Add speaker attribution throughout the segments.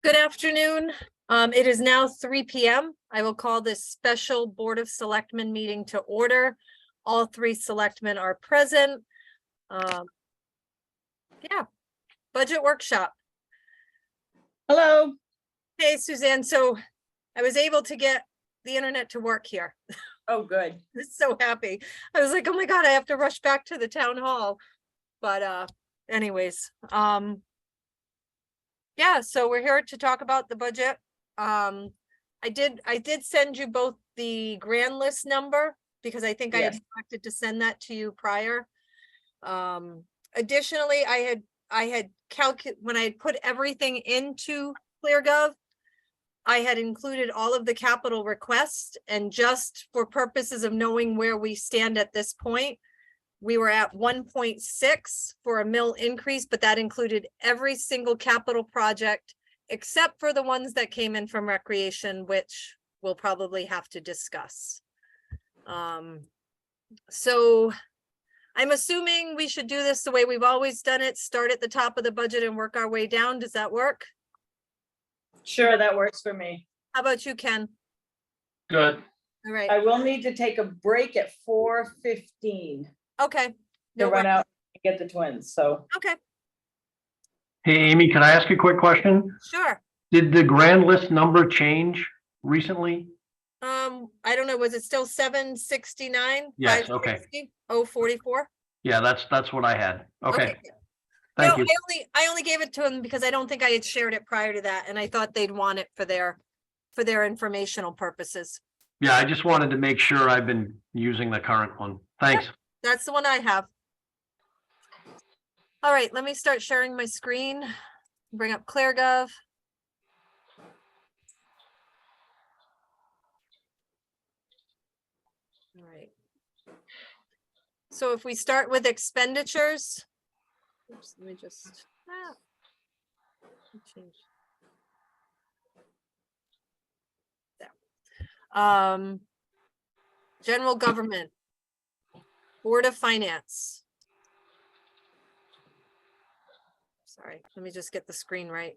Speaker 1: Good afternoon. It is now 3 p.m. I will call this special Board of Selectmen meeting to order. All three selectmen are present. Yeah, budget workshop.
Speaker 2: Hello.
Speaker 1: Hey, Suzanne. So I was able to get the internet to work here.
Speaker 2: Oh, good.
Speaker 1: I'm so happy. I was like, oh my God, I have to rush back to the town hall. But anyways, yeah, so we're here to talk about the budget. I did send you both the grand list number because I think I had
Speaker 2: Yes.
Speaker 1: expected to send that to you prior. Additionally, I had when I had put everything into ClearGov, I had included all of the capital requests, and just for purposes of knowing where we stand at this point, we were at 1.6 for a mill increase, but that included every single capital project except for the ones that came in from recreation, which we'll probably have to discuss. So I'm assuming we should do this the way we've always done it, start at the top of the budget and work our way down. Does that work?
Speaker 2: Sure, that works for me.
Speaker 1: How about you, Ken?
Speaker 3: Good.
Speaker 1: All right.
Speaker 2: I will need to take a break at 4:15
Speaker 1: Okay.
Speaker 2: to
Speaker 1: No
Speaker 2: run
Speaker 1: worries.
Speaker 2: out and get the twins, so.
Speaker 1: Okay,
Speaker 3: Hey, Amy, can I ask you a quick question?
Speaker 1: sure.
Speaker 3: Did the grand list number change recently?
Speaker 1: I don't know, was it still 769?
Speaker 3: Yes, okay.
Speaker 1: 044?
Speaker 3: Yeah, that's what I had. Okay,
Speaker 1: No,
Speaker 3: thank you.
Speaker 1: I only gave it to him because I don't think I had shared it prior to that, and I thought they'd want it for their informational purposes.
Speaker 3: Yeah, I just wanted to make sure I've been using the current one. Thanks.
Speaker 1: That's the one I have. All right, let me start sharing my screen. Bring up ClearGov. All right. So if we start with expenditures. Oops, let me just change. There. General government. Board of Finance. Sorry, let me just get the screen right.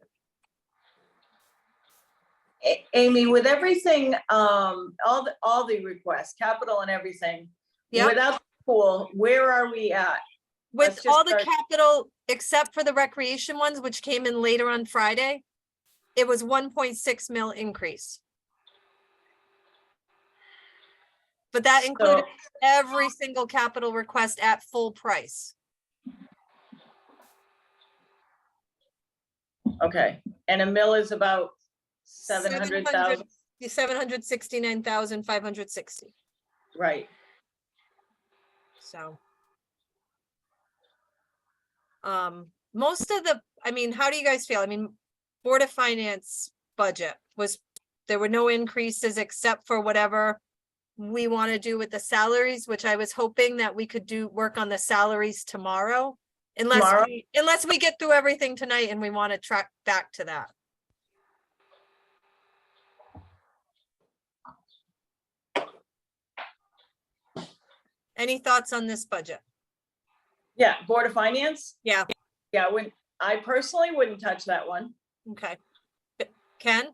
Speaker 2: Amy, with everything, all the requests, capital and everything,
Speaker 1: Yep.
Speaker 2: without the pool, where are we at?
Speaker 1: With
Speaker 2: Let's just
Speaker 1: all the
Speaker 2: start-
Speaker 1: capital, except for the recreation ones, which came in later on Friday, it was 1.6 mil increase. But that included every single capital request at full price.
Speaker 2: Okay, and a mill is about 700,000,
Speaker 1: 769,560.
Speaker 2: right?
Speaker 1: So. Most of the, I mean, how do you guys feel? I mean, Board of Finance budget was, there were no increases except for whatever we want to do with the salaries, which I was hoping that we could work on the salaries tomorrow. Unless we get through everything tonight and we want to track back to that. Any thoughts on this budget?
Speaker 2: Yeah, Board of Finance?
Speaker 1: Yeah.
Speaker 2: Yeah, I personally wouldn't touch that one.
Speaker 1: Okay. Ken?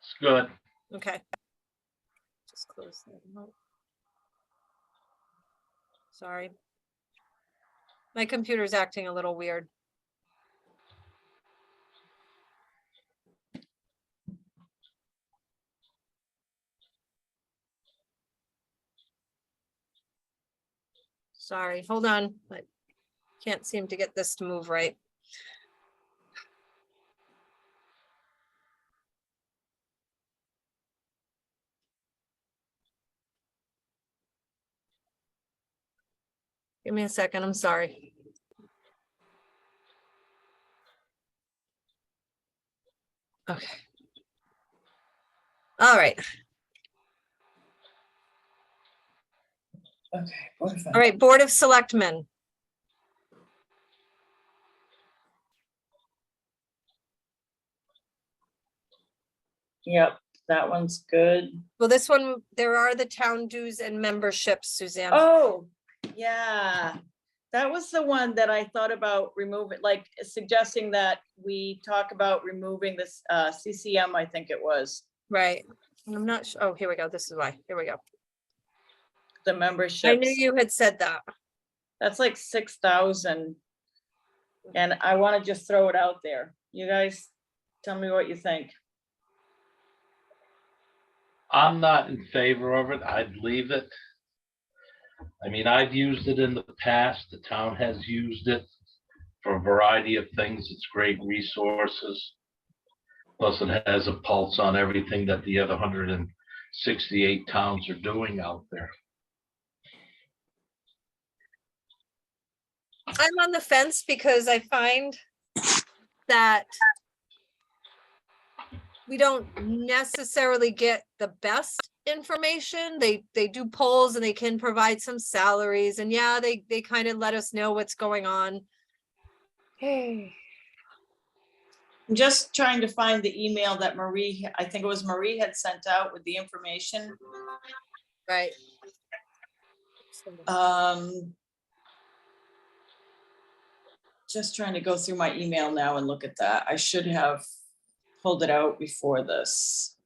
Speaker 3: It's good.
Speaker 1: Okay. Just close that note. Sorry. My computer's acting a little weird. Sorry, hold on. I can't seem to get this to move right. Give me a second, I'm sorry. Okay. All right.
Speaker 2: Okay. Board of Finance.
Speaker 1: All right, Board of Selectmen.
Speaker 2: Yep, that one's good.
Speaker 1: Well, this one, there are the town dues and memberships, Suzanne.
Speaker 2: Oh, yeah. That was the one that I thought about removing, like suggesting that we talk about removing this CCM, I think it was,
Speaker 1: Right. I'm not sure. Oh, here we go. This is why. Here we go.
Speaker 2: the
Speaker 1: I knew
Speaker 2: memberships.
Speaker 1: you had said that.
Speaker 2: That's like 6,000. And I want to just throw it out there. You guys tell me what you think.
Speaker 4: I'm not in favor of it. I'd leave it. I mean, I've used it in the past. The town has used it for a variety of things. It's great resources. Plus, it has a pulse on everything that the other 168 towns are doing out there.
Speaker 1: I'm on the fence because I find that we don't necessarily get the best information. They do polls and they can provide some salaries, and yeah, they kind of let us know what's going on. Hey,
Speaker 2: I'm just trying to find the email that Marie, I think it was Marie, had sent out with the information.
Speaker 1: right.
Speaker 2: Just trying to go through my email now and look at that. I should have pulled it out before this.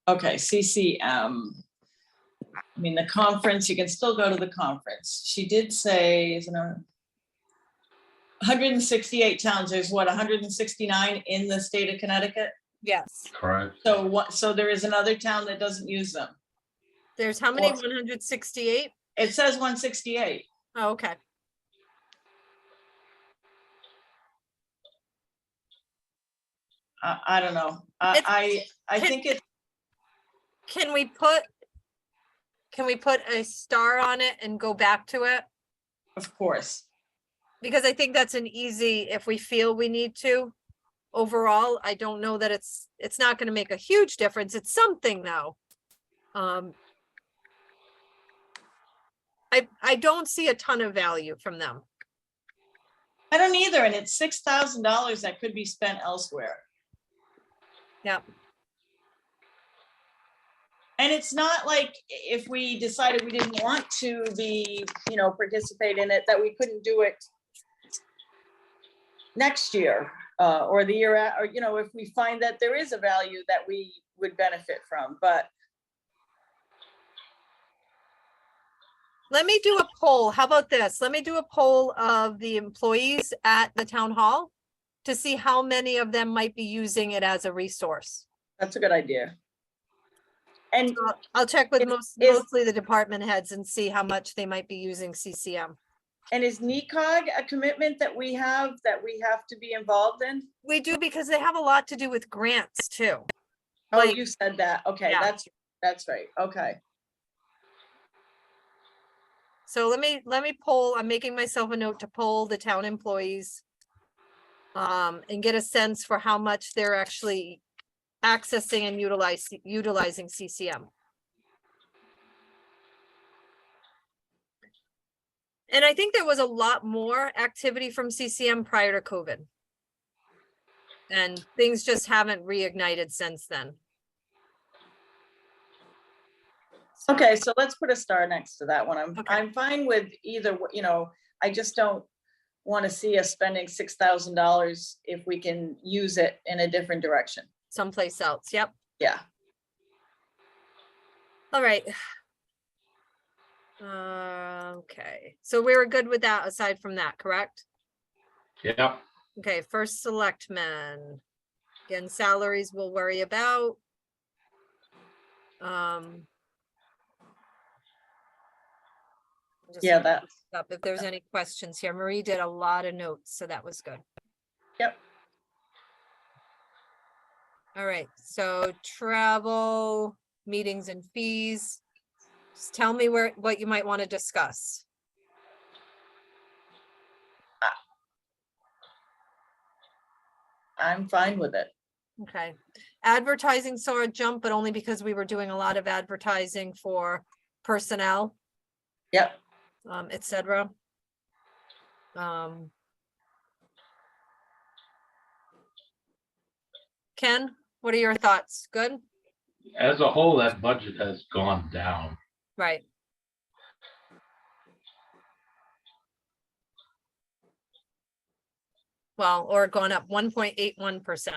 Speaker 2: Okay, CCM. I mean, the conference, you can still go to the conference. She did say, isn't it? 168 towns, there's what, 169 in the state of Connecticut?
Speaker 1: Yes.
Speaker 4: Correct.
Speaker 2: So what, so there is another town that doesn't use them.
Speaker 1: There's how many?
Speaker 2: Well-
Speaker 1: 168?
Speaker 2: It says 168.
Speaker 1: Oh, okay.
Speaker 2: I don't know. I think it,
Speaker 1: Can we put a star on it and go back to it?
Speaker 2: of course.
Speaker 1: Because I think that's an easy, if we feel we need to. Overall, I don't know that it's not gonna make a huge difference. It's something though. I don't see a ton of value from them.
Speaker 2: I don't either, and it's $6,000 that could be spent elsewhere.
Speaker 1: Yeah.
Speaker 2: And it's not like if we decided we didn't want to be, participate in it, that we couldn't do it next year, or the year, or, if we find that there is a value that we would benefit from, but
Speaker 1: Let me do a poll. How about this? Let me do a poll of the employees at the town hall to see how many of them might be using it as a resource.
Speaker 2: that's a good idea. And
Speaker 1: So I'll check with
Speaker 2: Is-
Speaker 1: mostly the department heads and see how much they might be using CCM.
Speaker 2: And is NECOG a commitment that we have to be involved in?
Speaker 1: We do because they have a lot to do with grants too.
Speaker 2: Oh,
Speaker 1: Like-
Speaker 2: you said that. Okay,
Speaker 1: Yeah.
Speaker 2: that's right. Okay.
Speaker 1: So let me poll, I'm making myself a note to poll the town employees. And get a sense for how much they're actually accessing and utilizing CCM. And I think there was a lot more activity from CCM prior to COVID. And things just haven't reignited since then. So-
Speaker 2: Okay, so let's put a star next to that one.
Speaker 1: Okay.
Speaker 2: I'm fine with either, I just don't want to see us spending $6,000 if we can use it in a different direction.
Speaker 1: Someplace else, yep.
Speaker 2: Yeah.
Speaker 1: All right. Okay, so we were good with that aside from that, correct?
Speaker 4: Yep.
Speaker 1: Okay, first selectmen. Again, salaries we'll worry about. Just
Speaker 2: Yeah, that,
Speaker 1: up if there's any questions here. Marie did a lot of notes, so that was good.
Speaker 2: yep.
Speaker 1: All right, so travel, meetings and fees. Just tell me what you might want to discuss.
Speaker 2: I'm fine with it.
Speaker 1: Okay, advertising saw a jump, but only because we were doing a lot of advertising for personnel,
Speaker 2: Yep.
Speaker 1: et cetera. Ken, What are your thoughts? Good?
Speaker 4: As a whole, that budget has gone down.
Speaker 1: Right. Well, or gone up 1.81%.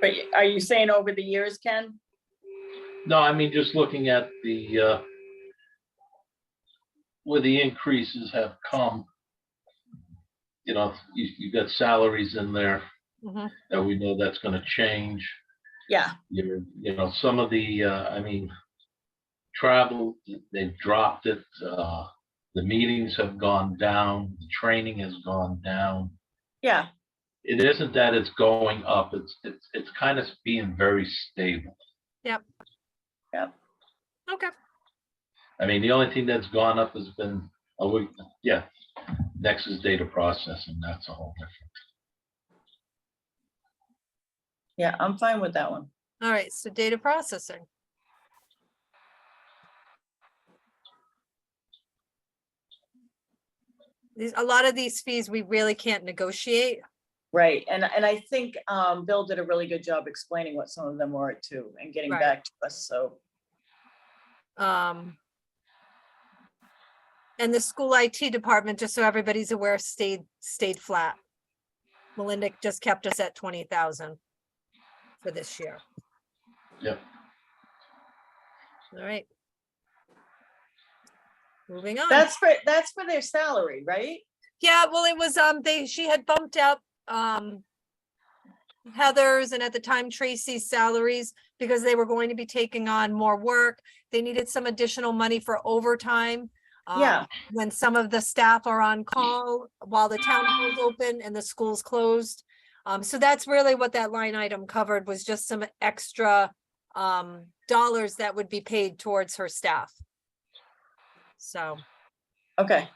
Speaker 2: But are you saying over the years, Ken?
Speaker 4: No, I mean, just looking at the, where the increases have come. You know, you got salaries in there
Speaker 1: Mhm.
Speaker 4: that we know that's gonna change.
Speaker 2: Yeah,
Speaker 4: You know, some of the, I mean, travel, they've dropped it. The meetings have gone down, the training has gone down.
Speaker 2: yeah,
Speaker 4: It isn't that it's going up, it's kind of being very stable.
Speaker 1: Okay.
Speaker 4: I mean, the only thing that's gone up has been, yeah, Nexus data processing, that's a whole different.
Speaker 2: yeah, I'm fine with that one.
Speaker 1: All right. So data processing. A lot of these fees we really can't negotiate.
Speaker 2: Right, and I think Bill did a really good job explaining what some of them were too, and getting
Speaker 1: Right.
Speaker 2: back to us, so.
Speaker 1: And the school IT department, just so everybody's aware, stayed flat. Melinda just kept us at 20,000 for this year.
Speaker 4: Yep.
Speaker 1: All right. Moving on.
Speaker 2: That's for their salary, right?
Speaker 1: Yeah, well, it was, she had bumped up, Heather's and at the time Tracy's salaries because they were going to be taking on more work. They needed some additional money for overtime.
Speaker 2: Yeah.
Speaker 1: When some of the staff are on call while the town hall is open and the school's closed. So that's really what that line item covered, was just some extra dollars that would be paid towards her staff. So,
Speaker 2: Okay,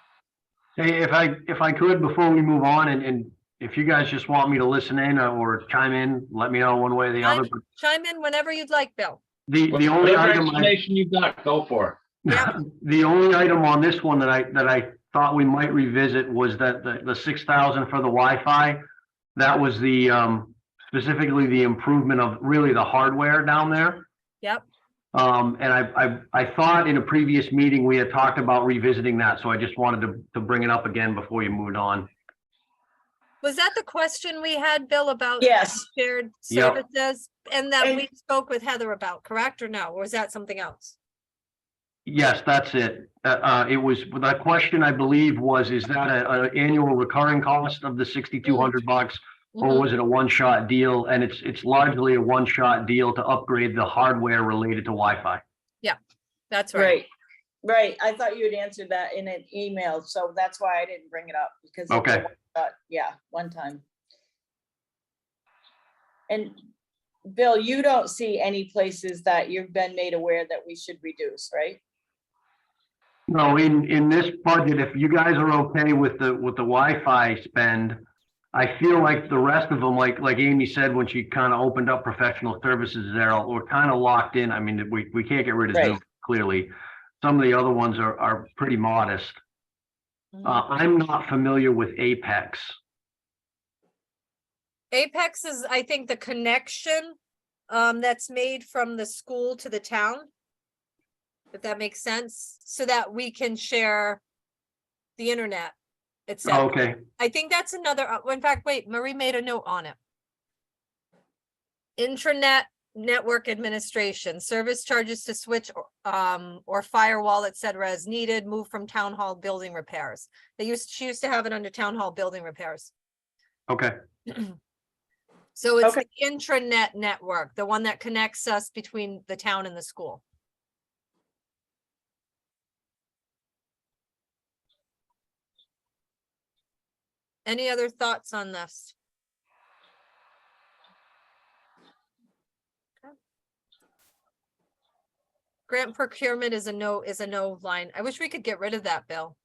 Speaker 3: Hey, if I could, before we move on, and if you guys just want me to listen in or chime in, let me know one way or the other. But
Speaker 1: chime in whenever you'd like, Bill.
Speaker 3: the only
Speaker 4: Whatever
Speaker 3: item
Speaker 4: explanation you got, go for it.
Speaker 1: Yep.
Speaker 3: the only item on this one that I thought we might revisit was that the 6,000 for the Wi-Fi. That was the specifically the improvement of really the hardware down there.
Speaker 1: Yep.
Speaker 3: And I thought in a previous meeting we had talked about revisiting that, so I just wanted to bring it up again before you moved on.
Speaker 1: Was that the question we had, Bill, about
Speaker 2: yes,
Speaker 1: shared
Speaker 3: Yep.
Speaker 1: services? And that
Speaker 2: And-
Speaker 1: we spoke with Heather about, correct or no? Or was that something else?
Speaker 3: Yes, that's it. It was, the question I believe was, is that an annual recurring cost of the 6,200 bucks? Or
Speaker 1: Mhm.
Speaker 3: was it a one-shot deal? And it's largely a one-shot deal to upgrade the hardware related to Wi-Fi.
Speaker 1: That's right.
Speaker 2: right. I thought you had answered that in an email, so that's why I didn't bring it up, because. it's a
Speaker 3: Okay.
Speaker 2: one-shot, yeah, one time. And Bill, you don't see any places that you've been made aware that we should reduce, right?
Speaker 3: No, in this budget, if you guys are okay with the Wi-Fi spend, I feel like the rest of them, like Amy said, when she kind of opened up professional services there, we're kind of locked in. I mean, we can't get rid of Zoom,
Speaker 2: Right.
Speaker 3: clearly. Some of the other ones are pretty modest.
Speaker 1: Mhm.
Speaker 3: I'm not familiar with Apex.
Speaker 1: Apex is, I think, the connection that's made from the school to the town. If that makes sense, so that we can share the internet, etc.
Speaker 3: Okay,
Speaker 1: I think that's another, in fact, wait, Marie made a note on it. Intranet network administration, service charges to switch or firewall, etc. as needed, move from town hall building repairs. She used to have it under town hall building repairs.
Speaker 3: okay.
Speaker 1: So it's
Speaker 2: Okay.
Speaker 1: the intranet network, the one that connects us between the town and the school. Any other thoughts on this? Okay. Grant procurement is a no line. I wish we could get rid of that, Bill.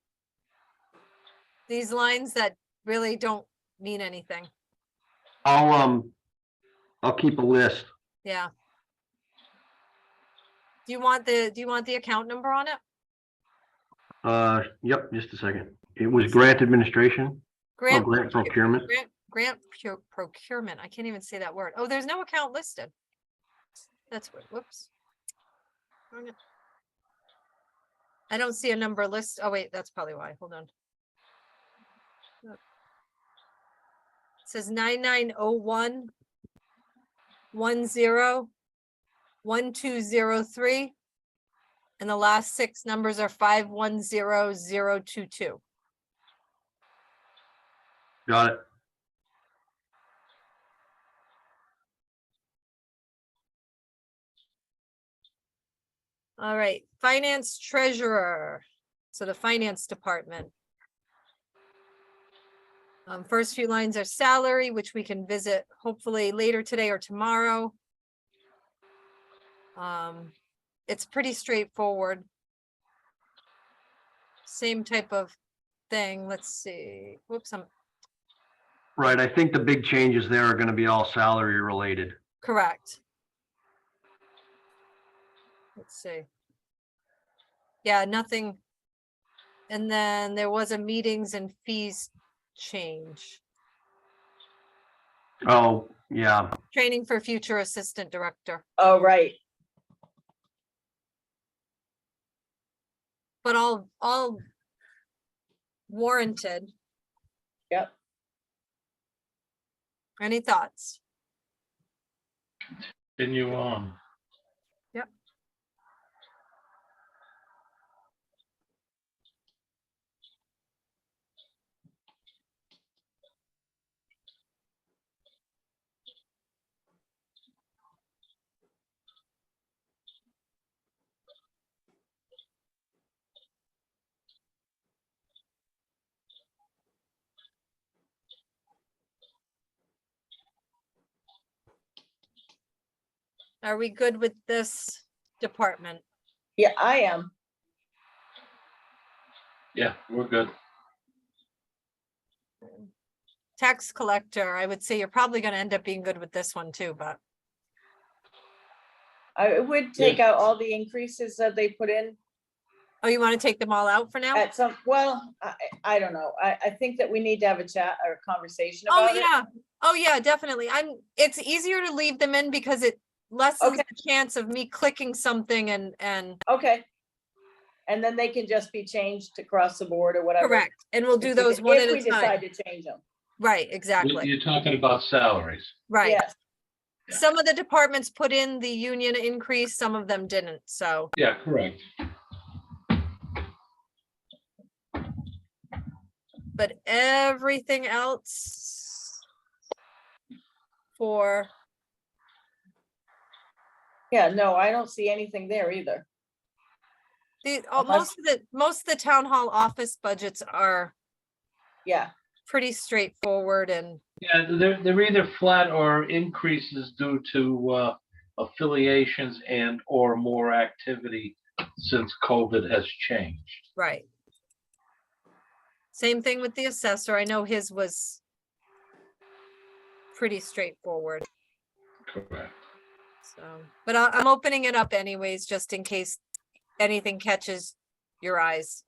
Speaker 1: These lines that really don't mean anything.
Speaker 3: I'll keep a list.
Speaker 1: Yeah. Do you want the account number on it?
Speaker 3: Yep, just a second. It was grant administration. Oh,
Speaker 1: Grant
Speaker 3: grant procurement.
Speaker 1: procurement. I can't even say that word. Oh, there's no account listed. That's what, whoops. Darn it. I don't see a number list. Oh, wait, that's probably why. Hold on. It says 9901 101203. And the last 6 numbers are 510022.
Speaker 3: Got it.
Speaker 1: All right, finance treasurer. So the finance department. First few lines are salary, which we can visit hopefully later today or tomorrow. It's pretty straightforward. Same type of thing. Let's see. Whoops, I'm
Speaker 3: Right. I think the big changes there are going to be all salary related.
Speaker 1: correct. Let's see. Yeah, nothing. And then there was a meetings and fees change.
Speaker 3: Oh, yeah.
Speaker 1: Training for future assistant director,
Speaker 2: Oh, right.
Speaker 1: but all warranted.
Speaker 2: Yep.
Speaker 1: Any thoughts?
Speaker 4: Continue on.
Speaker 1: Are we good with this department?
Speaker 2: Yeah, I am.
Speaker 4: Yeah, we're good.
Speaker 1: Tax collector, I would say you're probably gonna end up being good with this one too, but
Speaker 2: I would take out all the increases that they put in
Speaker 1: oh, you want to take them all out for now?
Speaker 2: at some, well, I don't know. I think that we need to have a chat or a conversation
Speaker 1: Oh,
Speaker 2: about it.
Speaker 1: yeah. Oh, yeah, definitely. It's easier to leave them in because it lessens
Speaker 2: Okay.
Speaker 1: the chance of me clicking something and
Speaker 2: Okay. And then they can just be changed across the board or whatever.
Speaker 1: correct. And we'll do
Speaker 2: If we-
Speaker 1: those one at
Speaker 2: If
Speaker 1: a
Speaker 2: we decide
Speaker 1: time.
Speaker 2: to change them.
Speaker 1: Right, exactly.
Speaker 4: You're talking about salaries.
Speaker 1: Right.
Speaker 2: Yes,
Speaker 1: Some of the departments put in the union increase, some of them didn't. So,
Speaker 4: Yeah, correct.
Speaker 1: but everything else for,
Speaker 2: yeah, no, I don't see anything there either.
Speaker 1: most of the town hall office budgets are
Speaker 2: Yeah,
Speaker 1: pretty straightforward and
Speaker 4: Yeah, they're either flat or increases due to affiliations and or more activity since COVID has changed.
Speaker 1: right. Same thing with the assessor. I know his was pretty straightforward.
Speaker 4: Correct.
Speaker 1: So, but I'm opening it up anyways, just in case anything catches your eyes.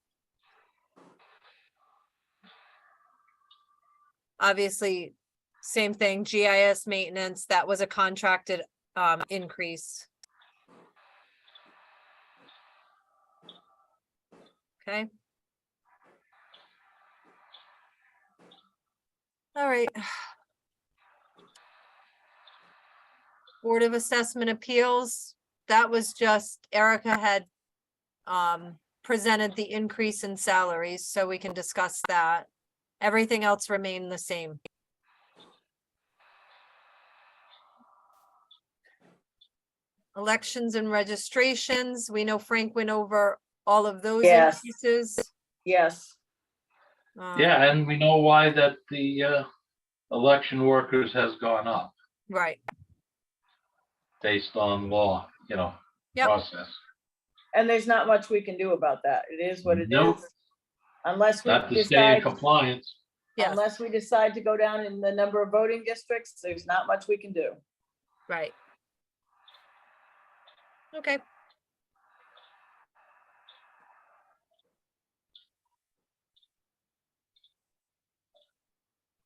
Speaker 1: Obviously, same thing, GIS maintenance, that was a contracted increase. Okay. All right. Board of Assessment Appeals, that was just Erica had presented the increase in salaries, so we can discuss that. Everything else remained the same. Elections and registrations, we know Frank went over all of those
Speaker 2: Yes.
Speaker 1: increases.
Speaker 2: yes,
Speaker 4: Yeah, and we know why that the election workers has gone up
Speaker 1: Right,
Speaker 4: based on law,
Speaker 1: Yep.
Speaker 4: process.
Speaker 2: and there's not much we can do about that. It is what it
Speaker 4: Nope.
Speaker 2: is. Unless we
Speaker 4: Not to stay in
Speaker 2: decide,
Speaker 4: compliance.
Speaker 1: yes,
Speaker 2: unless we decide to go down in the number of voting districts, there's not much we can do.
Speaker 1: right. Okay.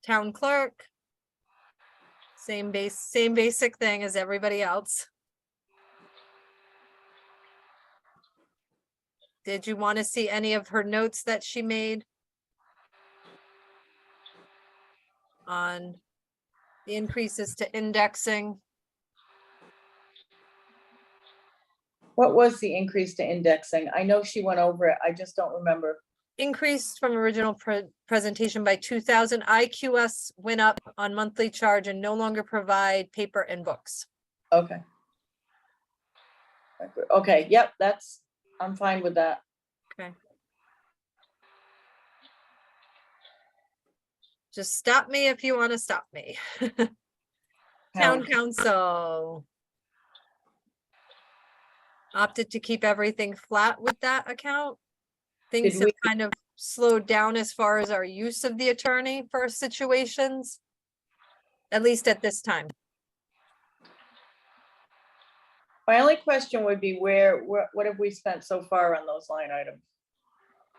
Speaker 1: Town clerk, Same basic thing as everybody else. Did you want to see any of her notes that she made on the increases to indexing?
Speaker 2: What was the increase to indexing? I know she went over it. I just don't remember.
Speaker 1: Increased from original presentation by 2,000. IQS went up on monthly charge and no longer provide paper and books.
Speaker 2: Okay. Okay, yep, I'm fine with that.
Speaker 1: Okay. Just stop me if you want to stop me. Town council opted to keep everything flat with that account. Things
Speaker 2: Did
Speaker 1: have
Speaker 2: we-
Speaker 1: kind of slowed down as far as our use of the attorney for situations. At least at this time.
Speaker 2: My only question would be what have we spent so far on those line items?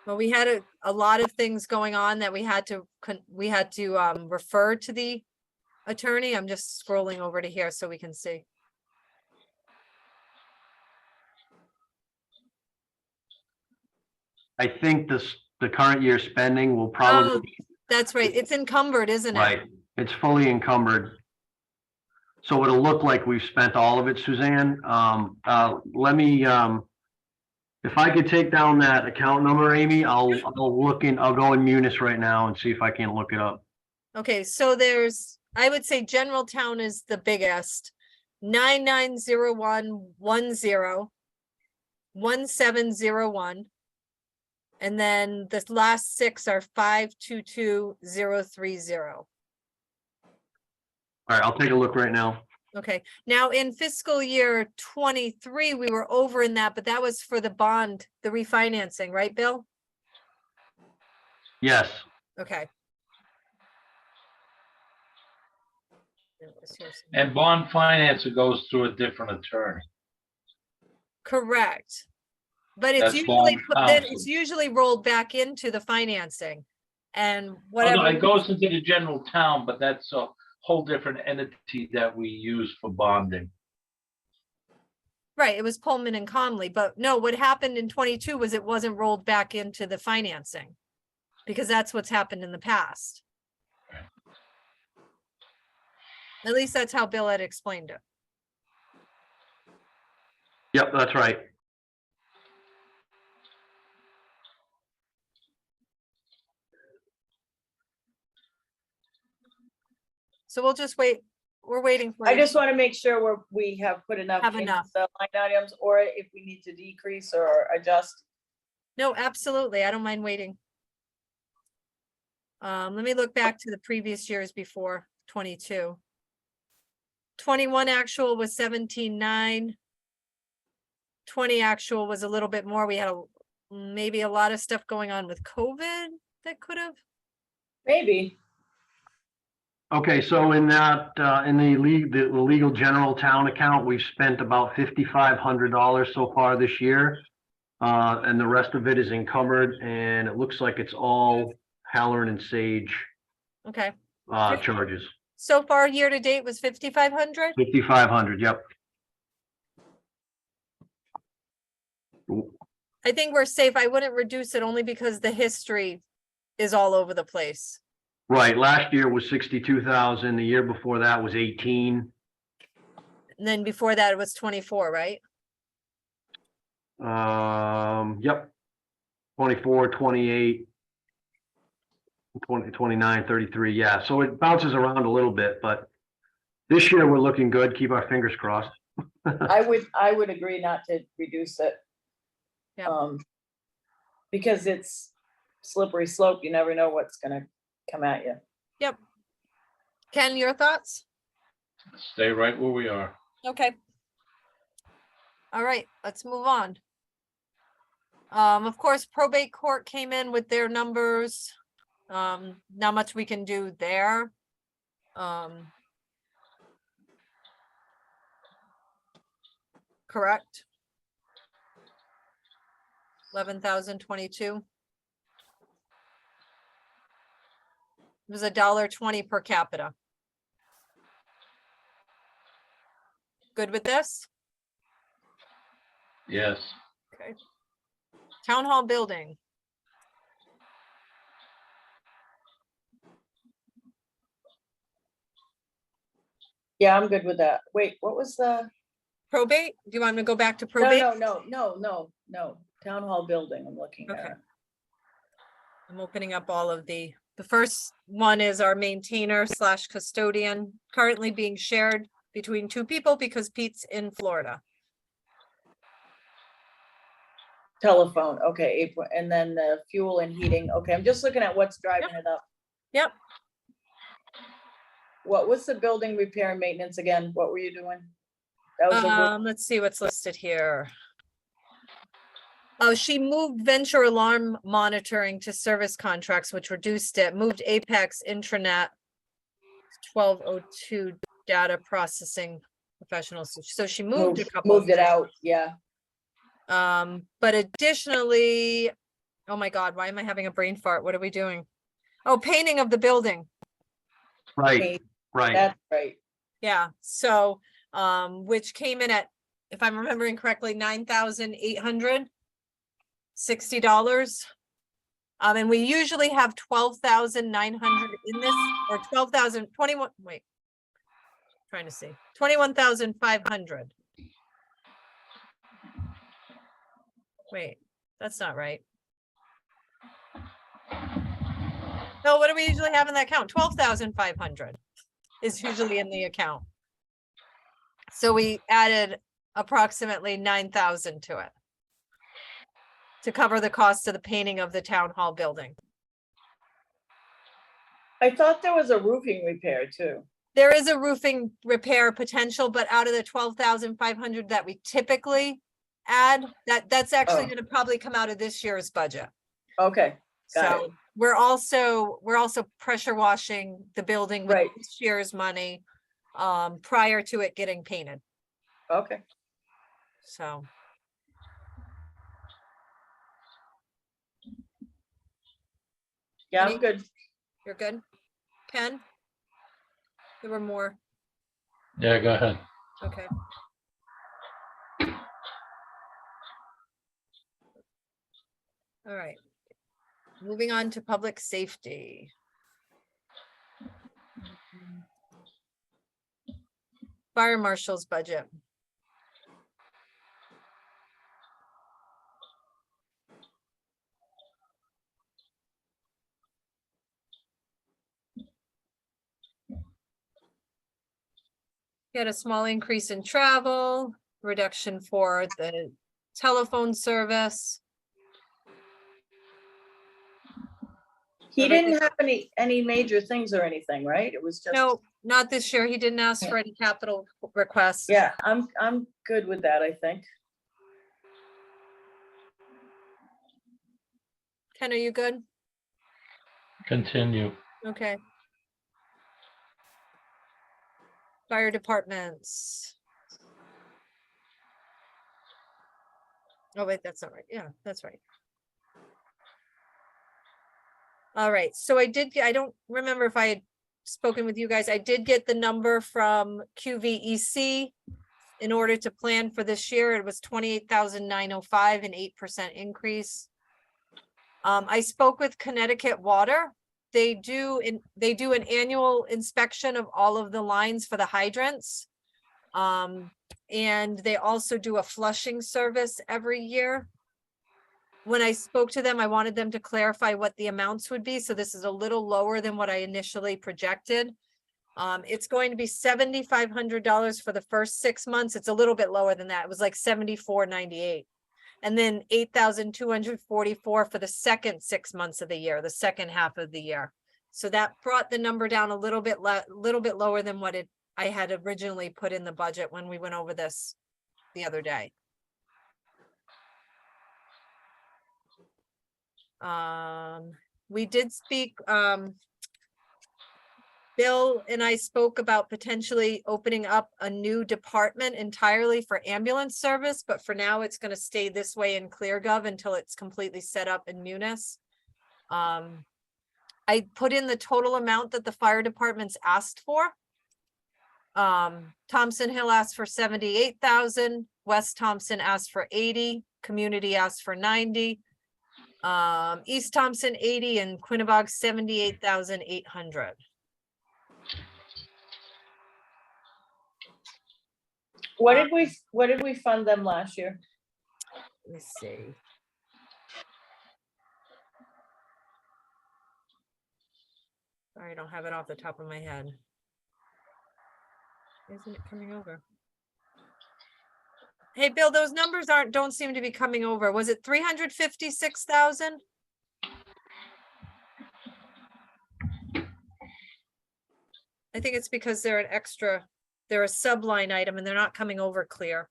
Speaker 1: Well, we had a lot of things going on that we had to refer to the attorney. I'm just scrolling over to here so we can see.
Speaker 3: I think the current year spending will probably,
Speaker 1: That's right. It's encumbered, isn't it?
Speaker 3: right, it's fully encumbered. So it'll look like we've spent all of it, Suzanne. Let me, if I could take down that account number, Amy, I'll go in Munis right now and see if I can look it up.
Speaker 1: Okay, so I would say general town is the biggest. 990110, 1701. And then the last six are 522030.
Speaker 3: All right, I'll take a look right now.
Speaker 1: Okay, now in fiscal year 23, we were over in that, but that was for the bond, the refinancing, right, Bill?
Speaker 3: Yes,
Speaker 1: Okay.
Speaker 4: And bond finance, it goes through a different attorney.
Speaker 1: Correct. But it's
Speaker 4: That's
Speaker 1: usually,
Speaker 4: bond
Speaker 1: then
Speaker 4: counsel.
Speaker 1: it's usually rolled back into the financing and
Speaker 4: Oh, no,
Speaker 1: whatever.
Speaker 4: it goes into the general town, but that's a whole different entity that we use for bonding.
Speaker 1: Right, it was Pullman and Conley, but no, what happened in 22 was it wasn't rolled back into the financing. Because that's what's happened in the past. At least that's how Bill had explained it.
Speaker 3: yep, that's right.
Speaker 1: So we'll just wait. We're waiting for
Speaker 2: I
Speaker 1: you.
Speaker 2: just want to make sure we have put enough
Speaker 1: Have
Speaker 2: into
Speaker 1: enough.
Speaker 2: the line items, or if we need to decrease or adjust.
Speaker 1: No, absolutely. I don't mind waiting. Let me look back to the previous years before 22. 21 actual was 17.9. 20 actual was a little bit more. We had maybe a lot of stuff going on with COVID that could have.
Speaker 2: Maybe.
Speaker 3: Okay, so in that, in the legal general town account, we've spent about $5,500 so far this year. And the rest of it is encumbered, and it looks like it's all Halloran and Sage
Speaker 1: Okay.
Speaker 3: charges.
Speaker 1: So far, year to date was 5,500.
Speaker 3: 5,500, yep.
Speaker 1: I think we're safe. I wouldn't reduce it only because the history is all over the place.
Speaker 3: Right, last year was 62,000, the year before that was 18.
Speaker 1: And then before that, it was 24, right?
Speaker 3: Yep. 24, 28, 20, 29, 33, yeah, so it bounces around a little bit, but this year we're looking good, keep our fingers crossed.
Speaker 2: I would agree not to reduce it.
Speaker 1: Yeah.
Speaker 2: Because it's slippery slope. You never know what's gonna come at you.
Speaker 1: Yep. Ken, your thoughts?
Speaker 4: Stay right where we are.
Speaker 1: Okay. All right, let's move on. Of course, probate court came in with their numbers. Not much we can do there. Correct. 11,022. It was $1.20 per capita. Good with this?
Speaker 4: Yes.
Speaker 1: Okay. Town hall building.
Speaker 2: Yeah, I'm good with that. Wait, what was the?
Speaker 1: Probate? Do you want me to go back to
Speaker 2: No,
Speaker 1: probate?
Speaker 2: no. Town hall building, I'm looking
Speaker 1: Okay.
Speaker 2: at.
Speaker 1: I'm opening up all of the first one is our maintainer / custodian, currently being shared between 2 people because Pete's in Florida.
Speaker 2: Telephone, okay, April, and then the fuel and heating, okay, I'm just looking at what's driving it up.
Speaker 1: Yep.
Speaker 2: What was the building repair and maintenance again? What were you doing? That was a,
Speaker 1: Let's see what's listed here. Oh, she moved venture alarm monitoring to service contracts, which reduced it, moved Apex intranet 1202 data processing professionals. So she moved a couple.
Speaker 2: moved it out, yeah.
Speaker 1: But additionally, oh my God, why am I having a brain fart? What are we doing? Oh, painting of the building.
Speaker 3: Right,
Speaker 2: Okay,
Speaker 3: right.
Speaker 2: that's right.
Speaker 1: Yeah, so, which came in at, if I'm remembering correctly, $9,860. And we usually have 12,900 in this, or 12,000, 21, wait. Trying to see, 21,500. Wait, that's not right. No, what do we usually have in that account? 12,500 is usually in the account. So we added approximately 9,000 to it to cover the cost of the painting of the town hall building.
Speaker 2: I thought there was a roofing repair too.
Speaker 1: There is a roofing repair potential, but out of the 12,500 that we typically add, that's actually
Speaker 2: Oh.
Speaker 1: going to probably come out of this year's budget.
Speaker 2: Okay, got it.
Speaker 1: So we're also pressure washing the building with
Speaker 2: Right.
Speaker 1: this year's money prior to it getting painted.
Speaker 2: Okay,
Speaker 1: So
Speaker 2: yeah,
Speaker 1: Any-
Speaker 2: I'm good.
Speaker 1: you're good. Ken? There were more.
Speaker 4: Yeah, go ahead.
Speaker 1: Okay. All right. Moving on to public safety. Fire marshal's budget. He had a small increase in travel, reduction for the telephone service.
Speaker 2: He
Speaker 1: Everything-
Speaker 2: didn't have any major things or anything, right? It was just.
Speaker 1: No, not this year. He didn't ask for any capital requests.
Speaker 2: Yeah, I'm good with that, I think.
Speaker 1: Ken, are you good?
Speaker 4: Continue.
Speaker 1: Okay. Fire departments. Oh, wait, that's not right. Yeah, that's right. All right, so I don't remember if I had spoken with you guys. I did get the number from QVEC in order to plan for this year. It was 28,905, an 8% increase. I spoke with Connecticut Water. They do an annual inspection of all of the lines for the hydrants. And they also do a flushing service every year. When I spoke to them, I wanted them to clarify what the amounts would be. So this is a little lower than what I initially projected. It's going to be $7,500 for the first 6 months. It's a little bit lower than that. It was like $74.98. And then $8,244 for the second 6 months of the year, the second half of the year. So that brought the number down a little bit lower than what I had originally put in the budget when we went over this the other day. We did speak, Bill and I spoke about potentially opening up a new department entirely for ambulance service, but for now it's going to stay this way in ClearGov until it's completely set up in Munis. I put in the total amount that the fire department's asked for. Thompson Hill asked for 78,000, West Thompson asked for 80, Community asked for 90. East Thompson 80 and Quinnebog 78,800.
Speaker 2: What did we fund them last year?
Speaker 1: Let me see. Sorry, I don't have it off the top of my head. Isn't it coming over? Hey, Bill, those numbers don't seem to be coming over. Was it 356,000? I think it's because they're they're a subline item and they're not coming over clear.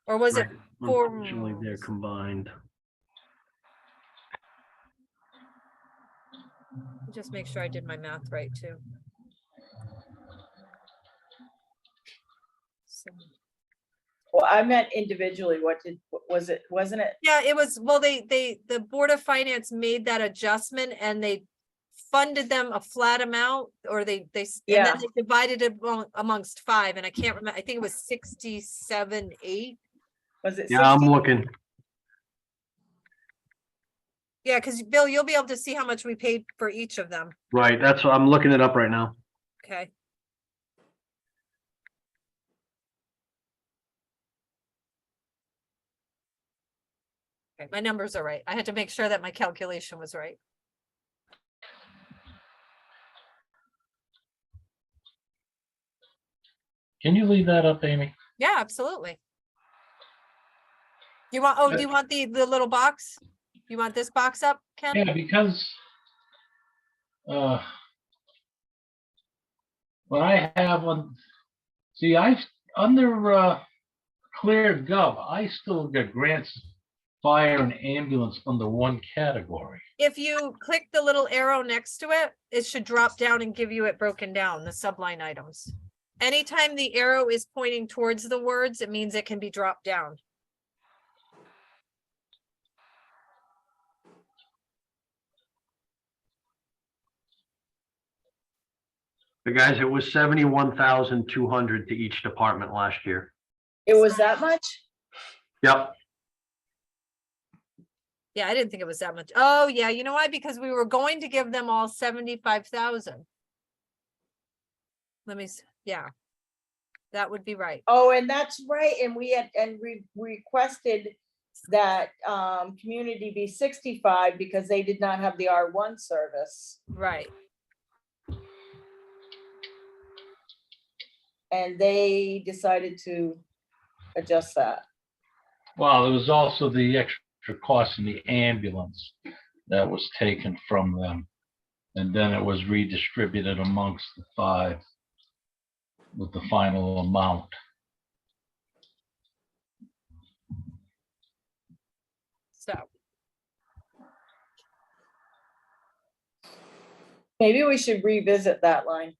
Speaker 1: Or was it four?
Speaker 3: Unfortunately, they're combined.
Speaker 1: Just make sure I did my math right too. So,
Speaker 2: Well, I meant individually. Wasn't it?
Speaker 1: yeah, it was, well, the Board of Finance made that adjustment and they funded them a flat amount, or and
Speaker 2: Yeah.
Speaker 1: then they divided it amongst 5, and I can't remember, I think it was 67,8.
Speaker 2: Was it?
Speaker 3: Yeah, I'm
Speaker 2: 60?
Speaker 3: looking.
Speaker 1: Yeah, because Bill, you'll be able to see how much we paid for each of them.
Speaker 3: Right, that's what I'm looking it up right now.
Speaker 1: Okay. Okay, my numbers are right. I had to make sure that my calculation was right.
Speaker 4: Can you leave that up, Amy?
Speaker 1: Yeah, absolutely. Do you want the little box? You want this box up, Ken?
Speaker 4: Yeah, because what I have on, see, under Clear Gov, I still get grants, fire and ambulance under one category.
Speaker 1: If you click the little arrow next to it, it should drop down and give you it broken down, the subline items. Anytime the arrow is pointing towards the words, it means it can be dropped down.
Speaker 3: The guys, it was 71,200 to each department last year.
Speaker 2: It was that much?
Speaker 3: Yep.
Speaker 1: Yeah, I didn't think it was that much. Oh, yeah, you know why? Because we were going to give them all 75,000. Let me, yeah. That would be right.
Speaker 2: Oh, and that's right. And we requested that community be 65 because they did not have the R1 service.
Speaker 1: Right.
Speaker 2: And they decided to adjust that.
Speaker 4: Well, there was also the extra cost in the ambulance that was taken from them. And then it was redistributed amongst the 5 with the final amount.
Speaker 1: So,
Speaker 2: Maybe we should revisit that line,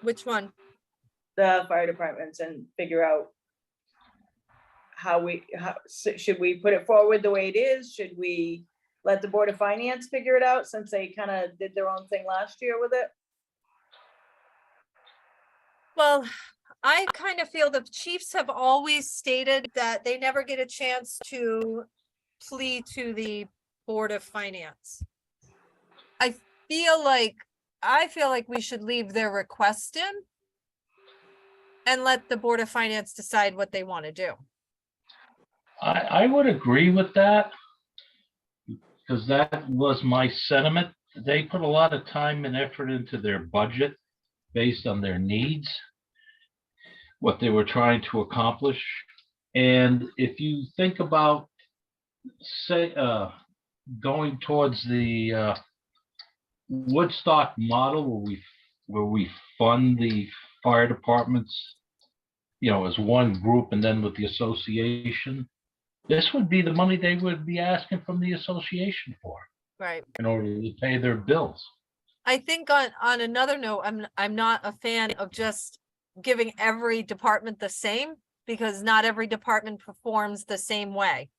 Speaker 1: which one?
Speaker 2: the fire departments, and figure out should we put it forward the way it is? Should we let the Board of Finance figure it out since they kind of did their own thing last year with it?
Speaker 1: Well, I kind of feel the chiefs have always stated that they never get a chance to plea to the Board of Finance. I feel like we should leave their request in and let the Board of Finance decide what they want to do.
Speaker 4: I would agree with that, because that was my sentiment. They put a lot of time and effort into their budget based on their needs, what they were trying to accomplish. And if you think about, say, going towards the Woodstock model, where we fund the fire departments, as one group, and then with the association, this would be the money they would be asking from the association for,
Speaker 1: Right.
Speaker 4: in order to pay their bills.
Speaker 1: I think on another note, I'm not a fan of just giving every department the same, because not every department performs the same way.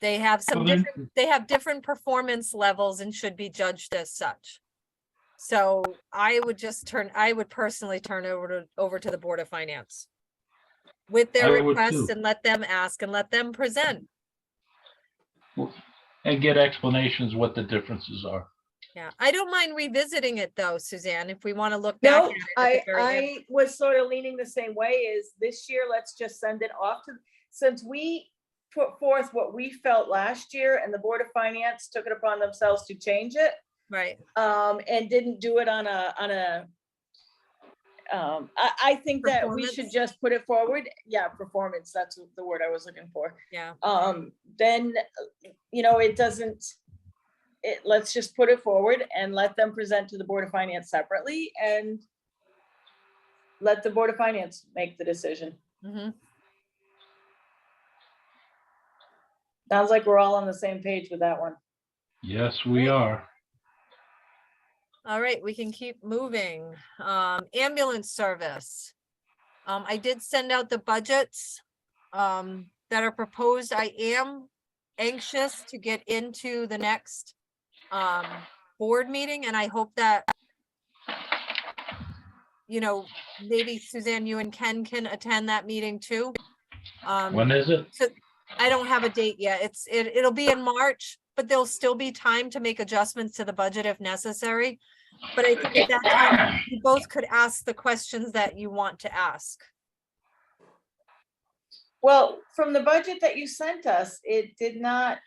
Speaker 1: They have some
Speaker 4: Well, then-
Speaker 1: different performance levels and should be judged as such. So I would personally turn over to the Board of Finance with their
Speaker 4: I would
Speaker 1: requests
Speaker 4: too.
Speaker 1: and let them ask and let them present.
Speaker 4: And get explanations what the differences are.
Speaker 1: Yeah, I don't mind revisiting it though, Suzanne, if we want to look back
Speaker 2: No,
Speaker 1: at it at the very end.
Speaker 2: I was sort of leaning the same way. Is this year, let's just send it off to, since we put forth what we felt last year and the Board of Finance took it upon themselves to change it.
Speaker 1: Right,
Speaker 2: And didn't do it on a I think that we should
Speaker 1: Performance?
Speaker 2: just put it forward. Yeah, performance, that's the word I was looking for.
Speaker 1: yeah.
Speaker 2: Then, it doesn't, let's just put it forward and let them present to the Board of Finance separately and let the Board of Finance make the decision.
Speaker 1: Mhm.
Speaker 2: Sounds like we're all on the same page with that one.
Speaker 4: Yes, we
Speaker 1: Right.
Speaker 4: are.
Speaker 1: All right, we can keep moving. Ambulance service. I did send out the budgets that are proposed. I am anxious to get into the next board meeting, and I hope that maybe Suzanne, you and Ken can attend that meeting too.
Speaker 4: When is it?
Speaker 1: So I don't have a date yet. It'll be in March, but there'll still be time to make adjustments to the budget if necessary. But I think at that time, you both could ask the questions that you want to ask.
Speaker 2: Well, from the budget that you sent us, it did not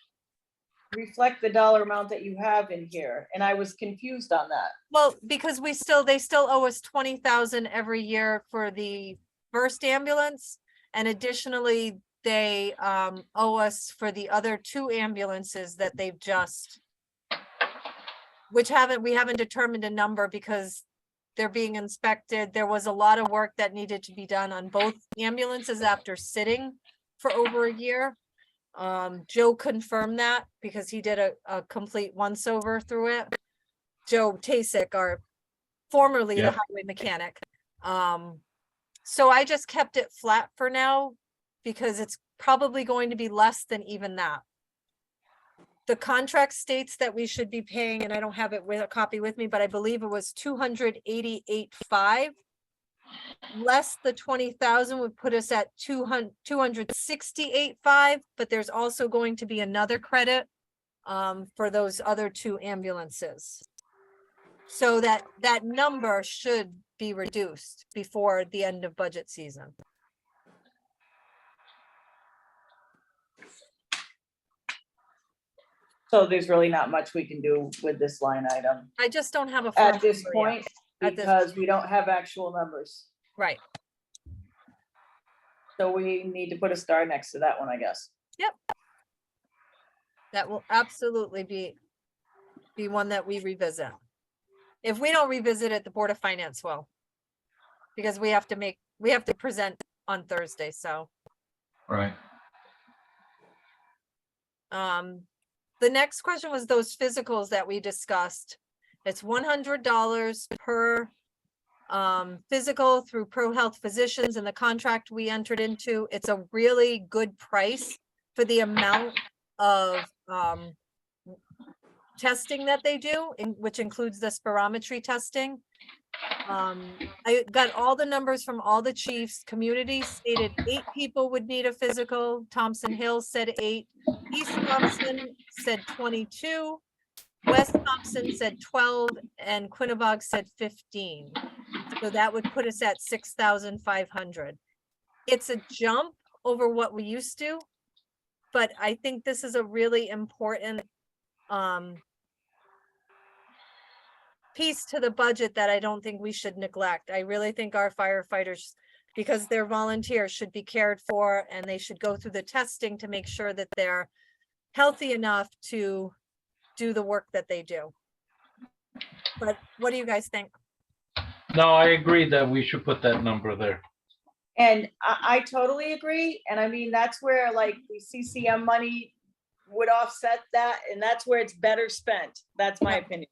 Speaker 2: reflect the dollar amount that you have in here, and I was confused on that.
Speaker 1: Well, because they still owe us 20,000 every year for the first ambulance. And additionally, they owe us for the other 2 ambulances that they've just, we haven't determined a number because they're being inspected. There was a lot of work that needed to be done on both ambulances after sitting for over a year. Joe confirmed that because he did a complete once over through it. Joe Tasic, formerly the
Speaker 4: Yeah.
Speaker 1: highway mechanic. So I just kept it flat for now because it's probably going to be less than even that. The contract states that we should be paying, and I don't have it with a copy with me, but I believe it was 288.5. Less the 20,000 would put us at 268.5, but there's also going to be another credit for those other 2 ambulances. So that number should be reduced before the end of budget season.
Speaker 2: So there's really not much we can do with this line item
Speaker 1: I just don't have a.
Speaker 2: at
Speaker 1: firm
Speaker 2: this
Speaker 1: number yet.
Speaker 2: point
Speaker 1: At this-
Speaker 2: because we don't have actual numbers.
Speaker 1: Right,
Speaker 2: So we need to put a star next to that one, I guess.
Speaker 1: that will absolutely be one that we revisit. If we don't revisit it, the Board of Finance will. Because we have to present on Thursday, so.
Speaker 4: Right.
Speaker 1: The next question was those physicals that we discussed. It's $100 per physical through Pro Health Physicians and the contract we entered into. It's a really good price for the amount of testing that they do, which includes the spirometry testing. I got all the numbers from all the chiefs. Community stated 8 people would need a physical. Thompson Hills said 8. East Thompson said 22. West Thompson said 12, and Quinnebog said 15. So that would put us at 6,500. It's a jump over what we used to, but I think this is a really important piece to the budget that I don't think we should neglect. I really think our firefighters, because they're volunteers, should be cared for, and they should go through the testing to make sure that they're healthy enough to do the work that they do. But what do you guys think?
Speaker 4: No, I agree that we should put that number there.
Speaker 2: And I totally agree. And I mean, that's where like the CCM money would offset that, and that's where it's better spent. That's my opinion.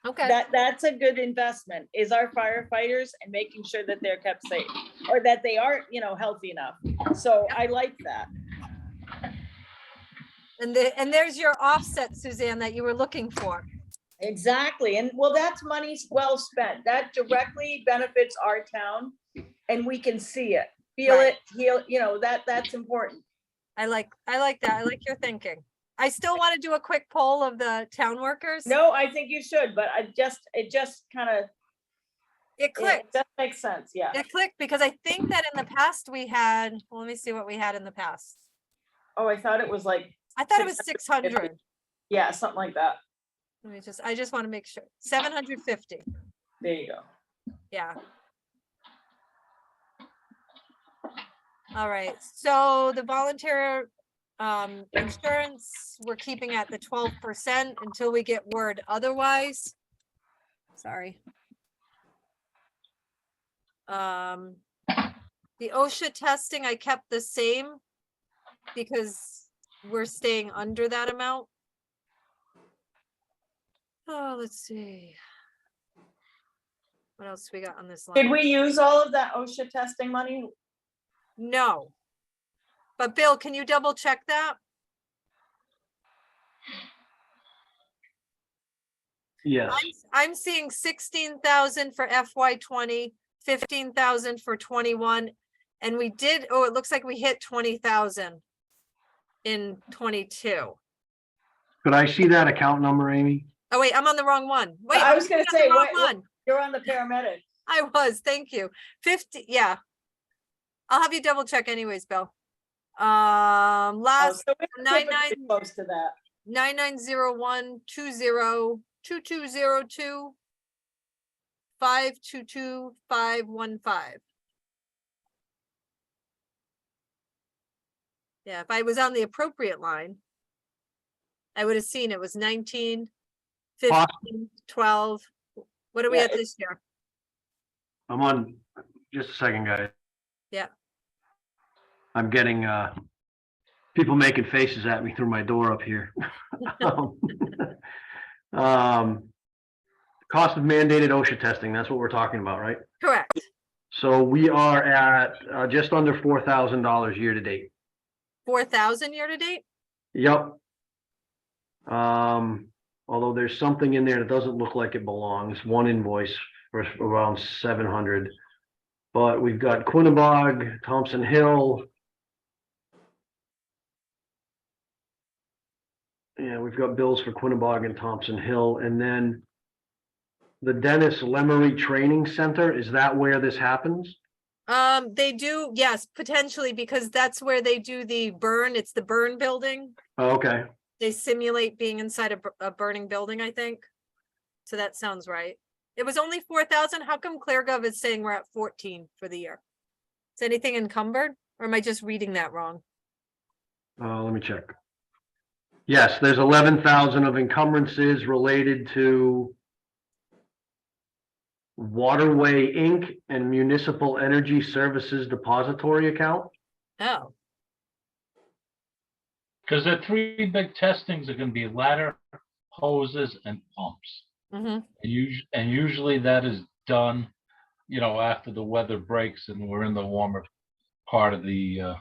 Speaker 1: Okay,
Speaker 2: That's a good investment, is our firefighters and making sure that they're kept safe, or that they are, healthy enough. So I like that.
Speaker 1: and there's your offset, Suzanne, that you were looking for.
Speaker 2: Exactly, and well, that's money well spent. That directly benefits our town, and we can see it, feel
Speaker 1: Right.
Speaker 2: it, that's important.
Speaker 1: I like that. I like your thinking. I still want to do a quick poll of the town workers.
Speaker 2: No, I think you should, but it just kind of,
Speaker 1: It
Speaker 2: it
Speaker 1: clicked.
Speaker 2: does make sense, yeah.
Speaker 1: It clicked because I think that in the past we had, well, let me see what we had in the past.
Speaker 2: Oh, I thought it was like,
Speaker 1: I thought it was 600.
Speaker 2: yeah, something like that.
Speaker 1: I just want to make sure. 750.
Speaker 2: There you go.
Speaker 1: Yeah. All right. So the volunteer insurance, we're keeping at the 12% until we get word otherwise. Sorry. The OSHA testing, I kept the same because we're staying under that amount. Oh, let's see. What else we got on this line?
Speaker 2: Did we use all of that OSHA testing money?
Speaker 1: No. But Bill, can you double check that?
Speaker 3: Yes.
Speaker 1: I'm seeing 16,000 for FY 20, 15,000 for 21. And we did, oh, it looks like we hit 20,000 in 22.
Speaker 3: Could I see that account number, Amy?
Speaker 1: Oh, wait, I'm on the wrong one. Wait,
Speaker 2: I was gonna
Speaker 1: I'm on
Speaker 2: say,
Speaker 1: the wrong
Speaker 2: what,
Speaker 1: one.
Speaker 2: you're on the paramedic.
Speaker 1: I was, thank you. 50, yeah. I'll have you double check anyways, Bill.
Speaker 2: Oh,
Speaker 1: Last
Speaker 2: so we're
Speaker 1: 99
Speaker 2: typically close to that.
Speaker 1: 9901 20 2202 522 515. Yeah, if I was on the appropriate line, I would have seen it was 19, 15, 12. What are we
Speaker 2: Yeah,
Speaker 1: at this year?
Speaker 3: I'm on, just a second, guys.
Speaker 1: Yeah.
Speaker 3: I'm getting, people making faces at me through my door up here. Cost of mandated OSHA testing, that's what we're talking about, right?
Speaker 1: Correct.
Speaker 3: So we are at, just under $4,000 year to date.
Speaker 1: 4,000 year to date?
Speaker 3: Yep. Although there's something in there that doesn't look like it belongs, one invoice for around 700. But we've got Quinnebog, Thompson Hill. Yeah, we've got bills for Quinnebog and Thompson Hill, and then the Dennis Lemery Training Center, is that where this happens?
Speaker 1: They do, yes, potentially, because that's where they do the burn. It's the burn building.
Speaker 3: Oh, okay,
Speaker 1: They simulate being inside a burning building, I think. So that sounds right. It was only 4,000. How come ClearGov is saying we're at 14 for the year? Is anything encumbered, or am I just reading that wrong?
Speaker 3: let me check. Yes, there's 11,000 of encumbrances related to Waterway Inc. and Municipal Energy Services Depository Account.
Speaker 1: Oh,
Speaker 4: Because the three big testings are gonna be ladder, hoses, and pumps.
Speaker 1: mm-hmm.
Speaker 4: And usually that is done, after the weather breaks and we're in the warmer part of the, you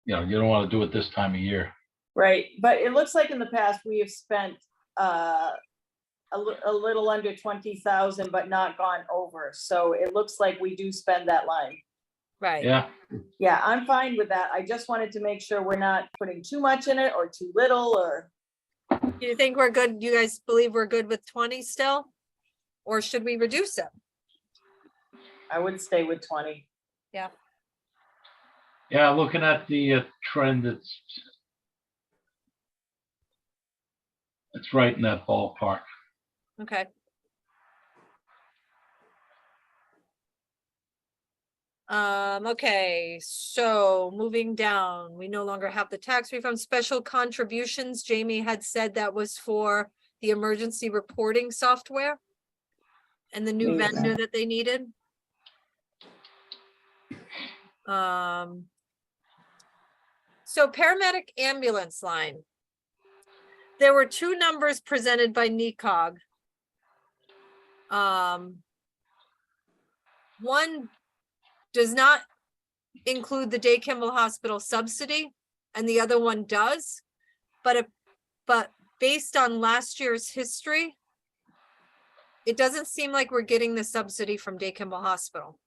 Speaker 4: don't want to do it this time of year.
Speaker 2: Right, but it looks like in the past, we have spent a little under 20,000, but not gone over. So it looks like we do spend that line.
Speaker 1: Right.
Speaker 4: Yeah,
Speaker 2: Yeah, I'm fine with that. I just wanted to make sure we're not putting too much in it or too little, or
Speaker 1: Do you think we're good? You guys believe we're good with 20 still? Or should we reduce it?
Speaker 2: I would stay with 20.
Speaker 4: yeah, looking at the trend, it's right in that ballpark.
Speaker 1: Okay. Okay, so moving down, we no longer have the tax refund special contributions. Jamie had said that was for the emergency reporting software and the new
Speaker 2: Yeah.
Speaker 1: vendor that they needed. So paramedic ambulance line. There were two numbers presented by NECOG. One does not include the Day Kimball Hospital subsidy, and the other one does. But based on last year's history, it doesn't seem like we're getting the subsidy from Day Kimball Hospital.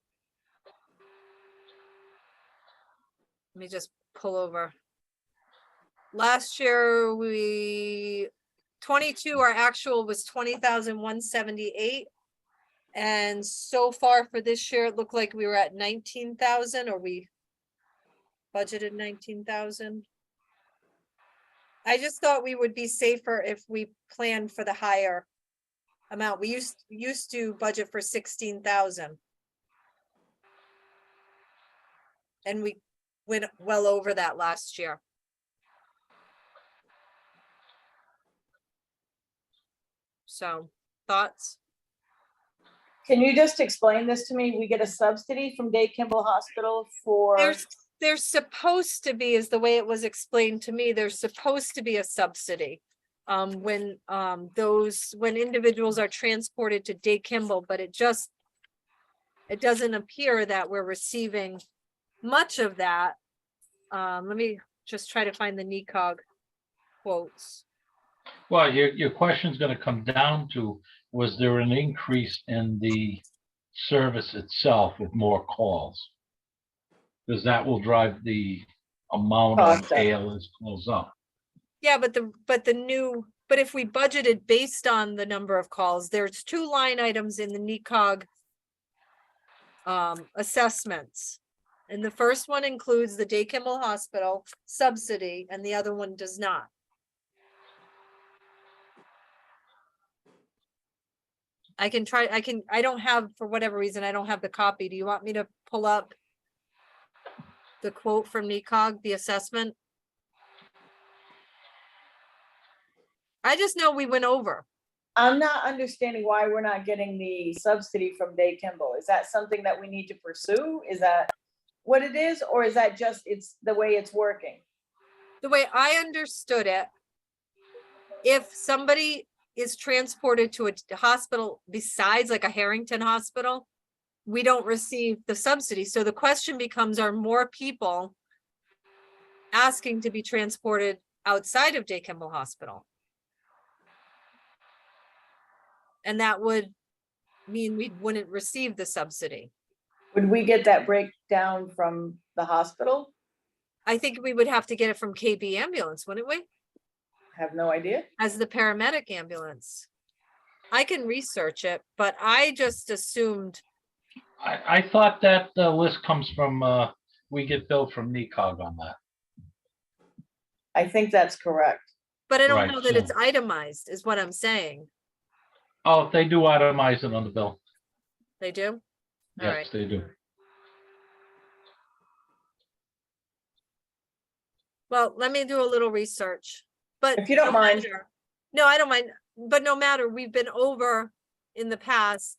Speaker 1: Let me just pull over. Last year, 22, our actual was 20,178. And so far for this year, it looked like we were at 19,000, or we budgeted 19,000. I just thought we would be safer if we planned for the higher amount. We used to budget for 16,000. And we went well over that last year. So, thoughts?
Speaker 2: Can you just explain this to me? We get a subsidy from Day Kimball Hospital for,
Speaker 1: There's supposed to be, is the way it was explained to me, there's supposed to be a subsidy. When individuals are transported to Day Kimball, but it doesn't appear that we're receiving much of that. Let me just try to find the NECOG quotes.
Speaker 4: Well, your question's gonna come down to, was there an increase in the service itself with more calls? Because that will drive the amount of
Speaker 2: Cost up.
Speaker 4: ALS calls up.
Speaker 1: Yeah, but if we budgeted based on the number of calls, there's 2 line items in the NECOG assessments. And the first one includes the Day Kimball Hospital subsidy, and the other one does not. I don't have, for whatever reason, I don't have the copy. Do you want me to pull up the quote from NECOG, the assessment? I just know we went over.
Speaker 2: I'm not understanding why we're not getting the subsidy from Day Kimball. Is that something that we need to pursue? Is that what it is? Or is that just, it's the way it's working?
Speaker 1: The way I understood it, if somebody is transported to a hospital besides like a Harrington hospital, we don't receive the subsidy. So the question becomes, are more people asking to be transported outside of Day Kimball Hospital? And that would mean we wouldn't receive the subsidy.
Speaker 2: Would we get that breakdown from the hospital?
Speaker 1: I think we would have to get it from KB ambulance, wouldn't we?
Speaker 2: Have no idea.
Speaker 1: As the paramedic ambulance. I can research it, but I just assumed,
Speaker 4: I thought that the list comes from, we get billed from NECOG on that.
Speaker 2: I think that's correct.
Speaker 1: but I don't
Speaker 4: Right,
Speaker 1: know that it's
Speaker 4: so-
Speaker 1: itemized, is what I'm saying.
Speaker 4: Oh, they do itemize it on the bill.
Speaker 1: They do? All
Speaker 4: Yes,
Speaker 1: right.
Speaker 4: they do.
Speaker 1: Well, let me do a little research, but.
Speaker 2: If you don't
Speaker 1: no
Speaker 2: mind.
Speaker 1: matter- No, I don't mind, but no matter, we've been over in the past.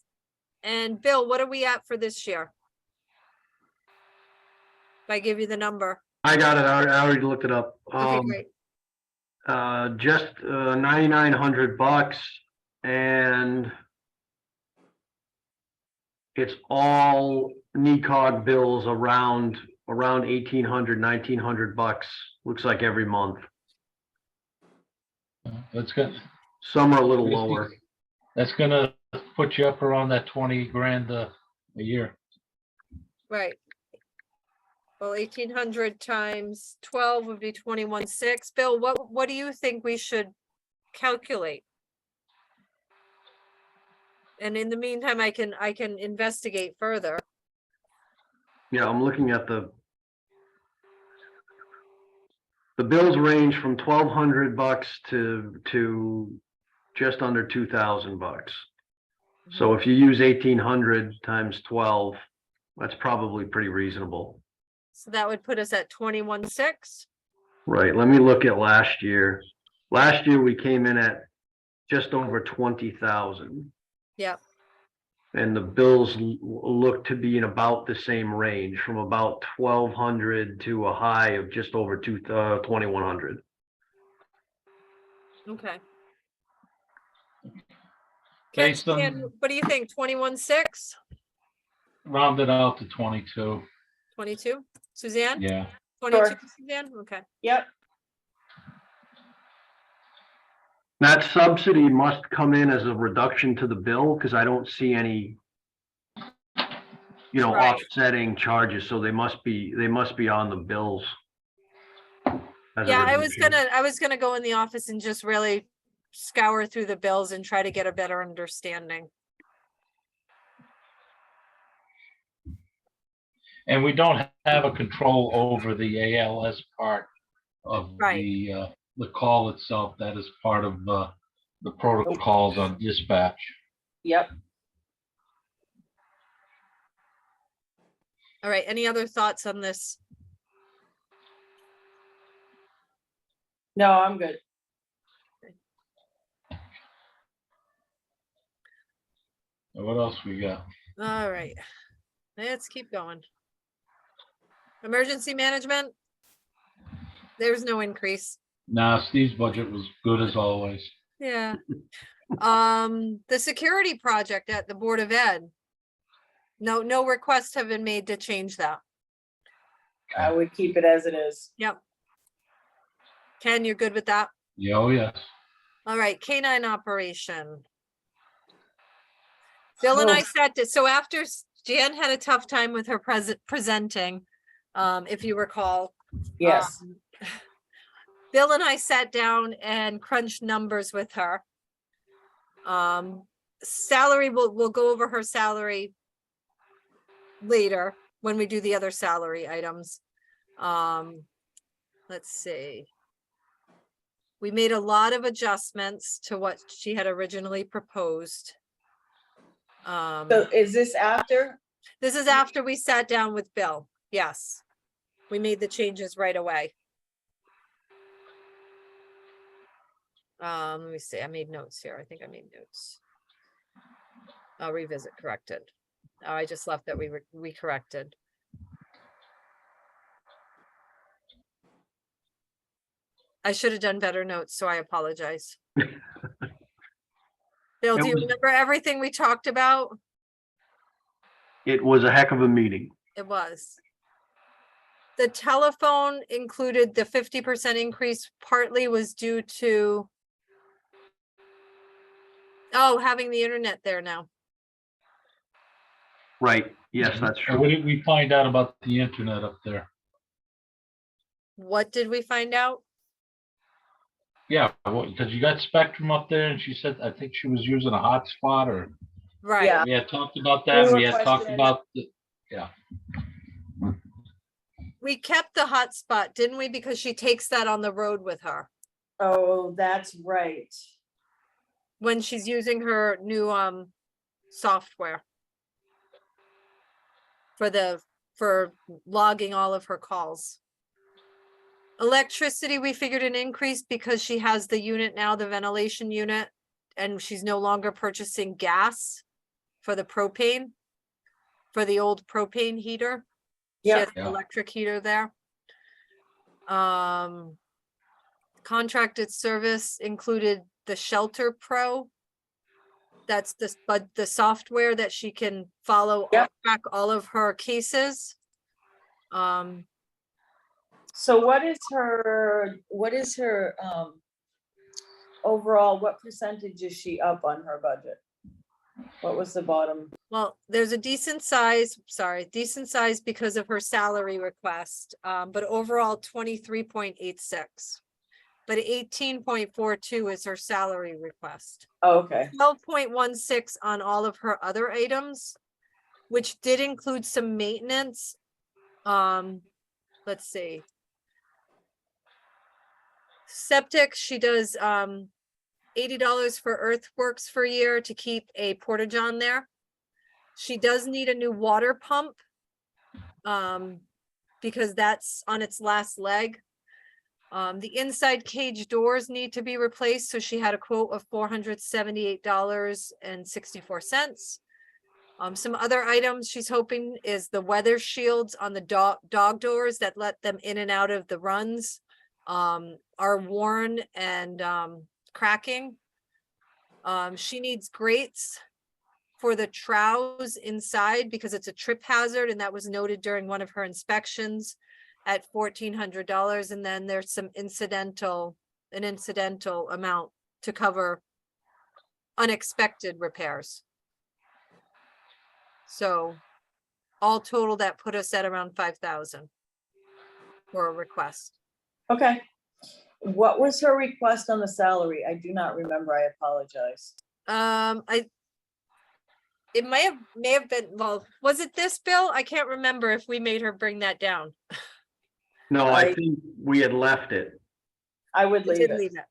Speaker 1: And Bill, what are we at for this year? If I give you the number,
Speaker 3: I got it. I already looked it up.
Speaker 1: okay, great.
Speaker 3: Just $9,900 and it's all NECOG bills around $1,800, $1,900. Looks like every month.
Speaker 4: That's good.
Speaker 3: Some are a little lower.
Speaker 4: That's gonna put you up around that 20 grand a year.
Speaker 1: Right. Well, 1,800 times 12 would be 21,600. Bill, what do you think we should calculate? And in the meantime, I can investigate further.
Speaker 3: Yeah, I'm looking at the bills range from $1,200 to just under $2,000. So if you use 1,800 times 12, that's probably pretty reasonable.
Speaker 1: So that would put us at 21,600.
Speaker 3: Right, let me look at last year. Last year, we came in at just over 20,000.
Speaker 1: Yep.
Speaker 3: And the bills look to be in about the same range, from about 1,200 to a high of just over 2,100.
Speaker 1: Okay.
Speaker 4: Based on-
Speaker 1: Ken, what do you think? 21,600?
Speaker 4: Rounded out to 22.
Speaker 1: 22? Suzanne?
Speaker 4: Yeah.
Speaker 1: 22,
Speaker 2: Sure.
Speaker 1: Suzanne? Okay.
Speaker 2: Yep.
Speaker 3: That subsidy must come in as a reduction to the bill, because I don't see any,
Speaker 1: Right.
Speaker 3: offsetting charges, so they must be on the bills. as a
Speaker 1: Yeah,
Speaker 3: reduction.
Speaker 1: I was gonna go in the office and just really scour through the bills and try to get a better understanding.
Speaker 4: And we don't have a control over the ALS part of
Speaker 1: Right.
Speaker 4: the call itself. That is part of the protocols on dispatch.
Speaker 2: Yep.
Speaker 1: All right, any other thoughts on this?
Speaker 2: No, I'm good.
Speaker 4: And what else we got?
Speaker 1: All right, let's keep going. Emergency management. There's no increase.
Speaker 4: Nah, Steve's budget was good as always.
Speaker 1: Yeah. The security project at the Board of Ed. No requests have been made to change that.
Speaker 2: I would keep it as it is.
Speaker 1: Yep. Ken, you're good with that?
Speaker 4: Yeah, oh, yes.
Speaker 1: All right, canine operation. Bill and I sat, so after Jan had a tough time with her presenting, if you recall.
Speaker 2: Yes.
Speaker 1: Bill and I sat down and crunched numbers with her. Salary, we'll go over her salary later when we do the other salary items. Let's see. We made a lot of adjustments to what she had originally proposed.
Speaker 2: So is this after?
Speaker 1: This is after we sat down with Bill. Yes. We made the changes right away. Let me see. I made notes here. I think I made notes. I'll revisit corrected. Oh, I just left that we corrected. I should have done better notes, so I apologize. Bill,
Speaker 3: It
Speaker 1: do you
Speaker 3: was-
Speaker 1: remember everything we talked about?
Speaker 3: It was a heck of a meeting.
Speaker 1: It was. The telephone included the 50% increase, partly was due to having the internet there now.
Speaker 3: Right. Yes, that's
Speaker 4: And what
Speaker 3: true.
Speaker 4: did we find out about the internet up there?
Speaker 1: What did we find out?
Speaker 4: Yeah, because you got Spectrum up there, and she said, I think she was using a hotspot, or
Speaker 1: Right.
Speaker 2: Yeah.
Speaker 4: we had talked about that.
Speaker 2: We
Speaker 4: We
Speaker 2: were
Speaker 4: had talked
Speaker 2: questioning.
Speaker 4: about
Speaker 1: We kept the hotspot, didn't we? Because she takes that on the road with her
Speaker 2: Oh, that's right.
Speaker 1: when she's using her new software for logging all of her calls. Electricity, we figured an increase because she has the unit now, the ventilation unit, and she's no longer purchasing gas for the propane, for the old propane heater. She
Speaker 2: Yep.
Speaker 1: has an
Speaker 4: Yeah.
Speaker 1: electric heater there. Contracted service included the Shelter Pro. That's the software that she can follow,
Speaker 2: Yep.
Speaker 1: track all of her cases.
Speaker 2: So what is her overall, what percentage is she up on her budget? What was the bottom?
Speaker 1: Well, there's a decent size because of her salary request, but overall 23.86. But 18.42 is her salary request.
Speaker 2: Oh, okay.
Speaker 1: 12.16 on all of her other items, which did include some maintenance. Let's see. Septic, she does $80 for earthworks for a year to keep a porta-john there. She does need a new water pump because that's on its last leg. The inside cage doors need to be replaced, so she had a quote of $478.64. Some other items she's hoping is the weather shields on the dog doors that let them in and out of the runs are worn and cracking. She needs grates for the troughs inside because it's a trip hazard, and that was noted during one of her inspections at $1,400. And then there's some incidental amount to cover unexpected repairs. So all total, that put us at around 5,000 for a request.
Speaker 2: Okay. What was her request on the salary? I do not remember. I apologize.
Speaker 1: It may have been, well, was it this bill? I can't remember if we made her bring that down.
Speaker 3: No, I
Speaker 2: I-
Speaker 3: think we had left it.
Speaker 2: I would
Speaker 1: We
Speaker 2: leave
Speaker 1: did
Speaker 2: it.
Speaker 1: leave it.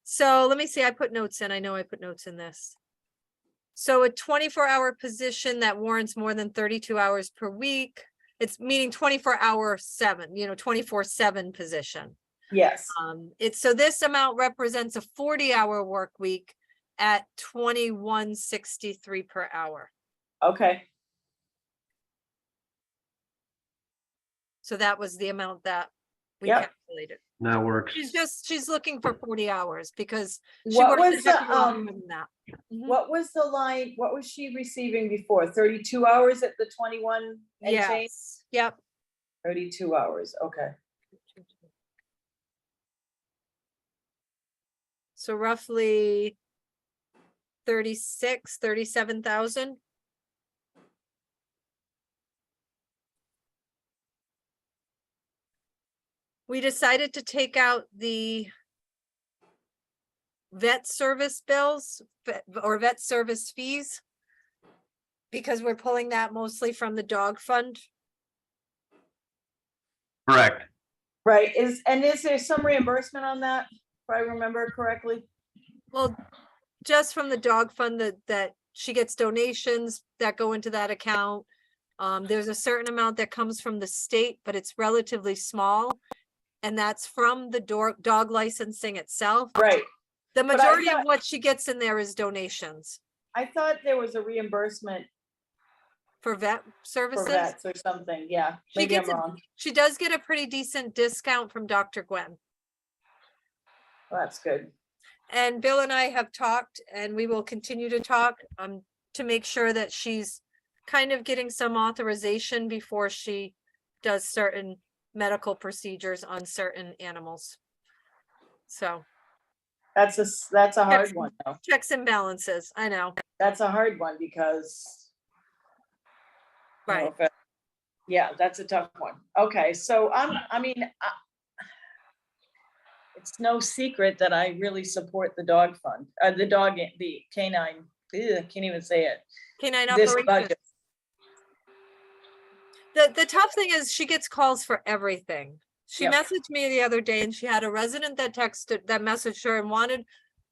Speaker 1: So let me see, I put notes in. I know I put notes in this. So a 24-hour position that warrants more than 32 hours per week. It's meaning 24/7, 24/7 position.
Speaker 2: Yes.
Speaker 1: So this amount represents a 40-hour work week at $21.63 per hour.
Speaker 2: Okay.
Speaker 1: So that was the amount that we
Speaker 2: Yep.
Speaker 1: calculated.
Speaker 3: That works.
Speaker 1: She's looking for 40 hours because she
Speaker 2: What
Speaker 1: works
Speaker 2: was
Speaker 1: a heck of
Speaker 2: the,
Speaker 1: a lot more than that. Mhm.
Speaker 2: what was the line, what was she receiving before? 32 hours at the 21 and change?
Speaker 1: Yes, yep.
Speaker 2: 32 hours, okay.
Speaker 1: So roughly 37,000. We decided to take out the vet service bills or vet service fees because we're pulling that mostly from the dog fund.
Speaker 3: Correct.
Speaker 2: Right, is there some reimbursement on that, if I remember correctly?
Speaker 1: Well, just from the dog fund that she gets donations that go into that account. There's a certain amount that comes from the state, but it's relatively small. And that's from the dog licensing itself.
Speaker 2: Right,
Speaker 1: The
Speaker 2: I
Speaker 1: majority of
Speaker 2: thought-
Speaker 1: what she gets in there is donations
Speaker 2: I thought there was a reimbursement
Speaker 1: for vet
Speaker 2: for
Speaker 1: services.
Speaker 2: vets or something, yeah,
Speaker 1: She
Speaker 2: maybe I'm
Speaker 1: gets
Speaker 2: wrong.
Speaker 1: She does get a pretty decent discount from Dr. Gwen.
Speaker 2: Well, that's good.
Speaker 1: And Bill and I have talked, and we will continue to talk, to make sure that she's kind of getting some authorization before she does certain medical procedures on certain animals. So
Speaker 2: That's a hard one, though.
Speaker 1: checks and balances, I know,
Speaker 2: That's a hard one because. you know,
Speaker 1: right?
Speaker 2: if it- Yeah, that's a tough one. Okay, so it's no secret that I really support the dog fund, the canine, I can't even say it.
Speaker 1: Canine
Speaker 2: This
Speaker 1: operations.
Speaker 2: budget,
Speaker 1: The tough thing is she gets calls for everything. She
Speaker 2: Yep.
Speaker 1: messaged me the other day and she had a resident that messaged her and wanted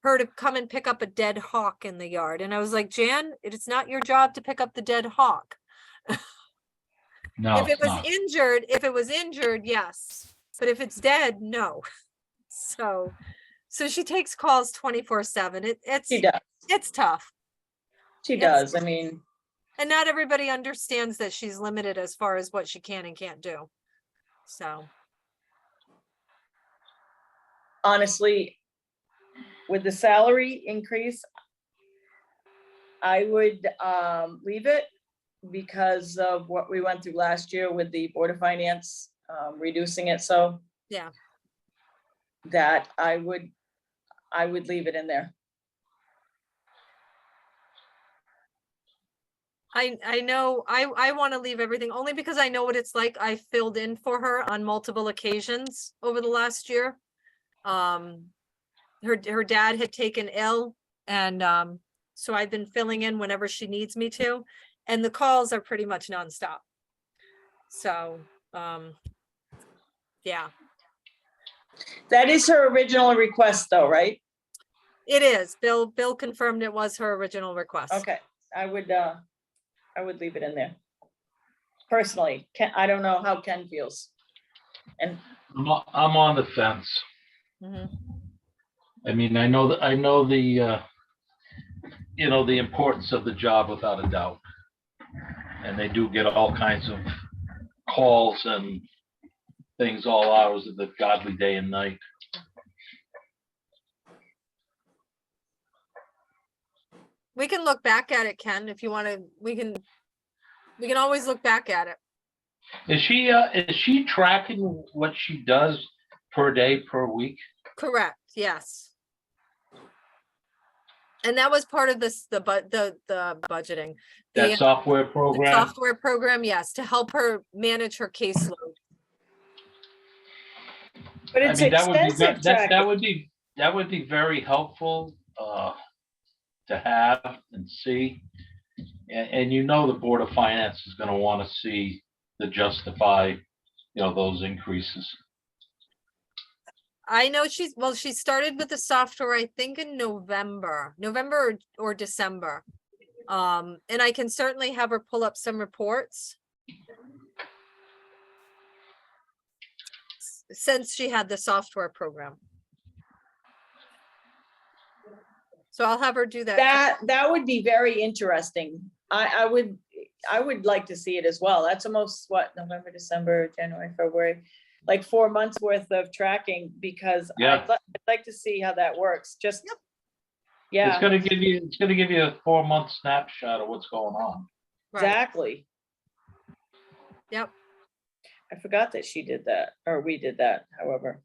Speaker 1: her to come and pick up a dead hawk in the yard. And I was like, Jan, it's not your job to pick up the dead hawk.
Speaker 4: No,
Speaker 1: If it
Speaker 4: it's
Speaker 1: was
Speaker 4: not.
Speaker 1: injured, yes. But if it's dead, no. So she takes calls 24/7.
Speaker 2: she does,
Speaker 1: It's tough.
Speaker 2: she
Speaker 1: It's-
Speaker 2: does, I mean,
Speaker 1: And not everybody understands that she's limited as far as what she can and can't do. So,
Speaker 2: honestly, with the salary increase, I would leave it because of what we went through last year with the Board of Finance reducing it, so.
Speaker 1: Yeah.
Speaker 2: That I would leave it in there.
Speaker 1: I know I want to leave everything only because I know what it's like. I filled in for her on multiple occasions over the last year. Her dad had taken ill and so I've been filling in whenever she needs me to, and the calls are pretty much nonstop. So yeah,
Speaker 2: That is her original request though, right?
Speaker 1: it is. Bill confirmed it was her original request.
Speaker 2: Okay, I would leave it in there. Personally, I don't know how Ken feels. And
Speaker 4: I'm on the fence.
Speaker 1: Mhm.
Speaker 4: I mean, I know the the importance of the job without a doubt. And they do get all kinds of calls and things all hours of the godly day and night.
Speaker 1: We can look back at it, Ken, if you want to. We can always look back at it.
Speaker 4: Is she tracking what she does per day, per week?
Speaker 1: Correct, yes. And that was part of this, the budgeting.
Speaker 4: That
Speaker 1: The
Speaker 4: software
Speaker 1: the
Speaker 4: program?
Speaker 1: software program, yes, to help her manage her caseload.
Speaker 2: But
Speaker 4: I
Speaker 2: it's
Speaker 4: mean, that would be,
Speaker 2: expensive
Speaker 4: that
Speaker 2: tracking.
Speaker 4: would be very helpful, to have and see. And you know, the Board of Finance is gonna wanna see to justify, those increases.
Speaker 1: I know she started with the software, I think in November or December. And I can certainly have her pull up some reports. Since she had the software program. So I'll have her do that.
Speaker 2: That would be very interesting. I would like to see it as well. That's almost what, November, December, January, February, like 4 months worth of tracking, because
Speaker 4: Yeah.
Speaker 2: I'd like to see how that works. Just,
Speaker 4: It's
Speaker 2: yeah,
Speaker 4: gonna give you a 4-month snapshot of what's going on.
Speaker 1: Right.
Speaker 2: exactly.
Speaker 1: Yep.
Speaker 2: I forgot that she did that, or we did that, however.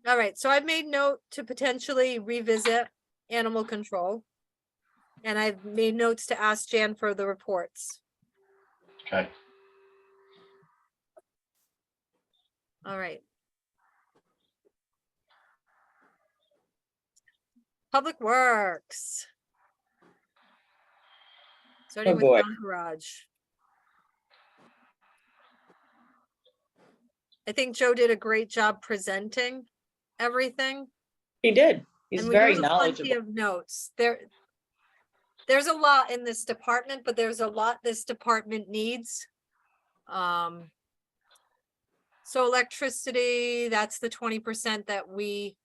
Speaker 1: All right, so I've made note to potentially revisit animal control. And I've made notes to ask Jan for the reports.
Speaker 4: Okay.
Speaker 1: All right. Public Works. Starting
Speaker 2: Oh,
Speaker 1: with
Speaker 2: boy.
Speaker 1: town garage. I think Joe did a great job presenting everything.
Speaker 2: He did. He's
Speaker 1: And
Speaker 2: very
Speaker 1: there was plenty
Speaker 2: knowledgeable.
Speaker 1: of notes. There's a lot in this department, but there's a lot this department needs. So electricity, that's the 20% that we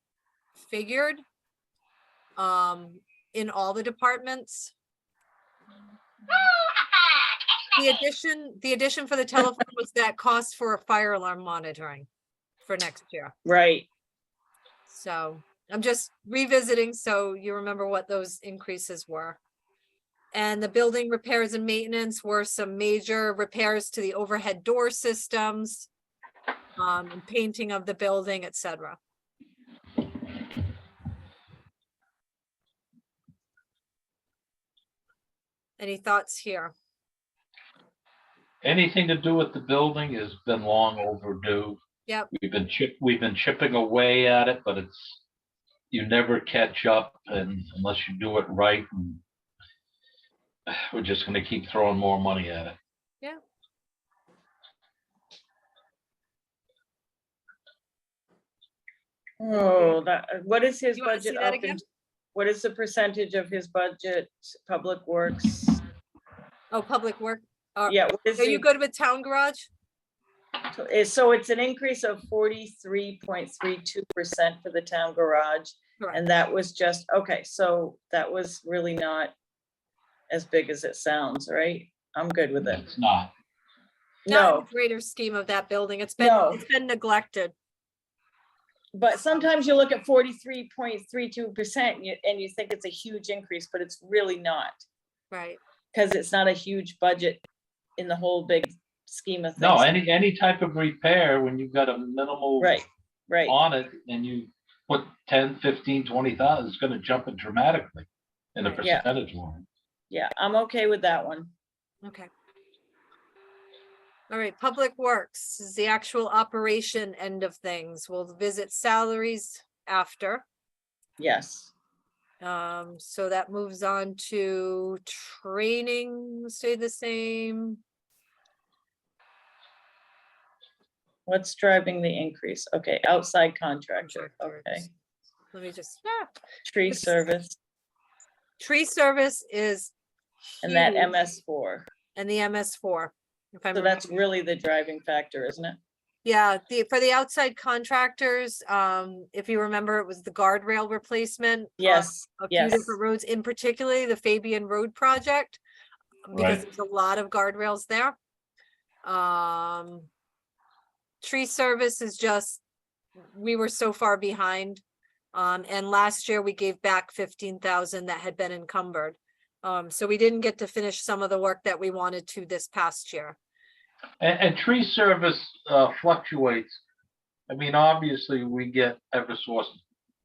Speaker 1: figured. In all the departments. The addition for the telephone was that cost for a fire alarm monitoring for next year.
Speaker 2: Right.
Speaker 1: So I'm just revisiting, so you remember what those increases were. And the building repairs and maintenance were some major repairs to the overhead door systems, and painting of the building, etc. Any thoughts here?
Speaker 4: Anything to do with the building has been long overdue.
Speaker 1: Yep.
Speaker 4: We've been chipping away at it, but you never catch up, and unless you do it right, and we're just gonna keep throwing more money at it.
Speaker 1: Yeah.
Speaker 2: Oh, what is his
Speaker 1: You wanna see
Speaker 2: budget
Speaker 1: that
Speaker 2: up
Speaker 1: again?
Speaker 2: in? What is the percentage of his budget, Public Works?
Speaker 1: Oh, public work.
Speaker 2: Yeah, what is
Speaker 1: Are you
Speaker 2: the,
Speaker 1: good with town garage?
Speaker 2: so it's an increase of 43.32% for the town garage.
Speaker 1: Correct.
Speaker 2: And that was just, okay, so that was really not as big as it sounds, right? I'm good with it.
Speaker 4: It's not.
Speaker 1: Not in
Speaker 2: No,
Speaker 1: the greater scheme of that building. It's
Speaker 2: No.
Speaker 1: been neglected.
Speaker 2: but sometimes you look at 43.32% and you think it's a huge increase, but it's really not.
Speaker 1: Right.
Speaker 2: Because it's not a huge budget in the whole big scheme of things.
Speaker 4: No, any type of repair, when you've got a minimal
Speaker 2: Right, right.
Speaker 4: on it, and you put 10, 15, 20,000, it's gonna jump it dramatically in the
Speaker 1: Right.
Speaker 2: Yeah.
Speaker 4: percentage line.
Speaker 2: Yeah, I'm okay with that one.
Speaker 1: Okay. All right, Public Works is the actual operation end of things. We'll visit salaries after.
Speaker 2: Yes.
Speaker 1: So that moves on to training, stay the same.
Speaker 2: What's driving the increase? Okay, outside contractor, okay.
Speaker 1: Contractors. Let me just,
Speaker 2: Tree
Speaker 1: It's-
Speaker 2: service
Speaker 1: tree service is.
Speaker 2: and that
Speaker 1: huge,
Speaker 2: MS4.
Speaker 1: And the MS4. If I'm
Speaker 2: So that's really the driving factor, isn't it?
Speaker 1: Yeah, for the outside contractors, if you remember, it was the guardrail replacement.
Speaker 2: Yes,
Speaker 1: A few
Speaker 2: yes.
Speaker 1: different roads, in particularly the Fabian Road project. Because
Speaker 4: Right.
Speaker 1: there's a lot of guardrails there. Tree service is just, we were so far behind. And last year we gave back 15,000 that had been encumbered. So we didn't get to finish some of the work that we wanted to this past year.
Speaker 4: And tree service fluctuates. I mean, obviously, we get Eversource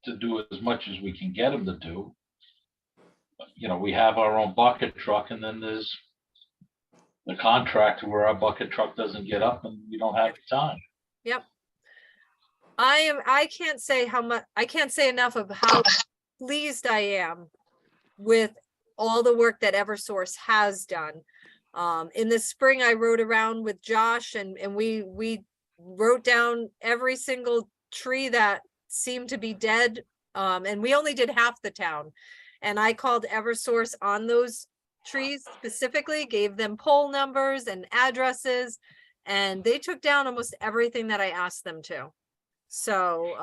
Speaker 4: to do as much as we can get them to do. You know, we have our own bucket truck, and then there's the contractor where our bucket truck doesn't get up and we don't have the time.
Speaker 1: Yep. I can't say how much, I can't say enough of how pleased I am with all the work that Eversource has done. In the spring, I rode around with Josh and we wrote down every single tree that seemed to be dead. And we only did half the town. And I called Eversource on those trees specifically, gave them poll numbers and addresses, and they took down almost everything that I asked them to. So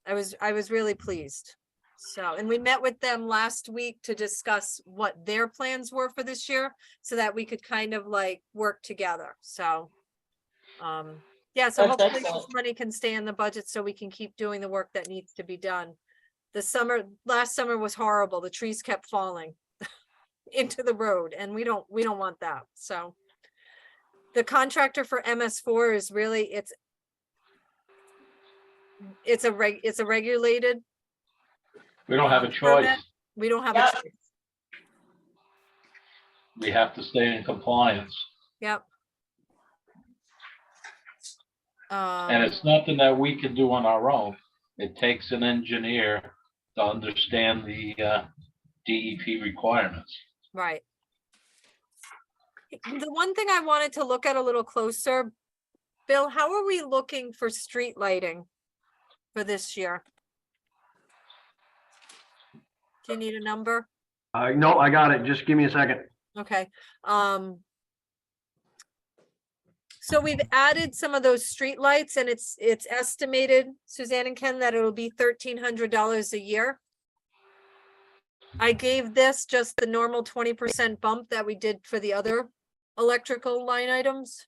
Speaker 1: I was really pleased. So, and we met with them last week to discuss what their plans were for this year so that we could kind of like work together. So yeah, so
Speaker 2: That's
Speaker 1: hopefully this
Speaker 2: excellent.
Speaker 1: money can stay in the budget so we can keep doing the work that needs to be done. Last summer was horrible. The trees kept falling into the road and we don't want that. So the contractor for MS4 is really, it's a regulated.
Speaker 4: We don't have a
Speaker 1: permit.
Speaker 4: choice.
Speaker 1: We don't have a
Speaker 2: Yep.
Speaker 1: choice.
Speaker 4: We have to stay in compliance.
Speaker 1: Yep.
Speaker 4: And it's nothing that we can do on our own. It takes an engineer to understand the DEP requirements.
Speaker 1: Right. The one thing I wanted to look at a little closer, Bill, how are we looking for street lighting for this year? Do you need a number?
Speaker 3: No, I got it. Just give me a second.
Speaker 1: Okay. So we've added some of those street lights and it's estimated, Suzanne and Ken, that it'll be $1,300 a year. I gave this just the normal 20% bump that we did for the other electrical line items.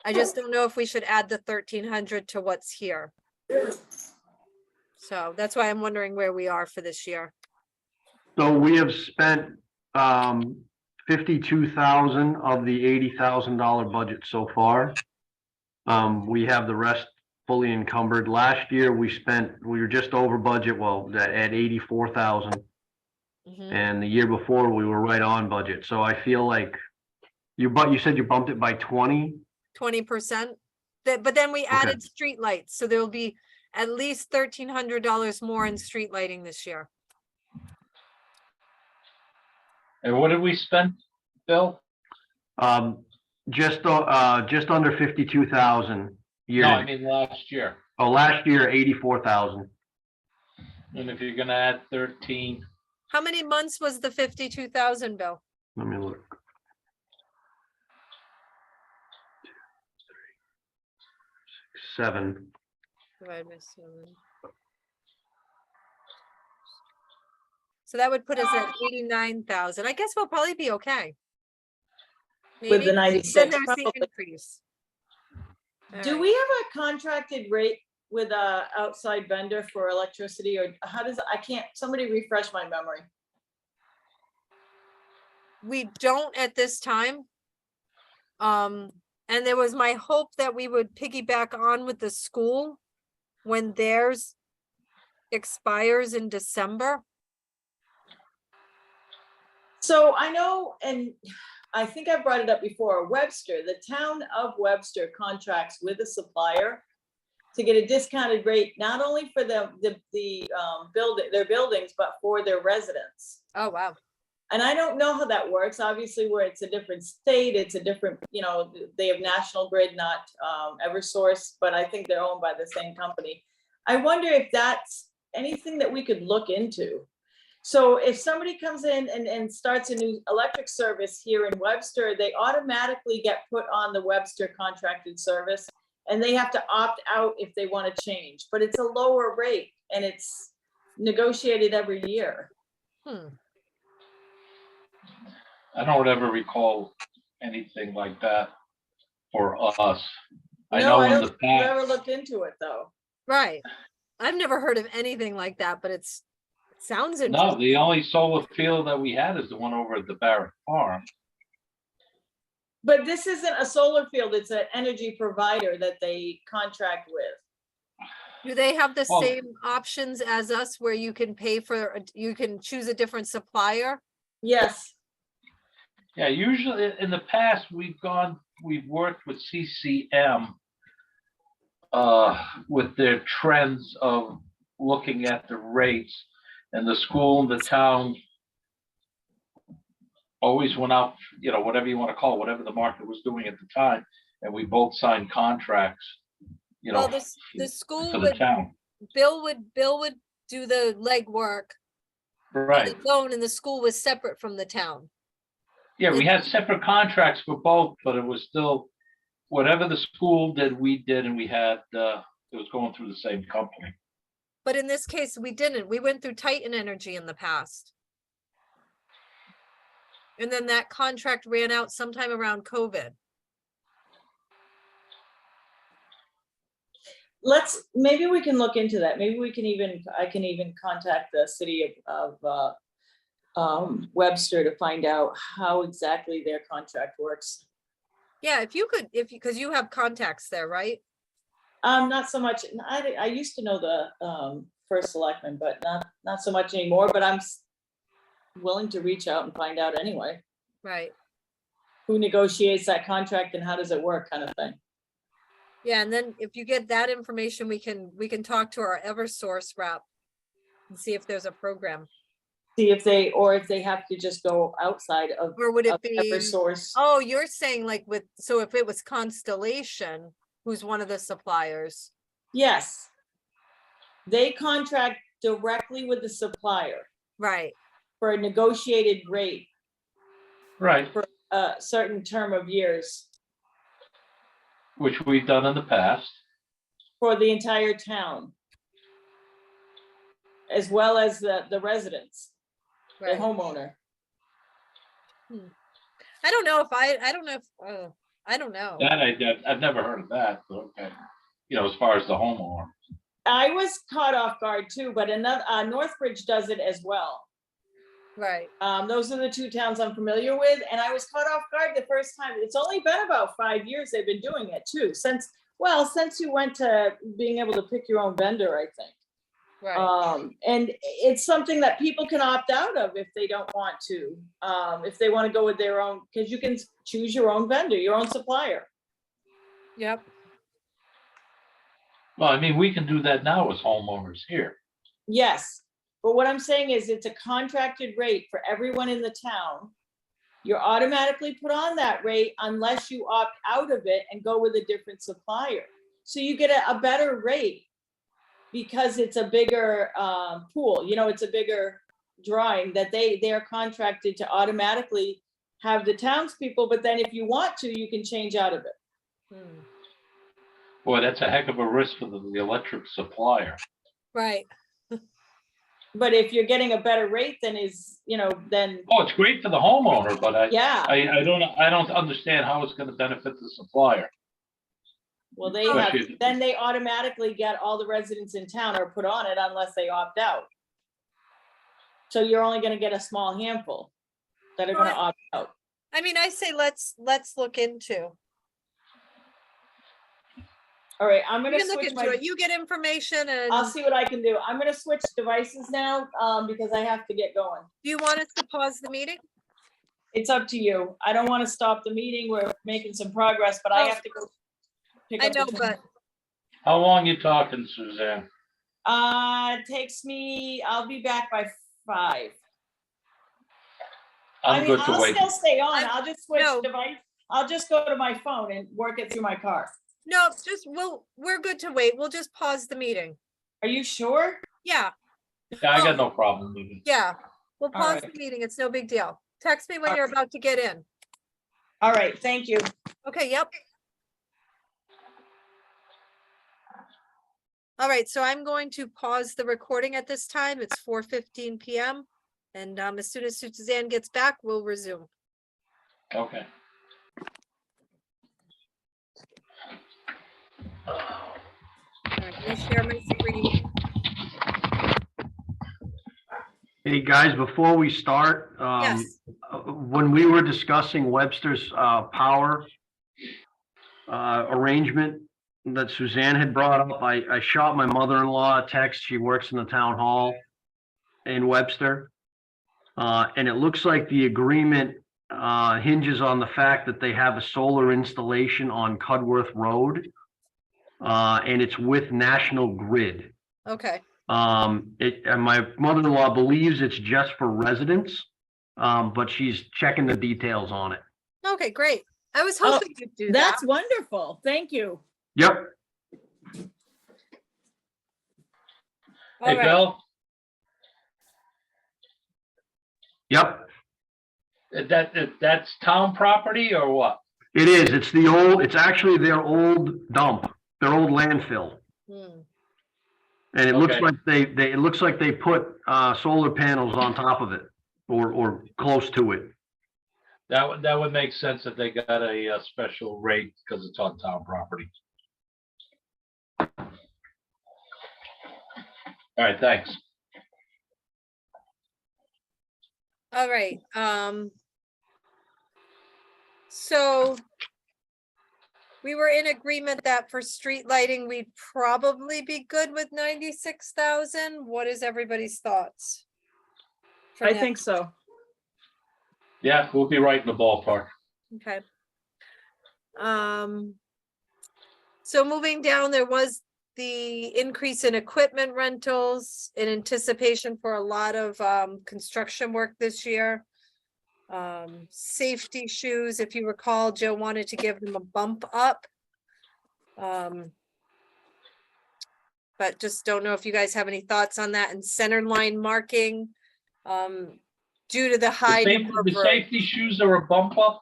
Speaker 1: I just don't know if we should add the 1,300 to what's here. So that's why I'm wondering where we are for this year.
Speaker 3: So we have spent 52,000 of the $80,000 budget so far. We have the rest fully encumbered. Last year we were just over budget, well, at 84,000.
Speaker 1: Mhm.
Speaker 3: And the year before we were right on budget. So I feel like you said you bumped it by 20.
Speaker 1: 20%. But then we added street lights, so there'll be at least $1,300 more in street lighting this year.
Speaker 4: And what did we spend, Bill?
Speaker 3: Just under 52,000 year.
Speaker 4: No, I mean last year.
Speaker 3: Oh, last year 84,000.
Speaker 4: And if you're gonna add 13,
Speaker 1: How many months was the 52,000, Bill?
Speaker 3: Let me look. 7.
Speaker 1: Divided by 7. So that would put us at 89,000. I guess we'll probably be okay.
Speaker 2: With the
Speaker 1: Maybe.
Speaker 2: 96,
Speaker 1: Then there's the
Speaker 2: probably.
Speaker 1: increase. All
Speaker 2: Do
Speaker 1: right.
Speaker 2: we have a contracted rate with a outside vendor for electricity, or how does, I can't, somebody refresh my memory.
Speaker 1: We don't at this time. And there was my hope that we would piggyback on with the school when theirs expires in December.
Speaker 2: So I know, and I think I brought it up before, Webster, the town of Webster contracts with a supplier to get a discounted rate, not only for their buildings, but for their residents.
Speaker 1: Oh, wow.
Speaker 2: And I don't know how that works. Obviously, where it's a different state, it's a different, they have National Grid, not Eversource, but I think they're owned by the same company. I wonder if that's anything that we could look into. So if somebody comes in and starts a new electric service here in Webster, they automatically get put on the Webster contracted service, and they have to opt out if they want to change, but it's a lower rate and it's negotiated every year.
Speaker 4: I don't ever recall anything like that for us. I
Speaker 2: No,
Speaker 4: know
Speaker 2: I
Speaker 4: in
Speaker 2: don't
Speaker 4: the
Speaker 2: think I've
Speaker 4: past,
Speaker 2: ever looked into it though.
Speaker 1: Right. I've never heard of anything like that, but it sounds
Speaker 4: no,
Speaker 1: interesting.
Speaker 4: the only solar field that we had is the one over at the Barrett Farm.
Speaker 2: But this isn't a solar field, it's an energy provider that they contract with.
Speaker 1: Do they have the
Speaker 4: Well-
Speaker 1: same options as us where you can pay for, you can choose a different supplier?
Speaker 2: Yes,
Speaker 4: Yeah, usually in the past, we've worked with CCM with their trends of looking at the rates, and the school and the town always went out, whatever you want to call it, whatever the market was doing at the time, and we both signed contracts,
Speaker 1: Well, the school
Speaker 4: for the
Speaker 1: would,
Speaker 4: town.
Speaker 1: Bill would do the legwork on
Speaker 4: Right.
Speaker 1: its own, and the school was separate from the town.
Speaker 4: Yeah, we had separate contracts for both, but it was still, whatever the school did, we did, and we had, it was going through the same company.
Speaker 1: But in this case, we didn't. We went through Titan Energy in the past. And then that contract ran out sometime around COVID.
Speaker 2: maybe we can look into that. Maybe I can even contact the city of Webster to find out how exactly their contract works.
Speaker 1: Yeah, if you could, because you have contacts there, right?
Speaker 2: Not so much, I used to know the first selectman, but not so much anymore, but I'm willing to reach out and find out anyway.
Speaker 1: Right.
Speaker 2: Who negotiates that contract and how does it work, kind of thing.
Speaker 1: Yeah, and then if you get that information, we can talk to our Eversource rep and see if there's a program.
Speaker 2: See if they have to just go outside of
Speaker 1: Or would it be,
Speaker 2: Eversource.
Speaker 1: oh, you're saying like so if it was Constellation, who's one of the suppliers?
Speaker 2: Yes. They contract directly with the supplier
Speaker 1: Right,
Speaker 2: for a negotiated rate
Speaker 4: Right,
Speaker 2: for a certain term of years
Speaker 4: which we've done in the past.
Speaker 2: for the entire town, as well as the residents, the
Speaker 1: right.
Speaker 2: homeowner.
Speaker 1: I don't know if I don't know if, I don't know.
Speaker 4: That I've never heard of that, but okay. As far as the homeowner.
Speaker 2: I was caught off guard too, but another, Northbridge does it as well.
Speaker 1: Right,
Speaker 2: Those are the two towns I'm familiar with, and I was caught off guard the first time. It's only been about 5 years they've been doing it too, since you went to being able to pick your own vendor, I think.
Speaker 1: right.
Speaker 2: And it's something that people can opt out of if they don't want to, if they want to go with their own, because you can choose your own vendor, your own supplier.
Speaker 1: Yep.
Speaker 4: Well, I mean, we can do that now as homeowners here.
Speaker 2: Yes, but what I'm saying is it's a contracted rate for everyone in the town. You're automatically put on that rate unless you opt out of it and go with a different supplier. So you get a better rate because it's a bigger pool, it's a bigger drawing that they're contracted to automatically have the townspeople, but then if you want to, you can change out of it.
Speaker 4: Boy, that's a heck of a risk for the electric supplier.
Speaker 1: Right.
Speaker 2: But if you're getting a better rate than then,
Speaker 4: Oh, it's great for the homeowner, but
Speaker 2: yeah,
Speaker 4: I don't understand how it's gonna benefit the supplier.
Speaker 2: well,
Speaker 4: Especially-
Speaker 2: then they automatically get all the residents in town are put on it unless they opt out. So you're only gonna get a small handful that are gonna opt out.
Speaker 1: I mean, I say let's look into.
Speaker 2: All right, I'm
Speaker 1: You
Speaker 2: gonna
Speaker 1: can look
Speaker 2: switch
Speaker 1: into it. You get information
Speaker 2: I'll
Speaker 1: and
Speaker 2: see what I can do. I'm gonna switch devices now, because I have to get going.
Speaker 1: do you want us to pause the meeting?
Speaker 2: It's up to you. I don't want to stop the meeting. We're making some progress, but I have to go. Pick
Speaker 1: I
Speaker 2: up the
Speaker 1: know,
Speaker 2: train.
Speaker 1: but
Speaker 4: How long you talking, Suzanne?
Speaker 2: It takes me, I'll be back by 5.
Speaker 4: I'm good to
Speaker 2: I'll
Speaker 4: wait.
Speaker 2: still stay on.
Speaker 1: I'm-
Speaker 2: I'll just switch
Speaker 1: no.
Speaker 2: device. I'll just go to my phone and work it through my car.
Speaker 1: no, we're good to wait. We'll just pause the meeting.
Speaker 2: Are you sure?
Speaker 1: Yeah,
Speaker 4: Yeah, I got no problem with it.
Speaker 1: yeah. We'll
Speaker 2: All
Speaker 1: pause the
Speaker 2: right.
Speaker 1: meeting. It's no big deal. Text me when
Speaker 2: All
Speaker 1: you're
Speaker 2: right.
Speaker 1: about to get in.
Speaker 2: All right, thank you.
Speaker 1: Okay, yep. All right, so I'm going to pause the recording at this time. It's 4:15 PM. And as soon as Suzanne gets back, we'll resume.
Speaker 4: Okay.
Speaker 1: All right, let me share my screen.
Speaker 3: Hey, guys, before we start,
Speaker 1: Yes,
Speaker 3: when we were discussing Webster's power arrangement, that Suzanne had brought up. I shot my mother-in-law a text. She works in the town hall in Webster. And it looks like the agreement hinges on the fact that they have a solar installation on Cudworth Road. And it's with National Grid.
Speaker 1: Okay,
Speaker 3: And my mother-in-law believes it's just for residents, but she's checking the details on it.
Speaker 1: okay, great. I was
Speaker 2: Oh,
Speaker 1: hoping you'd do that.
Speaker 2: That's wonderful. Thank you.
Speaker 3: Yep.
Speaker 1: All
Speaker 4: Hey,
Speaker 1: right.
Speaker 4: Bill,
Speaker 3: Yep.
Speaker 4: that's town property or what?
Speaker 3: It is. It's actually their old dump, their old landfill.
Speaker 1: Hmm.
Speaker 3: And it looks
Speaker 4: Okay.
Speaker 3: like it looks like they put solar panels on top of it or close to it.
Speaker 4: That would make sense if they got a special rate because it's on town property. All right, thanks.
Speaker 1: All right, so we were in agreement that for street lighting, we'd probably be good with 96,000. What is everybody's thoughts? for
Speaker 2: I
Speaker 1: next-
Speaker 2: think so.
Speaker 4: Yeah, we'll be right in the ballpark.
Speaker 1: Okay. So moving down, there was the increase in equipment rentals in anticipation for a lot of construction work this year. Safety shoes, if you recall, Joe wanted to give them a bump up. But just don't know if you guys have any thoughts on that, and center line marking. Due to the high number of
Speaker 4: The
Speaker 1: roads.
Speaker 4: safety shoes are a bump up?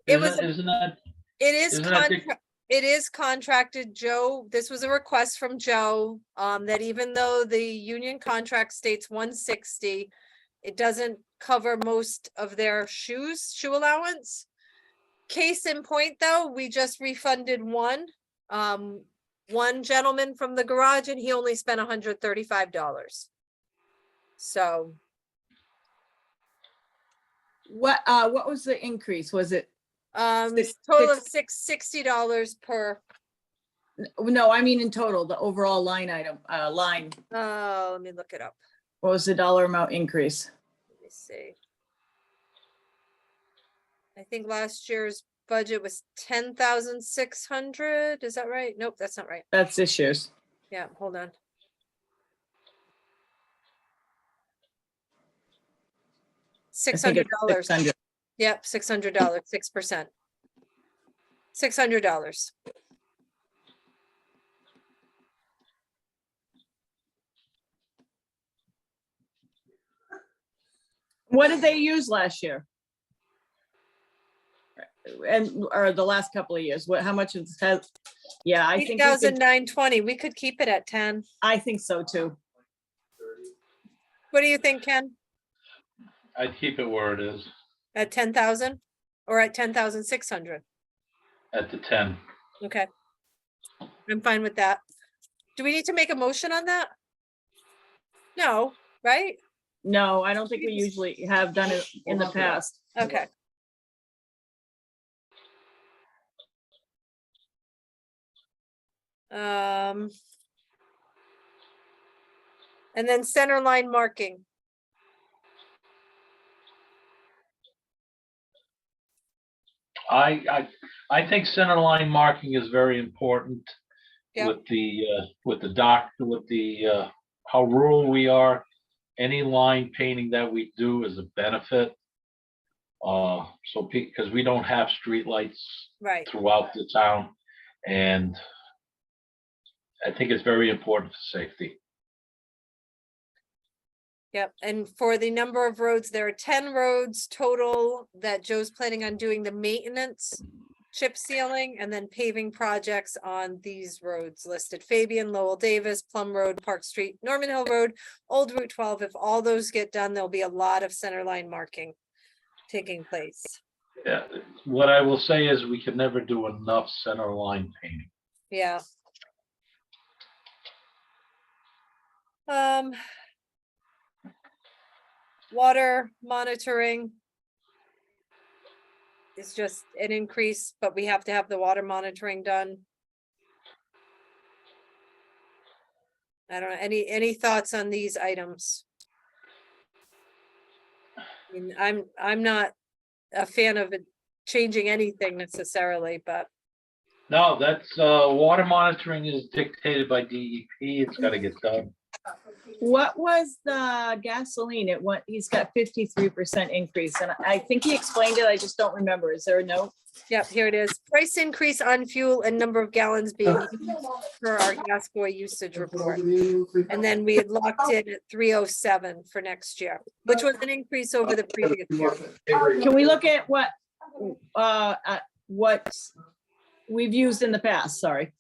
Speaker 1: It was,
Speaker 4: Isn't that,
Speaker 1: it is
Speaker 4: isn't that the-
Speaker 1: it is contracted, Joe. This was a request from Joe, that even though the union contract states 160, it doesn't cover most of their shoe allowance. Case in point, though, we just refunded one gentleman from the garage, and he only spent $135. So,
Speaker 2: What was the increase? Was it,
Speaker 1: total of $60 per.
Speaker 2: no, I mean in total, the overall line item, line,
Speaker 1: Let me look it up.
Speaker 2: what was the dollar amount increase?
Speaker 1: Let me see. I think last year's budget was 10,600. Is that right? Nope, that's not right.
Speaker 2: That's this year's.
Speaker 1: Yeah, hold on.
Speaker 2: I think it's
Speaker 1: $600.
Speaker 2: 600.
Speaker 1: Yep, $600, 6%. $600.
Speaker 2: What did they use last year? And, or the last couple of years, how much is, yeah, I think, we could-
Speaker 1: 8,920. We could keep it at 10.
Speaker 2: I think so too.
Speaker 1: What do you think, Ken?
Speaker 4: I'd keep it where it is,
Speaker 1: At 10,000 or at 10,600?
Speaker 4: at the 10.
Speaker 1: Okay. I'm fine with that. Do we need to make a motion on that? No, right?
Speaker 2: No, I don't think we usually have done it in the past.
Speaker 1: Okay. And then center line marking.
Speaker 4: I think center line marking is very important.
Speaker 1: Yeah.
Speaker 4: With the how rural we are, any line painting that we do is a benefit. So because we don't have streetlights
Speaker 1: Right.
Speaker 4: throughout the town, and I think it's very important for safety.
Speaker 1: Yep, and for the number of roads, there are 10 roads total that Joe's planning on doing the maintenance, chip sealing, and then paving projects on these roads listed: Fabian, Lowell Davis, Plum Road, Park Street, Norman Hill Road, Old Route 12. If all those get done, there'll be a lot of center line marking taking place.
Speaker 4: Yeah, what I will say is we can never do enough center line painting.
Speaker 1: Yeah. Water monitoring is just an increase, but we have to have the water monitoring done. I don't know, any thoughts on these items? I mean, I'm not a fan of it changing anything necessarily, but
Speaker 4: No, that's, water monitoring is dictated by DEP. It's gotta get done.
Speaker 2: What was the gasoline? He's got 53% increase, and I think he explained it, I just don't remember. Is there a note?
Speaker 1: yeah, here it is. Price increase on fuel and number of gallons being used per our gas boy usage report. And then we had locked in at 307 for next year, which was an increase over the previous year.
Speaker 2: Can we look at what we've used in the past? Sorry.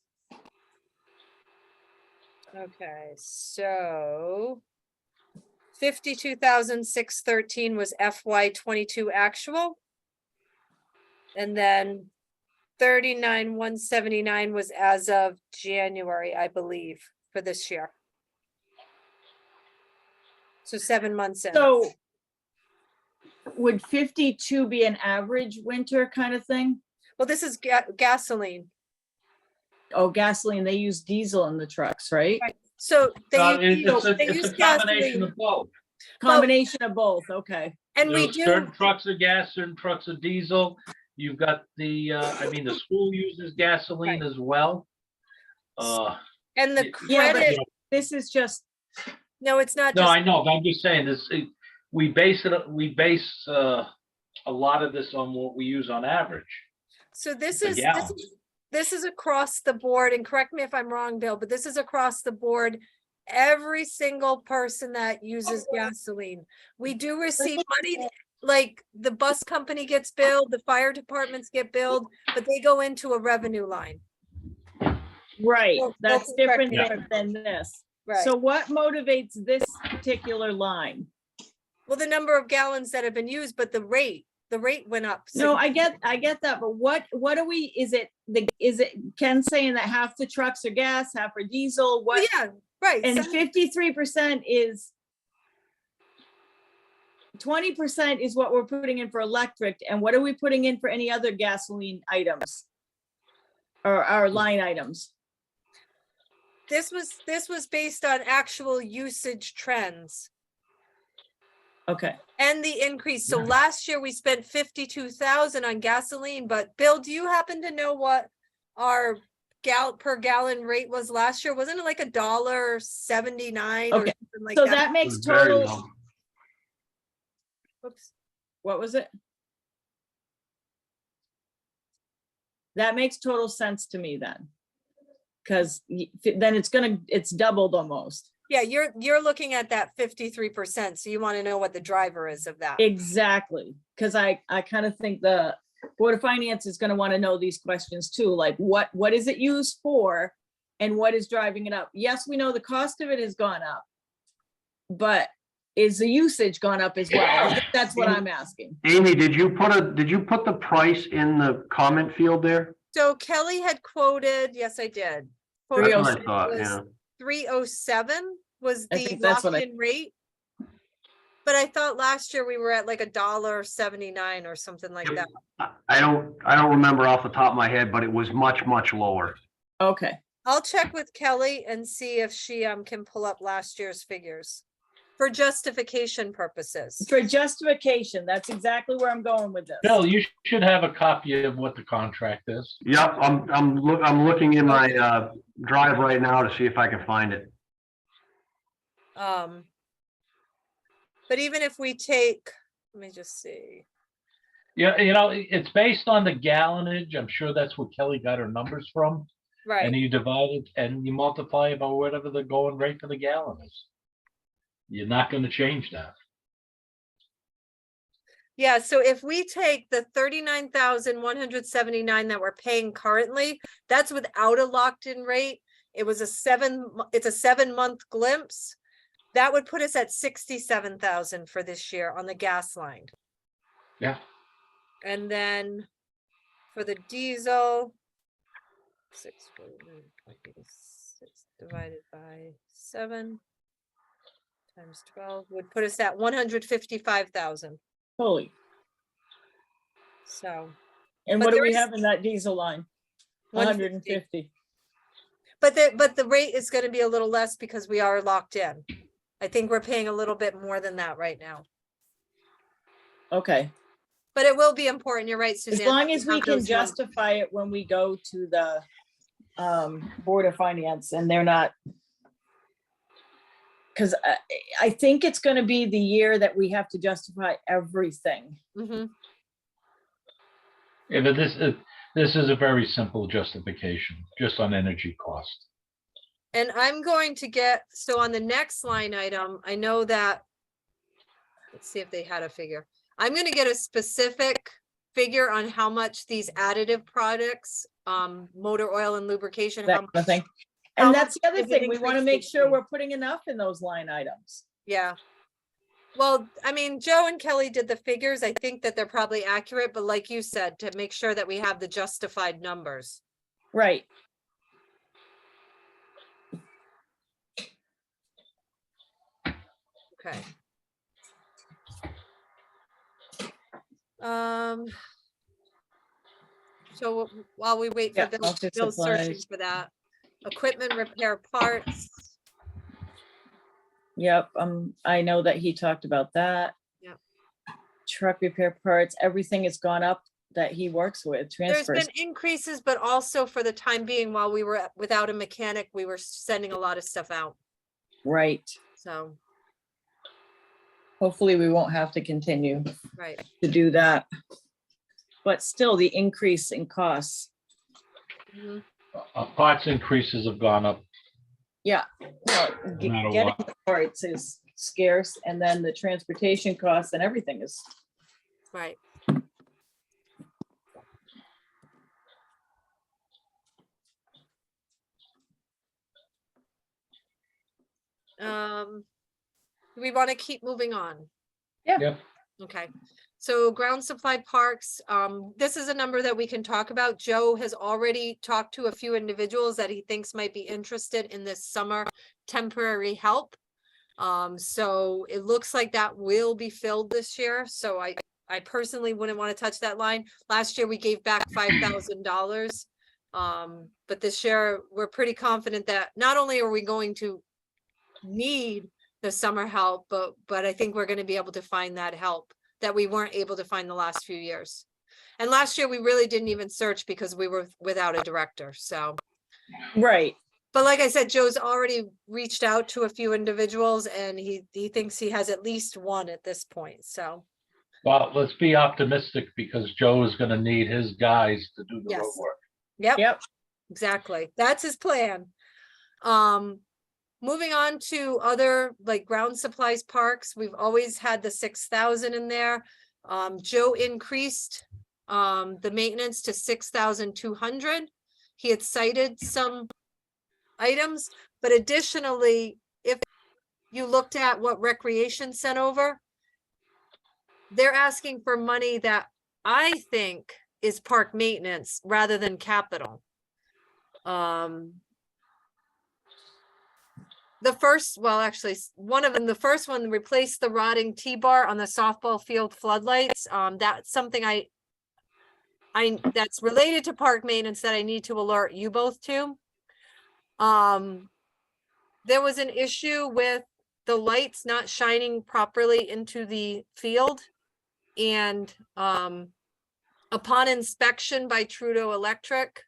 Speaker 1: Okay, so 52,613 was FY 22 actual. And then 39,179 was as of January, I believe, for this year. So 7 months in.
Speaker 2: So would 52 be an average winter kind of thing?
Speaker 1: Well, this is gasoline.
Speaker 2: Oh, gasoline, they use diesel in the trucks, right?
Speaker 1: So they use
Speaker 4: It's a combination
Speaker 1: gasoline,
Speaker 4: of both.
Speaker 2: Combination of both, okay.
Speaker 1: and
Speaker 4: You
Speaker 1: we
Speaker 4: know,
Speaker 1: do,
Speaker 4: certain trucks are gas, certain trucks are diesel. You've got the, the school uses gasoline as well.
Speaker 1: and the
Speaker 2: Yeah, but
Speaker 1: credit,
Speaker 2: this is just,
Speaker 1: no, it's not
Speaker 4: No,
Speaker 1: just,
Speaker 4: I know, but I'm just saying this, we base a lot of this on what we use on average.
Speaker 1: so this
Speaker 4: the
Speaker 1: is,
Speaker 4: gallons.
Speaker 1: this is across the board, and correct me if I'm wrong, Bill, but this is across the board. Every single person that uses gasoline, we do receive money, like the bus company gets billed, the fire departments get billed, but they go into a revenue line.
Speaker 2: right,
Speaker 1: Well,
Speaker 2: that's
Speaker 1: well,
Speaker 2: different
Speaker 1: correct.
Speaker 2: than this.
Speaker 1: Right.
Speaker 2: So what motivates this particular line?
Speaker 1: Well, the number of gallons that have been used, but the rate went up.
Speaker 2: No, I get that, but what are we, is it Ken saying that half the trucks are gas, half are diesel,
Speaker 1: Well,
Speaker 2: what?
Speaker 1: yeah, right.
Speaker 2: And
Speaker 1: So-
Speaker 2: 53% is 20% is what we're putting in for electric, and what are we putting in for any other gasoline items? Or our line items?
Speaker 1: This was based on actual usage trends
Speaker 2: Okay,
Speaker 1: and the increase. So
Speaker 4: Yeah.
Speaker 1: last year we spent 52,000 on gasoline, but Bill, do you happen to know what our per gallon rate was last year? Wasn't it like $1.79 or
Speaker 2: Okay.
Speaker 1: something like
Speaker 2: so
Speaker 1: that?
Speaker 2: that makes
Speaker 3: Very
Speaker 2: total,
Speaker 3: low.
Speaker 1: Oops.
Speaker 2: what was it? That makes total sense to me then. Because then it's doubled almost.
Speaker 1: Yeah, you're looking at that 53%. So you want to know what the driver is of that.
Speaker 2: Exactly, because I kind of think the Board of Finance is gonna want to know these questions too, like what is it used for? And what is driving it up? Yes, we know the cost of it has gone up. But is the usage gone up as well? I think that's what I'm asking.
Speaker 3: Amy, did you put the price in the comment field there?
Speaker 1: So Kelly had quoted, yes, I did.
Speaker 2: Three
Speaker 3: That's
Speaker 2: oh
Speaker 3: what I thought, yeah.
Speaker 1: 307 was
Speaker 2: I
Speaker 1: the
Speaker 2: think that's what I-
Speaker 1: locked-in rate. But I thought last year we were at like $1.79 or something like that.
Speaker 3: I don't remember off the top of my head, but it was much, much lower.
Speaker 2: Okay,
Speaker 1: I'll check with Kelly and see if she can pull up last year's figures for justification purposes.
Speaker 2: for justification, that's exactly where I'm going with this.
Speaker 4: Bill, you should have a copy of what the contract is.
Speaker 3: Yep, I'm looking in my drive right now to see if I can find it.
Speaker 1: But even if we take, let me just see.
Speaker 4: Yeah, it's based on the gallonage. I'm sure that's where Kelly got her numbers from. And
Speaker 1: Right,
Speaker 4: you divide it and you multiply it by whatever the going rate for the gallon is. You're not gonna change that.
Speaker 1: yeah, so if we take the 39,179 that we're paying currently, that's without a locked-in rate. It's a 7-month glimpse. That would put us at 67,000 for this year on the gas line.
Speaker 4: Yeah.
Speaker 1: And then for the diesel, 6 divided by 7 times 12 would put us at 155,000.
Speaker 2: Holy,
Speaker 1: So,
Speaker 2: and
Speaker 1: But
Speaker 2: what do
Speaker 1: there
Speaker 2: we
Speaker 1: is-
Speaker 2: have in that diesel line? 150.
Speaker 1: but the rate is gonna be a little less because we are locked in. I think we're paying a little bit more than that right now,
Speaker 2: Okay,
Speaker 1: but it will be important. You're right,
Speaker 2: as
Speaker 1: Suzanne.
Speaker 2: long as we
Speaker 1: have
Speaker 2: can
Speaker 1: those numbers.
Speaker 2: justify it when we go to the Board of Finance and they're not. Because I think it's gonna be the year that we have to justify everything.
Speaker 1: Mhm.
Speaker 4: Yeah, but this is a very simple justification, just on energy cost.
Speaker 1: And I'm going to get, so on the next line item, I know that, let's see if they had a figure. I'm gonna get a specific figure on how much these additive products, motor oil and lubrication,
Speaker 2: That
Speaker 1: how
Speaker 2: kind of thing.
Speaker 1: how
Speaker 2: And that's the
Speaker 1: much
Speaker 2: other
Speaker 1: is it
Speaker 2: thing, we want to
Speaker 1: increased
Speaker 2: make
Speaker 1: this
Speaker 2: sure
Speaker 1: year?
Speaker 2: we're putting enough in those line items.
Speaker 1: Yeah. Well, I mean, Joe and Kelly did the figures. I think that they're probably accurate, but like you said, to make sure that we have the justified numbers.
Speaker 2: Right,
Speaker 1: Okay. Um. So while we wait for
Speaker 2: Yeah,
Speaker 1: Bill,
Speaker 2: office
Speaker 1: Bill's searching
Speaker 2: supplies.
Speaker 1: for that, equipment repair parts.
Speaker 2: yep, I know that he talked about that.
Speaker 1: Yep.
Speaker 2: Truck repair parts, everything has gone up that he works with,
Speaker 1: There's
Speaker 2: transfers.
Speaker 1: been increases, but also for the time being, while we were without a mechanic, we were sending a lot of stuff out.
Speaker 2: Right,
Speaker 1: So,
Speaker 2: hopefully we won't have to continue
Speaker 1: right.
Speaker 2: to do that. But still, the increase in costs,
Speaker 1: Mhm.
Speaker 4: Parts increases have gone up.
Speaker 2: well,
Speaker 4: No matter
Speaker 2: getting
Speaker 4: what.
Speaker 2: the parts is scarce, and then the transportation costs and everything is.
Speaker 1: Right. Do we want to keep moving on?
Speaker 4: Yep.
Speaker 1: Okay, so ground supply parks, this is a number that we can talk about. Joe has already talked to a few individuals that he thinks might be interested in this summer temporary help. So it looks like that will be filled this year, so I personally wouldn't want to touch that line. Last year we gave back $5,000. But this year, we're pretty confident that not only are we going to need the summer help, but I think we're gonna be able to find that help that we weren't able to find the last few years. And last year, we really didn't even search because we were without a director, so.
Speaker 2: Right,
Speaker 1: But like I said, Joe's already reached out to a few individuals and he thinks he has at least one at this point, so.
Speaker 4: Well, let's be optimistic because Joe is gonna need his guys to do the road
Speaker 1: Yes.
Speaker 4: work.
Speaker 1: Yep, exactly. That's his plan. Moving on to other like ground supplies parks, we've always had the 6,000 in there. Joe increased the maintenance to 6,200. He had cited some items, but additionally, if you looked at what recreation sent over, they're asking for money that I think is park maintenance rather than capital. The first, well, actually, one of them, the first one replaced the rotting T-bar on the softball field floodlights. That's something that's related to park maintenance that I need to alert you both to. There was an issue with the lights not shining properly into the field. And, upon inspection by Trudeau Electric,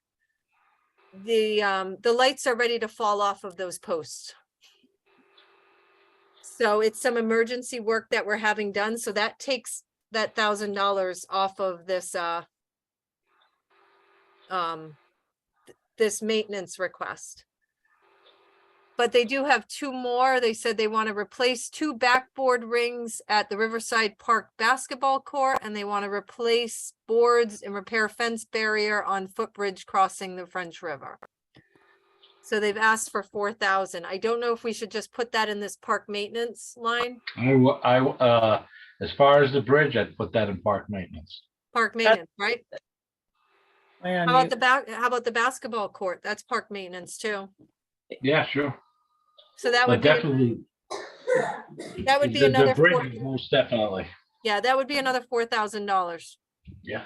Speaker 1: the lights are ready to fall off of those posts. So it's some emergency work that we're having done, so that takes that $1,000 off of this, this maintenance request. But they do have two more. They said they want to replace 2 backboard rings at the Riverside Park basketball court, and they want to replace boards and repair fence barrier on footbridge crossing the French River. So they've asked for 4,000. I don't know if we should just put that in this park maintenance line.
Speaker 4: As far as the bridge, I'd put that in park maintenance.
Speaker 1: Park maintenance, right?
Speaker 2: Man,
Speaker 1: How about how about the basketball court? That's park maintenance too.
Speaker 4: Yeah, sure.
Speaker 1: So that
Speaker 4: But
Speaker 1: would be,
Speaker 4: definitely. The
Speaker 1: another
Speaker 4: bridge, most definitely.
Speaker 1: yeah, that would be another $4,000.
Speaker 4: Yeah.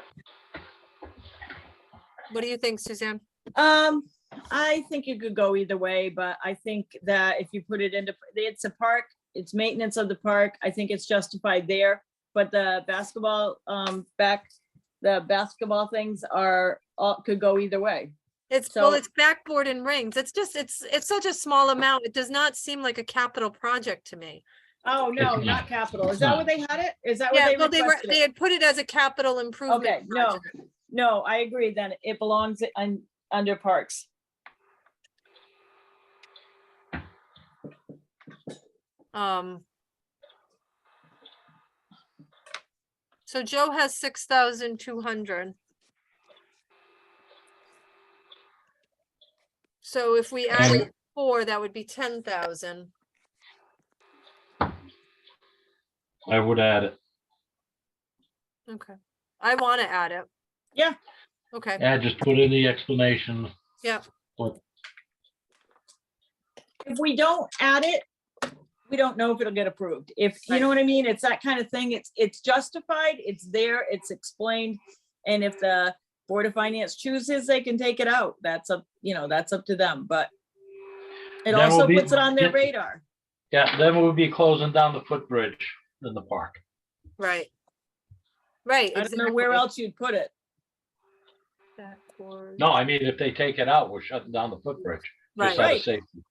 Speaker 1: What do you think, Suzanne?
Speaker 2: I think you could go either way, but I think that if you put it into, it's a park, it's maintenance of the park. I think it's justified there. But the basketball, the basketball things are, all could go either way.
Speaker 1: Well,
Speaker 2: So-
Speaker 1: it's backboard and rings. It's just, it's such a small amount. It does not seem like a capital project to me.
Speaker 2: Oh, no,
Speaker 4: It's
Speaker 2: not
Speaker 4: not.
Speaker 2: capital. Is
Speaker 4: It's
Speaker 2: that
Speaker 4: not.
Speaker 2: what they had it? Is that what
Speaker 1: Yeah,
Speaker 2: they
Speaker 1: well, they
Speaker 2: requested?
Speaker 1: had put it as a capital improvement.
Speaker 2: Okay, no,
Speaker 1: project.
Speaker 2: no, I agree then. It belongs under parks.
Speaker 1: So Joe has 6,200. So if we added 4, that would be 10,000.
Speaker 4: I would add it.
Speaker 1: Okay, I want to add it.
Speaker 2: Yeah.
Speaker 1: Okay,
Speaker 4: Yeah, just put in the explanation.
Speaker 1: yeah,
Speaker 2: If we don't add it, we don't know if it'll get approved. If, you know what I mean? It's that kind of thing. It's justified, it's there, it's explained. And if the Board of Finance chooses, they can take it out. That's up, that's up to them, but it
Speaker 4: That will
Speaker 2: also
Speaker 4: be-
Speaker 2: puts it on their radar.
Speaker 4: Yeah, then we'll be closing down the footbridge in the park.
Speaker 1: right. Right.
Speaker 2: I don't know where else you'd put it.
Speaker 1: Backboard.
Speaker 4: No, I mean, if they take it out, we're shutting down the footbridge. Just
Speaker 1: Right.
Speaker 4: out of
Speaker 2: Right.
Speaker 4: safety.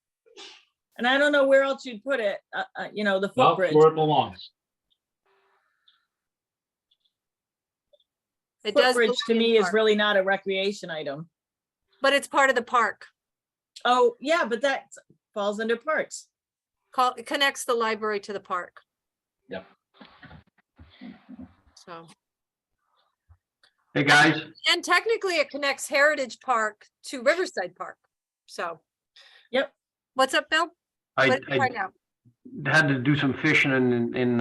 Speaker 2: And I don't know where else you'd put it, the
Speaker 4: Well,
Speaker 2: footbridge.
Speaker 4: where it belongs.
Speaker 1: It does
Speaker 2: Footbridge to
Speaker 1: belong in
Speaker 2: me is
Speaker 1: park,
Speaker 2: really not a recreation item.
Speaker 1: but it's part of the park.
Speaker 2: Oh, yeah, but that falls under parks.
Speaker 1: It connects the library to the park.
Speaker 4: Yep.
Speaker 1: So,
Speaker 3: Hey, guys,
Speaker 1: and technically it connects Heritage Park to Riverside Park. So.
Speaker 2: Yep.
Speaker 1: What's up, Bill?
Speaker 3: I
Speaker 1: What did you find out?
Speaker 3: had to do some fishing in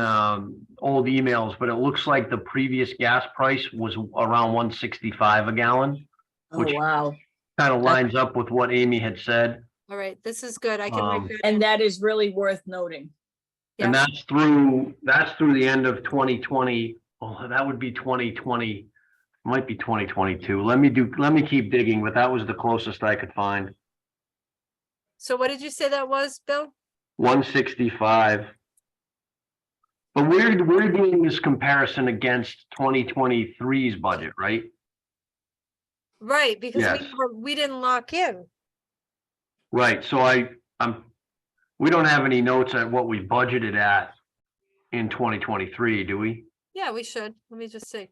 Speaker 3: old emails, but it looks like the previous gas price was around 165 a gallon.
Speaker 2: Oh,
Speaker 3: Which-
Speaker 2: wow.
Speaker 3: Kind of lines up with what Amy had said.
Speaker 1: All right, this is good. I can write that
Speaker 2: And
Speaker 1: in.
Speaker 2: that is really worth noting.
Speaker 3: And
Speaker 1: Yeah.
Speaker 3: that's through the end of 2020. Oh, that would be 2020, might be 2022. Let me keep digging, but that was the closest I could find.
Speaker 1: So what did you say that was, Bill?
Speaker 3: 165. But we're doing this comparison against 2023's budget, right?
Speaker 1: Right, because
Speaker 3: Yes.
Speaker 1: we didn't lock in.
Speaker 3: Right, so we don't have any notes at what we budgeted at in 2023, do we?
Speaker 1: Yeah, we should. Let me just see.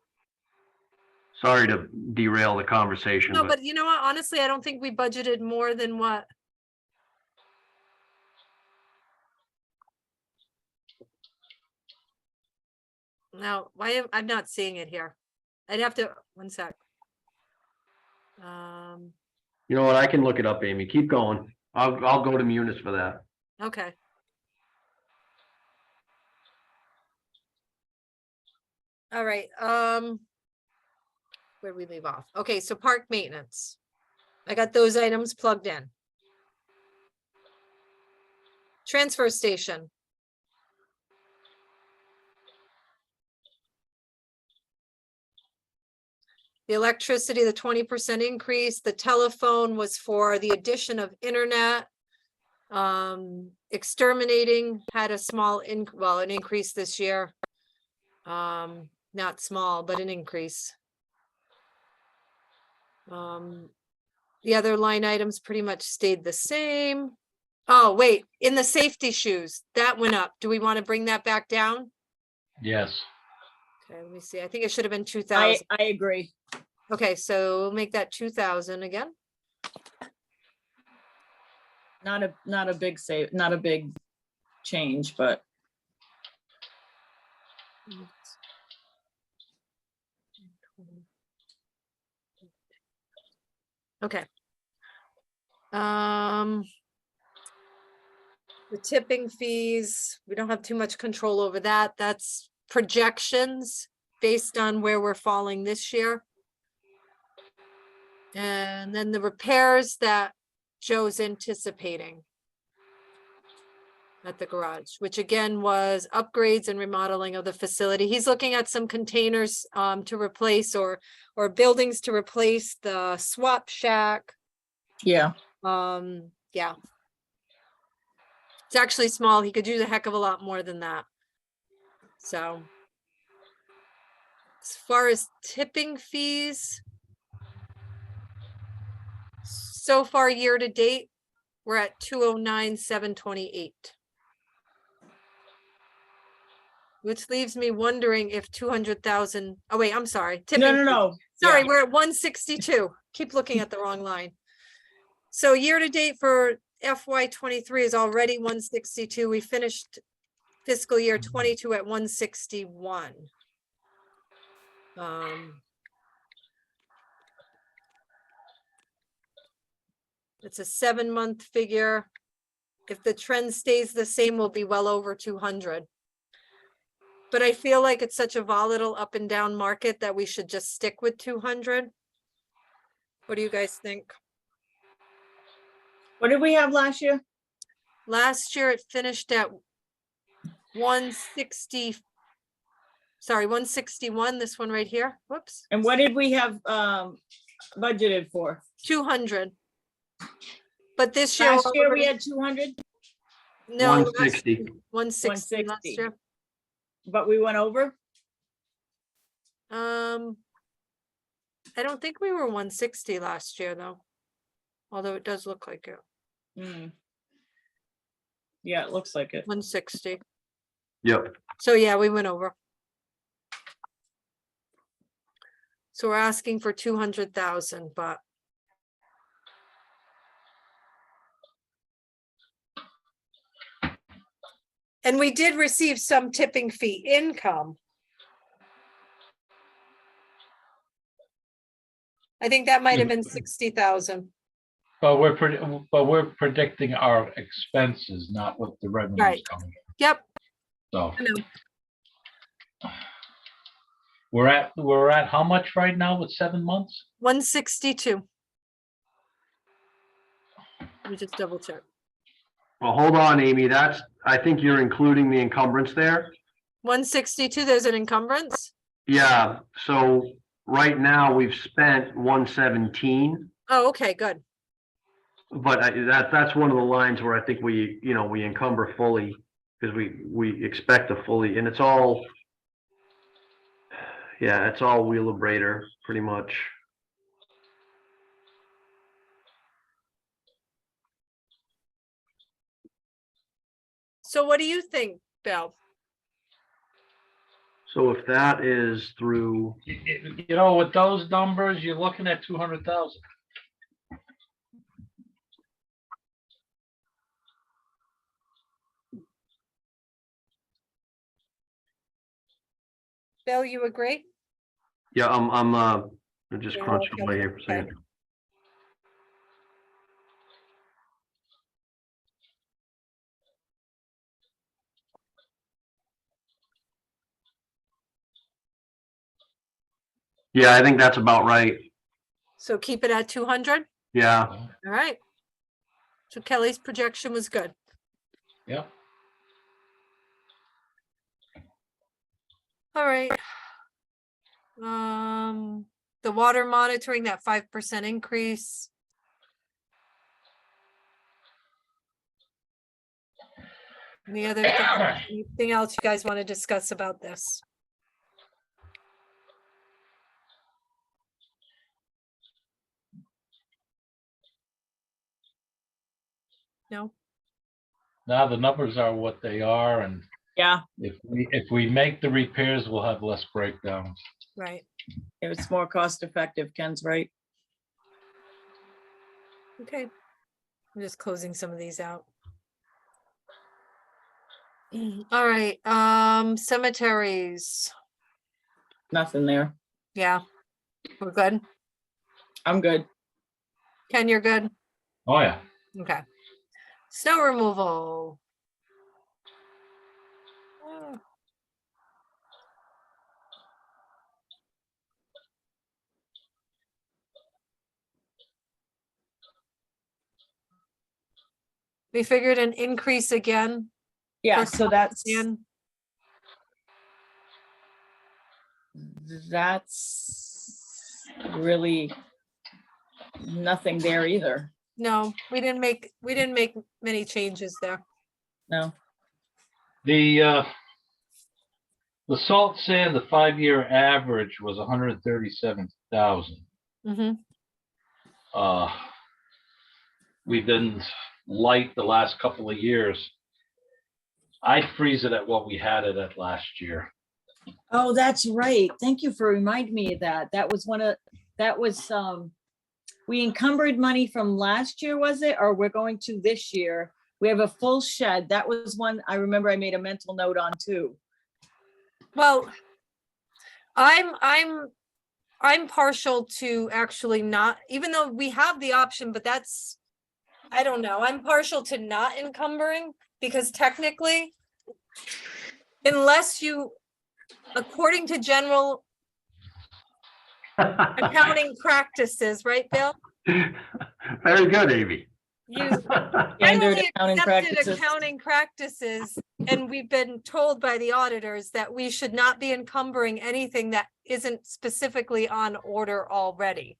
Speaker 3: Sorry to derail the conversation,
Speaker 1: No,
Speaker 3: but
Speaker 1: but you know what? Honestly, I don't think we budgeted more than what. No, I'm not seeing it here. I'd have to, one sec.
Speaker 3: you know what? I can look it up, Amy. Keep going. I'll go to Munis for that.
Speaker 1: Okay. All right, where'd we leave off? Okay, so park maintenance. I got those items plugged in. Transfer station. The electricity, the 20% increase, the telephone was for the addition of internet. Exterminating had a small an increase this year. Not small, but an increase. The other line items pretty much stayed the same. Oh, wait, in the safety shoes, that went up. Do we want to bring that back down?
Speaker 4: Yes.
Speaker 1: Okay, let me see. I think it should have been 2,000.
Speaker 2: I agree.
Speaker 1: Okay, so we'll make that 2,000 again.
Speaker 2: Not a big save, not a big change, but
Speaker 1: Okay. The tipping fees, we don't have too much control over that. That's projections based on where we're falling this year. And then the repairs that Joe's anticipating at the garage, which again was upgrades and remodeling of the facility. He's looking at some containers to replace or buildings to replace the swap shack,
Speaker 2: Yeah,
Speaker 1: Yeah. It's actually small. He could use a heck of a lot more than that. So. As far as tipping fees. So far, year to date, we're at 209,728. Which leaves me wondering if 200,000, oh wait, I'm sorry.
Speaker 2: no,
Speaker 1: tipping
Speaker 2: no,
Speaker 1: fee.
Speaker 2: no.
Speaker 1: Sorry,
Speaker 2: Yeah.
Speaker 1: we're at 162. Keep looking at the wrong line. So year to date for FY 23 is already 162. We finished fiscal year 22 at 161. It's a 7-month figure. If the trend stays the same, we'll be well over 200. But I feel like it's such a volatile up and down market that we should just stick with 200. What do you guys think?
Speaker 2: What did we have last year?
Speaker 1: Last year it finished at 160. Sorry, 161, this one right here. Whoops,
Speaker 2: And what did we have budgeted for?
Speaker 1: 200. But this year.
Speaker 2: Last year we
Speaker 1: already-
Speaker 2: had 200,
Speaker 1: No,
Speaker 3: 160.
Speaker 1: 160 last
Speaker 2: 160.
Speaker 1: year.
Speaker 2: but we went over.
Speaker 1: I don't think we were 160 last year though. Although it does look like it,
Speaker 2: Hmm. Yeah, it looks like it.
Speaker 1: 160.
Speaker 3: Yep.
Speaker 1: So yeah, we went over. So we're asking for 200,000, but. And we did receive some tipping fee income. I think that might have been 60,000.
Speaker 4: But we're predicting our expenses, not what the revenue's
Speaker 1: Right.
Speaker 4: coming in.
Speaker 1: Yep.
Speaker 4: So
Speaker 1: I know.
Speaker 4: we're at how much right now with 7 months?
Speaker 1: 162. Let me just double check.
Speaker 3: Well, hold on, Amy. I think you're including the encumbrance there.
Speaker 1: 162, there's an encumbrance?
Speaker 3: Yeah, so right now we've spent 117,
Speaker 1: Oh, okay, good.
Speaker 3: but that's one of the lines where I think we encumber fully because we expect to fully, and it's all Wheelabrator pretty much.
Speaker 1: So what do you think, Bill?
Speaker 3: So if that is through,
Speaker 4: You know, with those numbers, you're looking at 200,000.
Speaker 1: Bill, you agree?
Speaker 3: yeah, I'm just
Speaker 1: Yeah,
Speaker 3: crunching
Speaker 1: okay,
Speaker 3: away here for a second.
Speaker 1: okay.
Speaker 3: Yeah, I think that's about right.
Speaker 1: So keep it at 200?
Speaker 3: Yeah,
Speaker 1: All right. So Kelly's projection was good.
Speaker 4: Yep.
Speaker 1: All right. The water monitoring, that 5% increase. Any other anything else you guys want to discuss about this? No?
Speaker 4: Now the numbers are what they are, and
Speaker 2: Yeah,
Speaker 4: if we make the repairs, we'll have less breakdowns.
Speaker 1: Right.
Speaker 2: it's more cost effective. Ken's right.
Speaker 1: Okay. I'm just closing some of these out. All right, cemeteries.
Speaker 2: Nothing there.
Speaker 1: Yeah. We're good.
Speaker 2: I'm good.
Speaker 1: Ken, you're good?
Speaker 4: Oh, yeah.
Speaker 1: Okay. Snow removal. We figured an increase again.
Speaker 2: Yeah,
Speaker 1: for
Speaker 2: so that's
Speaker 1: Dan.
Speaker 2: really nothing there either.
Speaker 1: No, we didn't make many changes there.
Speaker 2: No,
Speaker 4: The salt sand, the 5-year average was 137,000.
Speaker 1: Mm-hmm.
Speaker 4: We've been light the last couple of years. I'd freeze it at what we had it at last year.
Speaker 2: oh, that's right. Thank you for reminding me of that. That was we encumbered money from last year, was it? Or we're going to this year? We have a full shed. That was one I remember I made a mental note on too.
Speaker 1: Well, I'm partial to actually not, even though we have the option, but that's, I don't know, I'm partial to not encumbering because technically, unless you, according to general accounting practices, right, Bill?
Speaker 3: Very good, Amy.
Speaker 1: You
Speaker 2: Standard
Speaker 1: generally
Speaker 2: accounting
Speaker 1: accepted
Speaker 2: practices.
Speaker 1: accounting practices, and we've been told by the auditors that we should not be encumbering anything that isn't specifically on order already.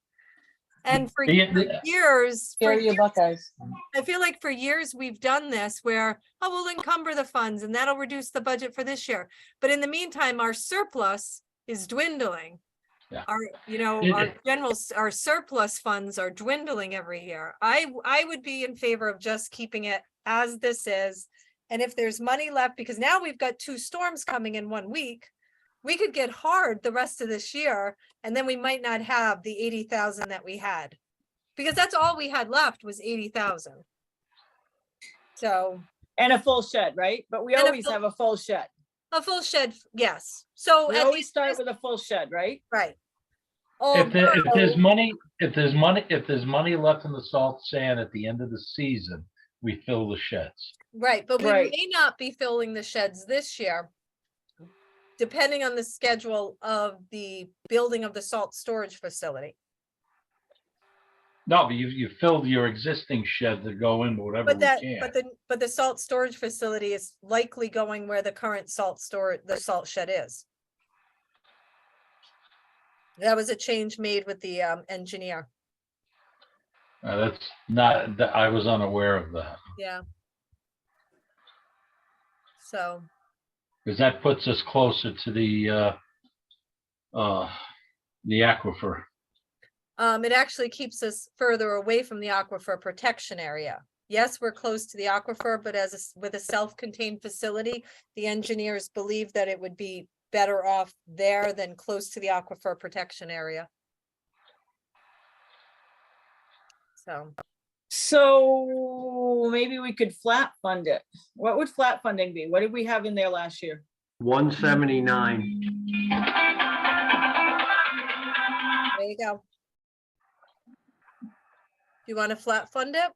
Speaker 1: And for years,
Speaker 2: Buckeyes.
Speaker 1: I feel like for years we've done this where, oh, we'll encumber the funds and that'll reduce the budget for this year. But in the meantime, our surplus is dwindling.
Speaker 4: Yeah.
Speaker 1: Our surplus funds are dwindling every year. I would be in favor of just keeping it as this is. And if there's money left, because now we've got 2 storms coming in 1 week, we could get hard the rest of this year, and then we might not have the 80,000 that we had. Because that's all we had left was 80,000. So.
Speaker 2: And a full shed, right? But we
Speaker 1: And a
Speaker 2: always
Speaker 1: full-
Speaker 2: have a full shed.
Speaker 1: A full shed, yes. So
Speaker 2: We
Speaker 1: at
Speaker 2: always
Speaker 1: least,
Speaker 2: start with a full shed, right?
Speaker 1: right.
Speaker 4: If there's money left in the salt sand at the end of the season, we fill the sheds.
Speaker 1: Right, but we
Speaker 2: Right.
Speaker 1: may not be filling the sheds this year. Depending on the schedule of the building of the salt storage facility.
Speaker 4: No, but you filled your existing shed to go in whatever
Speaker 1: But
Speaker 4: we
Speaker 1: that,
Speaker 4: can.
Speaker 1: but the salt storage facility is likely going where the current the salt shed is. That was a change made with the engineer.
Speaker 4: That's not, I was unaware of that.
Speaker 1: Yeah. So,
Speaker 4: Because that puts us closer to the aquifer.
Speaker 1: it actually keeps us further away from the aquifer protection area. Yes, we're close to the aquifer, but with a self-contained facility, the engineers believe that it would be better off there than close to the aquifer protection area.
Speaker 2: So maybe we could flat fund it. What would flat funding be? What did we have in there last year?
Speaker 3: 179.
Speaker 1: There you go. You want to flat fund it?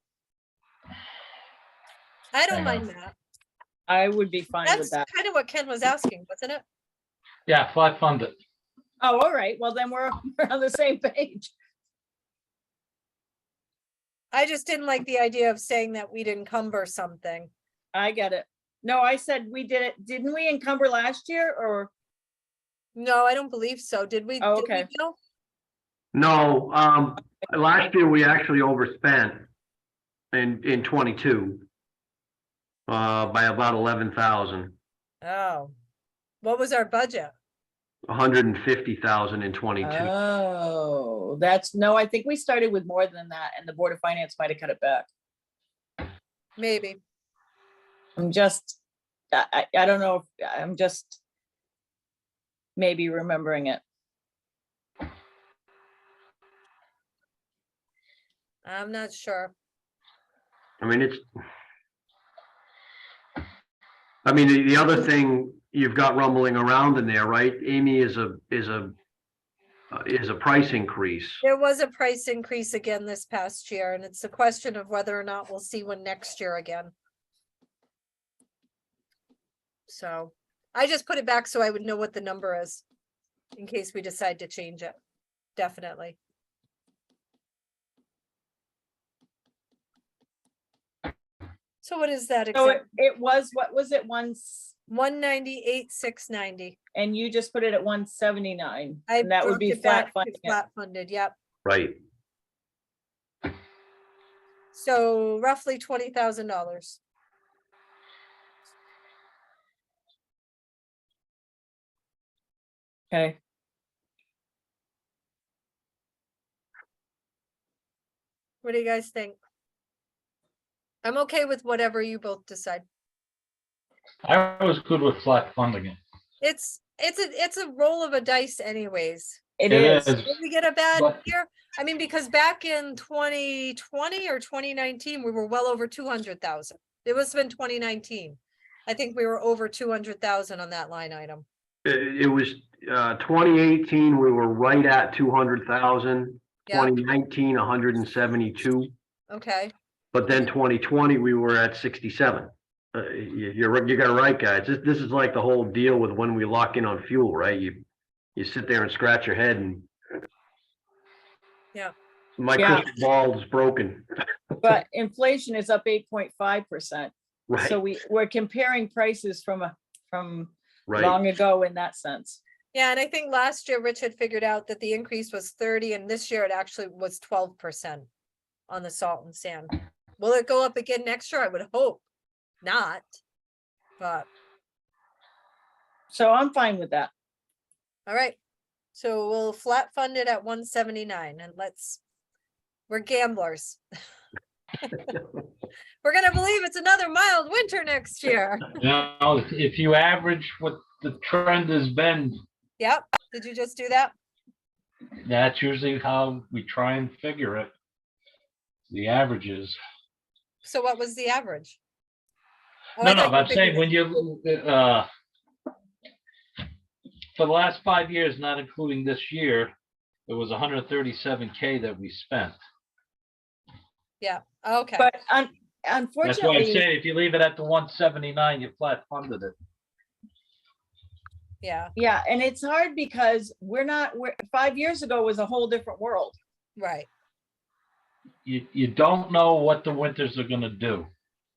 Speaker 1: I don't
Speaker 4: Hang
Speaker 1: mind
Speaker 4: on.
Speaker 1: that.
Speaker 2: I would be fine with
Speaker 1: That's
Speaker 2: that.
Speaker 1: kind of what Ken was asking, wasn't it?
Speaker 4: Yeah, flat fund it.
Speaker 2: Oh, all right. Well, then we're on the same page.
Speaker 1: I just didn't like the idea of saying that we'd encumber something.
Speaker 2: I get it. No, I said we did it. Didn't we encumber last year or?
Speaker 1: No, I don't believe so. Did we?
Speaker 2: Oh,
Speaker 1: did we,
Speaker 2: okay.
Speaker 1: Bill?
Speaker 3: No, last year we actually overspent in 22 by about 11,000,
Speaker 1: Oh, what was our budget?
Speaker 3: 150,000 in 22.
Speaker 2: Oh, no, I think we started with more than that and the Board of Finance might have cut it back.
Speaker 1: Maybe.
Speaker 2: I'm just, I don't know. I'm just maybe remembering it.
Speaker 1: I'm not sure.
Speaker 3: I mean, the other thing you've got rumbling around in there, right? Amy, is a price increase.
Speaker 1: There was a price increase again this past year, and it's a question of whether or not we'll see one next year again. So I just put it back so I would know what the number is in case we decide to change it. Definitely. So what is that
Speaker 2: So
Speaker 1: exactly?
Speaker 2: it was, what was it once?
Speaker 1: 198,690.
Speaker 2: And you just put it at 179.
Speaker 1: I
Speaker 2: And that would
Speaker 1: dropped
Speaker 2: be
Speaker 1: it back
Speaker 2: flat
Speaker 1: to
Speaker 2: funding it.
Speaker 1: flat funded, yep.
Speaker 3: Right.
Speaker 1: So roughly $20,000.
Speaker 2: Okay,
Speaker 1: What do you guys think? I'm okay with whatever you both decide.
Speaker 4: I was good with flat funding it.
Speaker 1: It's a roll of a dice anyways.
Speaker 2: it
Speaker 4: It
Speaker 2: is.
Speaker 4: is.
Speaker 1: If we get a bad
Speaker 4: But-
Speaker 1: year, I mean, because back in 2020 or 2019, we were well over 200,000. It must have been 2019. I think we were over 200,000 on that line item.
Speaker 3: It was, 2018, we were right at 200,000.
Speaker 1: Yeah.
Speaker 3: 2019, 172.
Speaker 1: Okay,
Speaker 3: But then 2020, we were at 67. You got it right, guys. This is like the whole deal with when we lock in on fuel, right? You sit there and scratch your head and.
Speaker 1: Yeah.
Speaker 3: My
Speaker 2: Yeah.
Speaker 3: crystal ball is broken,
Speaker 2: But inflation is up 8.5%.
Speaker 3: right?
Speaker 2: So we're comparing prices from
Speaker 3: Right.
Speaker 2: long ago in that sense.
Speaker 1: yeah, and I think last year Rich had figured out that the increase was 30, and this year it actually was 12% on the salt and sand. Will it go up again next year? I would hope not, but,
Speaker 2: So I'm fine with that.
Speaker 1: all right. So we'll flat fund it at 179 and we're gamblers. We're gonna believe it's another mild winter next year.
Speaker 4: Now, if you average what the trend has been,
Speaker 1: Yep, did you just do that?
Speaker 4: that's usually how we try and figure it. The averages.
Speaker 1: So what was the average? Oh,
Speaker 4: No,
Speaker 1: I
Speaker 4: no,
Speaker 1: thought
Speaker 4: but
Speaker 1: you
Speaker 4: I'm saying
Speaker 1: figured
Speaker 4: when
Speaker 1: it-
Speaker 4: you, for the last 5 years, not including this year, it was 137K that we spent.
Speaker 1: Yeah, okay,
Speaker 2: But
Speaker 4: That's why I'm
Speaker 2: unfortunately,
Speaker 4: saying if you leave it at the 179, you flat funded it.
Speaker 1: yeah,
Speaker 2: yeah, and it's hard because we're 5 years ago was a whole different world.
Speaker 1: right.
Speaker 4: You don't know what the winters are gonna do.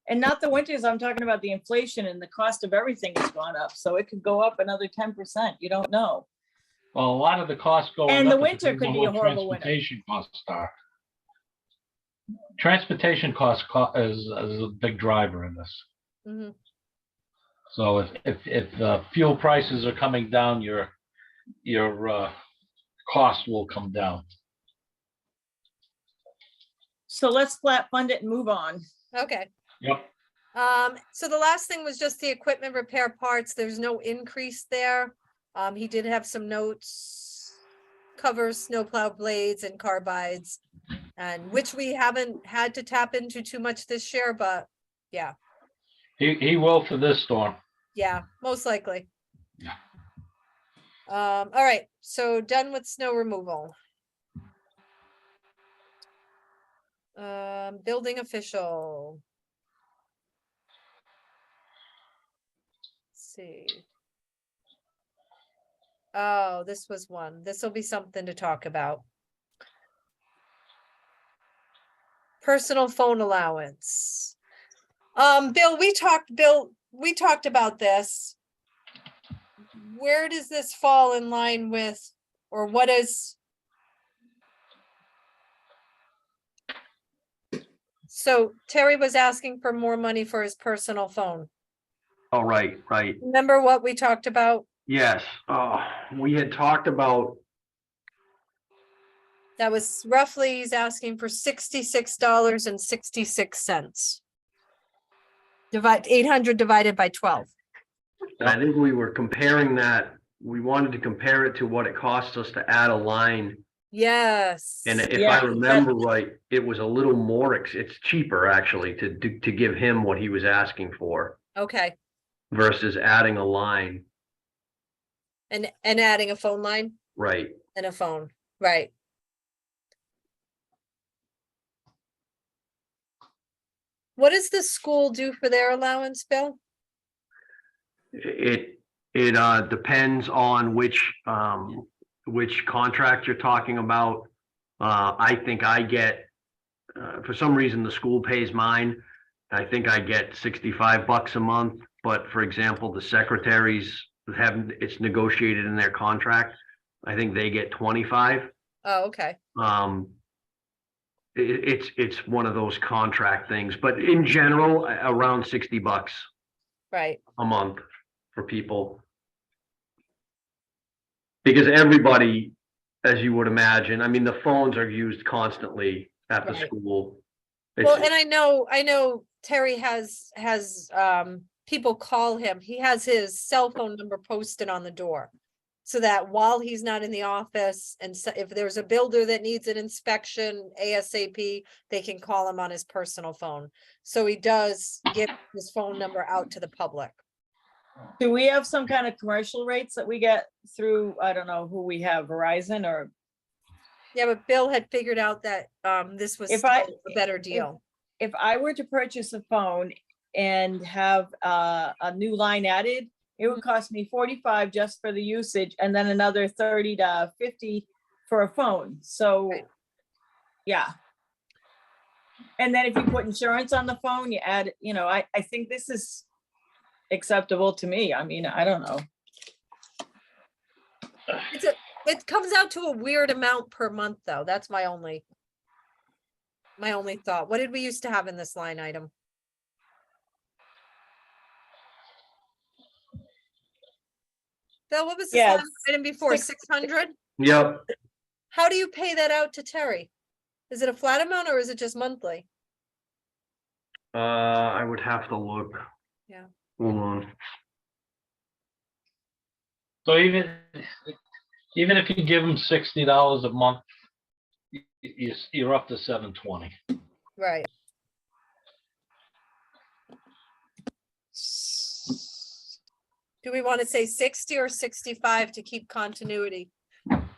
Speaker 2: And not the winters, I'm talking about the inflation and the cost of everything has gone up. So it could go up another 10%. You don't know.
Speaker 4: Well, a lot of the costs going up.
Speaker 2: And the
Speaker 4: is
Speaker 2: winter
Speaker 4: depends
Speaker 2: could
Speaker 4: on
Speaker 2: be a
Speaker 4: what
Speaker 2: horrible winter.
Speaker 4: Transportation costs are. Transportation costs is a big driver in this.
Speaker 1: Hmm.
Speaker 4: So if fuel prices are coming down, your cost will come down.
Speaker 2: So let's flat fund it and move on.
Speaker 1: Okay.
Speaker 4: Yep.
Speaker 1: So the last thing was just the equipment repair parts. There's no increase there. He did have some notes, covers, snowplow blades and carbides, and which we haven't had to tap into too much this year, but yeah,
Speaker 4: He will for this storm.
Speaker 1: yeah, most likely.
Speaker 4: Yeah.
Speaker 1: All right, so done with snow removal. Building official. Let's see. Oh, this was one. This will be something to talk about. Personal phone allowance. Bill, we talked about this. Where does this fall in line with, or what is? So Terry was asking for more money for his personal phone.
Speaker 3: Oh, right.
Speaker 1: Remember what we talked about?
Speaker 3: Yes, we had talked about,
Speaker 1: That was roughly, he's asking for $66.66. Divide 800 divided by 12.
Speaker 3: I think we were comparing that, we wanted to compare it to what it costs us to add a line.
Speaker 1: Yes.
Speaker 3: And if
Speaker 2: Yeah,
Speaker 3: I remember right, it was a little more, it's cheaper actually to give him what he was asking for
Speaker 1: Okay,
Speaker 3: versus adding a line,
Speaker 1: and adding a phone line
Speaker 3: right?
Speaker 1: and a phone, right? What does the school do for their allowance, Bill?
Speaker 3: It depends on which contract you're talking about. I think I get, for some reason, the school pays mine. I think I get $65 a month, but for example, the secretaries it's negotiated in their contract. I think they get 25.
Speaker 1: Oh, okay,
Speaker 3: it's one of those contract things, but in general, around $60
Speaker 1: Right.
Speaker 3: a month for people. Because everybody, as you would imagine, I mean, the phones are used constantly at the
Speaker 1: Right.
Speaker 3: school.
Speaker 1: Well,
Speaker 3: It's,
Speaker 1: and I know Terry has people call him. He has his cell phone number posted on the door. So that while he's not in the office and so if there's a builder that needs an inspection ASAP, they can call him on his personal phone. So he does give his phone number out to the public.
Speaker 2: Do we have some kind of commercial rates that we get through, I don't know who we have, Verizon or?
Speaker 1: Yeah, but Bill had figured out that this was
Speaker 2: If
Speaker 1: still
Speaker 2: I-
Speaker 1: a better deal.
Speaker 2: If I were to purchase a phone and have a new line added, it would cost me 45 just for the usage and then another 30 to 50 for a phone. So,
Speaker 1: Right.
Speaker 2: yeah. And then if you put insurance on the phone, you add, I think this is acceptable to me. I mean, I don't know.
Speaker 1: It comes out to a weird amount per month, though. That's my only thought. What did we used to have in this line item? Bill, what was this
Speaker 2: Yeah,
Speaker 1: line item before?
Speaker 2: six-
Speaker 1: 600?
Speaker 3: yep,
Speaker 1: How do you pay that out to Terry? Is it a flat amount or is it just monthly?
Speaker 3: I would have to look.
Speaker 1: Yeah.
Speaker 3: Hold on.
Speaker 4: So even if you give them $60 a month, you're up to $720.
Speaker 1: Right. Do we want to say 60 or 65 to keep continuity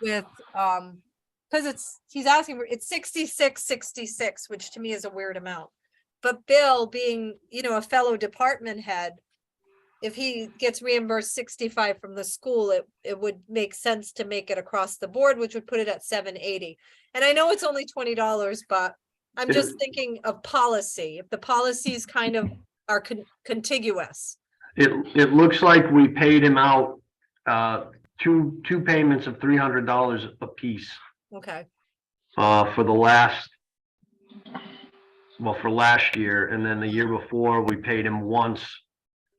Speaker 1: with, because he's asking, it's 66, which to me is a weird amount. But Bill being, a fellow department head, if he gets reimbursed 65 from the school, it would make sense to make it across the board, which would put it at 780. And I know it's only $20, but I'm just thinking of policy. If the policies kind of are contiguous.
Speaker 3: It looks like we paid him out, two payments of $300 a piece,
Speaker 1: Okay,
Speaker 3: for last year, and then the year before, we paid him once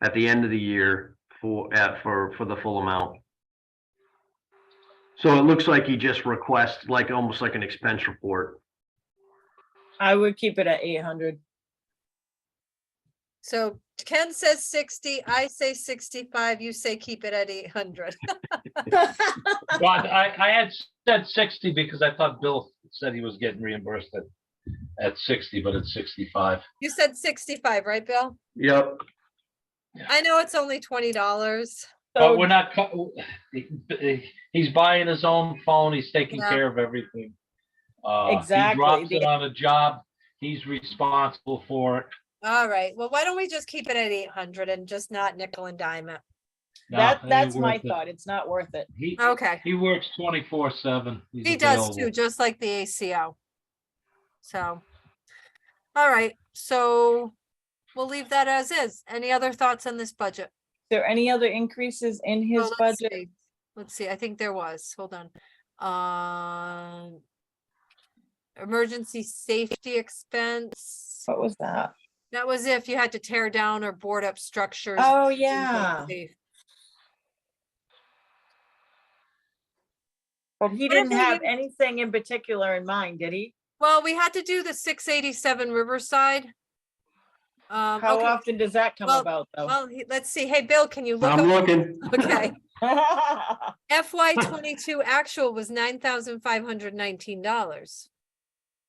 Speaker 3: at the end of the year for the full amount. So it looks like he just requests almost like an expense report.
Speaker 2: I would keep it at 800.
Speaker 1: so Ken says 60, I say 65, you say keep it at 800.
Speaker 4: Well, I had said 60 because I thought Bill said he was getting reimbursed at 60, but it's 65.
Speaker 1: You said 65, right, Bill?
Speaker 3: Yep.
Speaker 1: I know it's only $20.
Speaker 4: But we're not, he's buying his own phone, he's taking
Speaker 1: Yeah.
Speaker 4: care of everything.
Speaker 2: Exactly.
Speaker 4: He drops it on a job, he's responsible for it.
Speaker 1: All right, well, why don't we just keep it at 800 and just not nickel and dime it?
Speaker 4: No, it ain't
Speaker 2: That's my
Speaker 4: worth it.
Speaker 2: thought. It's not worth it.
Speaker 1: Okay,
Speaker 4: He works 24/7. He's
Speaker 1: he does too,
Speaker 4: available.
Speaker 1: just like the ACO. So, all right, so we'll leave that as is. Any other thoughts on this budget?
Speaker 2: Is there any other increases in his
Speaker 1: Well, let's
Speaker 2: budget?
Speaker 1: see. Let's see, I think there was, hold on. Emergency safety expense.
Speaker 2: What was that?
Speaker 1: That was if you had to tear down or board up structures.
Speaker 2: Oh,
Speaker 1: things
Speaker 2: yeah.
Speaker 1: unsafe.
Speaker 2: But he
Speaker 1: What if
Speaker 2: didn't
Speaker 1: we
Speaker 2: have
Speaker 1: didn't-
Speaker 2: anything in particular in mind, did he?
Speaker 1: Well, we had to do the 687 Riverside.
Speaker 2: How
Speaker 1: Okay,
Speaker 2: often does that come
Speaker 1: well-
Speaker 2: about, though?
Speaker 1: well, let's see. Hey, Bill, can you look
Speaker 3: I'm
Speaker 1: up?
Speaker 3: looking.
Speaker 1: Okay, FY 22 actual was $9,519.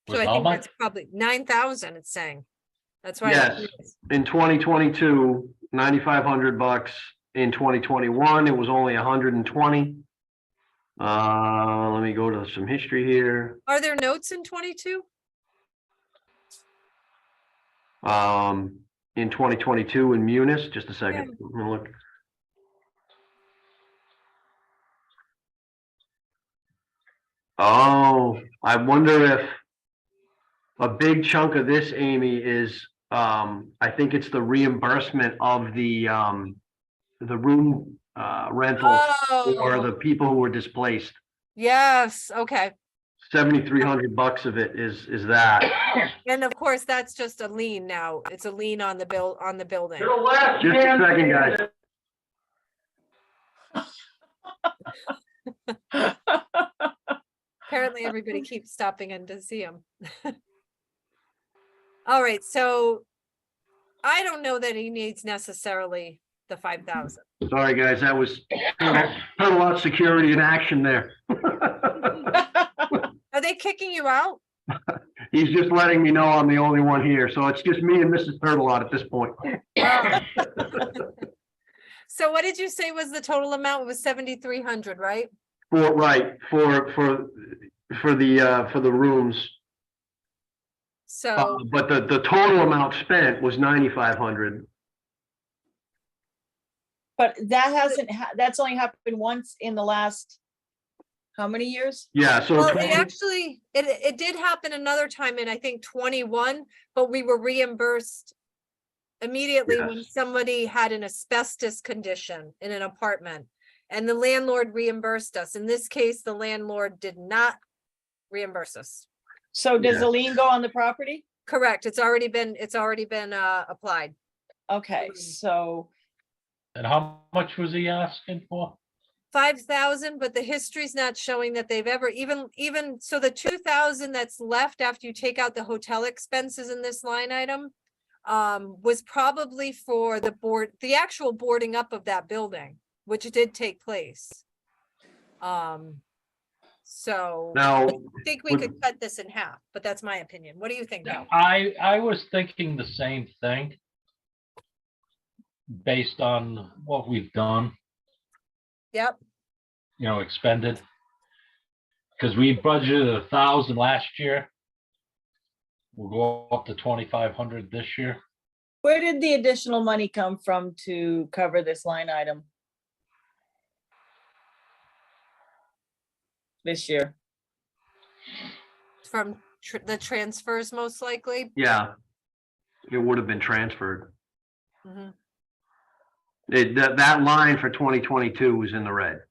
Speaker 1: So
Speaker 4: Was
Speaker 1: I
Speaker 4: how
Speaker 1: think
Speaker 4: much?
Speaker 1: that's probably 9,000, it's saying. That's why.
Speaker 3: Yes. In 2022, $9,500. In 2021, it was only 120. Let me go to some history here.
Speaker 1: Are there notes in 22?
Speaker 3: In 2022 in Munis, just a second. I'm gonna look. Oh, I wonder if a big chunk of this, Amy, is, I think it's the reimbursement of the room, rental for
Speaker 1: Oh,
Speaker 3: the people who were displaced.
Speaker 1: yes, okay.
Speaker 3: $7,300 of it is that.
Speaker 1: And of course, that's just a lien now. It's a lien on the building.
Speaker 3: Just a second, guys.
Speaker 1: Apparently, everybody keeps stopping in to see him. All right, so I don't know that he needs necessarily the 5,000.
Speaker 3: Sorry, guys, that was heard a lot of security in action there.
Speaker 1: Are they kicking you out?
Speaker 3: He's just letting me know I'm the only one here, so it's just me and Mrs. Turtelot at this point.
Speaker 1: Wow. So what did you say was the total amount? It was 7,300, right?
Speaker 3: For the rooms.
Speaker 1: So,
Speaker 3: But the total amount spent was 9,500.
Speaker 2: But that hasn't, that's only happened once in the last, how many years?
Speaker 3: Yeah, so
Speaker 1: well, it did happen another time in, I think, 21, but we were reimbursed immediately when
Speaker 3: Yes.
Speaker 1: somebody had an asbestos condition in an apartment, and the landlord reimbursed us. In this case, the landlord did not reimburse us.
Speaker 2: So does
Speaker 3: Yeah.
Speaker 2: the lien go on the property?
Speaker 1: Correct. It's already been applied.
Speaker 2: Okay, so,
Speaker 4: And how much was he asking for?
Speaker 1: 5,000, but the history's not showing that they've ever even so the 2,000 that's left after you take out the hotel expenses in this line item was probably for the actual boarding up of that building, which did take place. So
Speaker 3: now,
Speaker 1: I think we could cut this in half, but that's my opinion. What do you think, Bill?
Speaker 4: I was thinking the same thing. Based on what we've done,
Speaker 1: Yep.
Speaker 4: expended. Because we budgeted 1,000 last year. We'll go up to 2,500 this year.
Speaker 2: where did the additional money come from to cover this line item? This year?
Speaker 1: From the transfers, most likely.
Speaker 3: yeah, it would have been transferred.
Speaker 1: Mhm.
Speaker 3: That line for 2022 was in the red.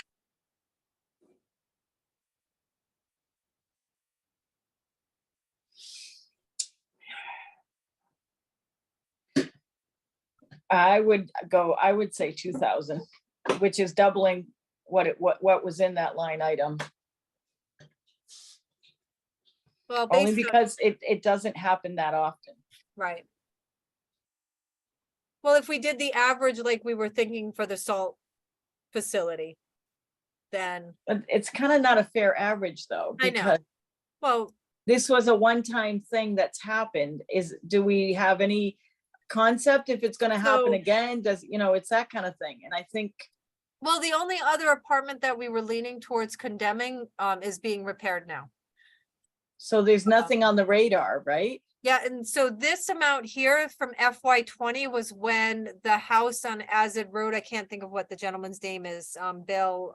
Speaker 2: I would say 2,000, which is doubling what was in that line item.
Speaker 1: Well,
Speaker 2: Only
Speaker 1: based on,
Speaker 2: because it doesn't happen that often.
Speaker 1: right. Well, if we did the average like we were thinking for the salt facility, then,
Speaker 2: But it's kind of not a fair average though,
Speaker 1: I know.
Speaker 2: because
Speaker 1: well,
Speaker 2: this was a one-time thing that's happened. Do we have any concept if it's gonna happen
Speaker 1: So-
Speaker 2: again? It's that kind of thing. And I think,
Speaker 1: well, the only other apartment that we were leaning towards condemning is being repaired now.
Speaker 2: so there's nothing on the radar, right?
Speaker 1: Yeah, and so this amount here from FY20 was when the house on Azid Road, I can't think of what the gentleman's name is, Bill,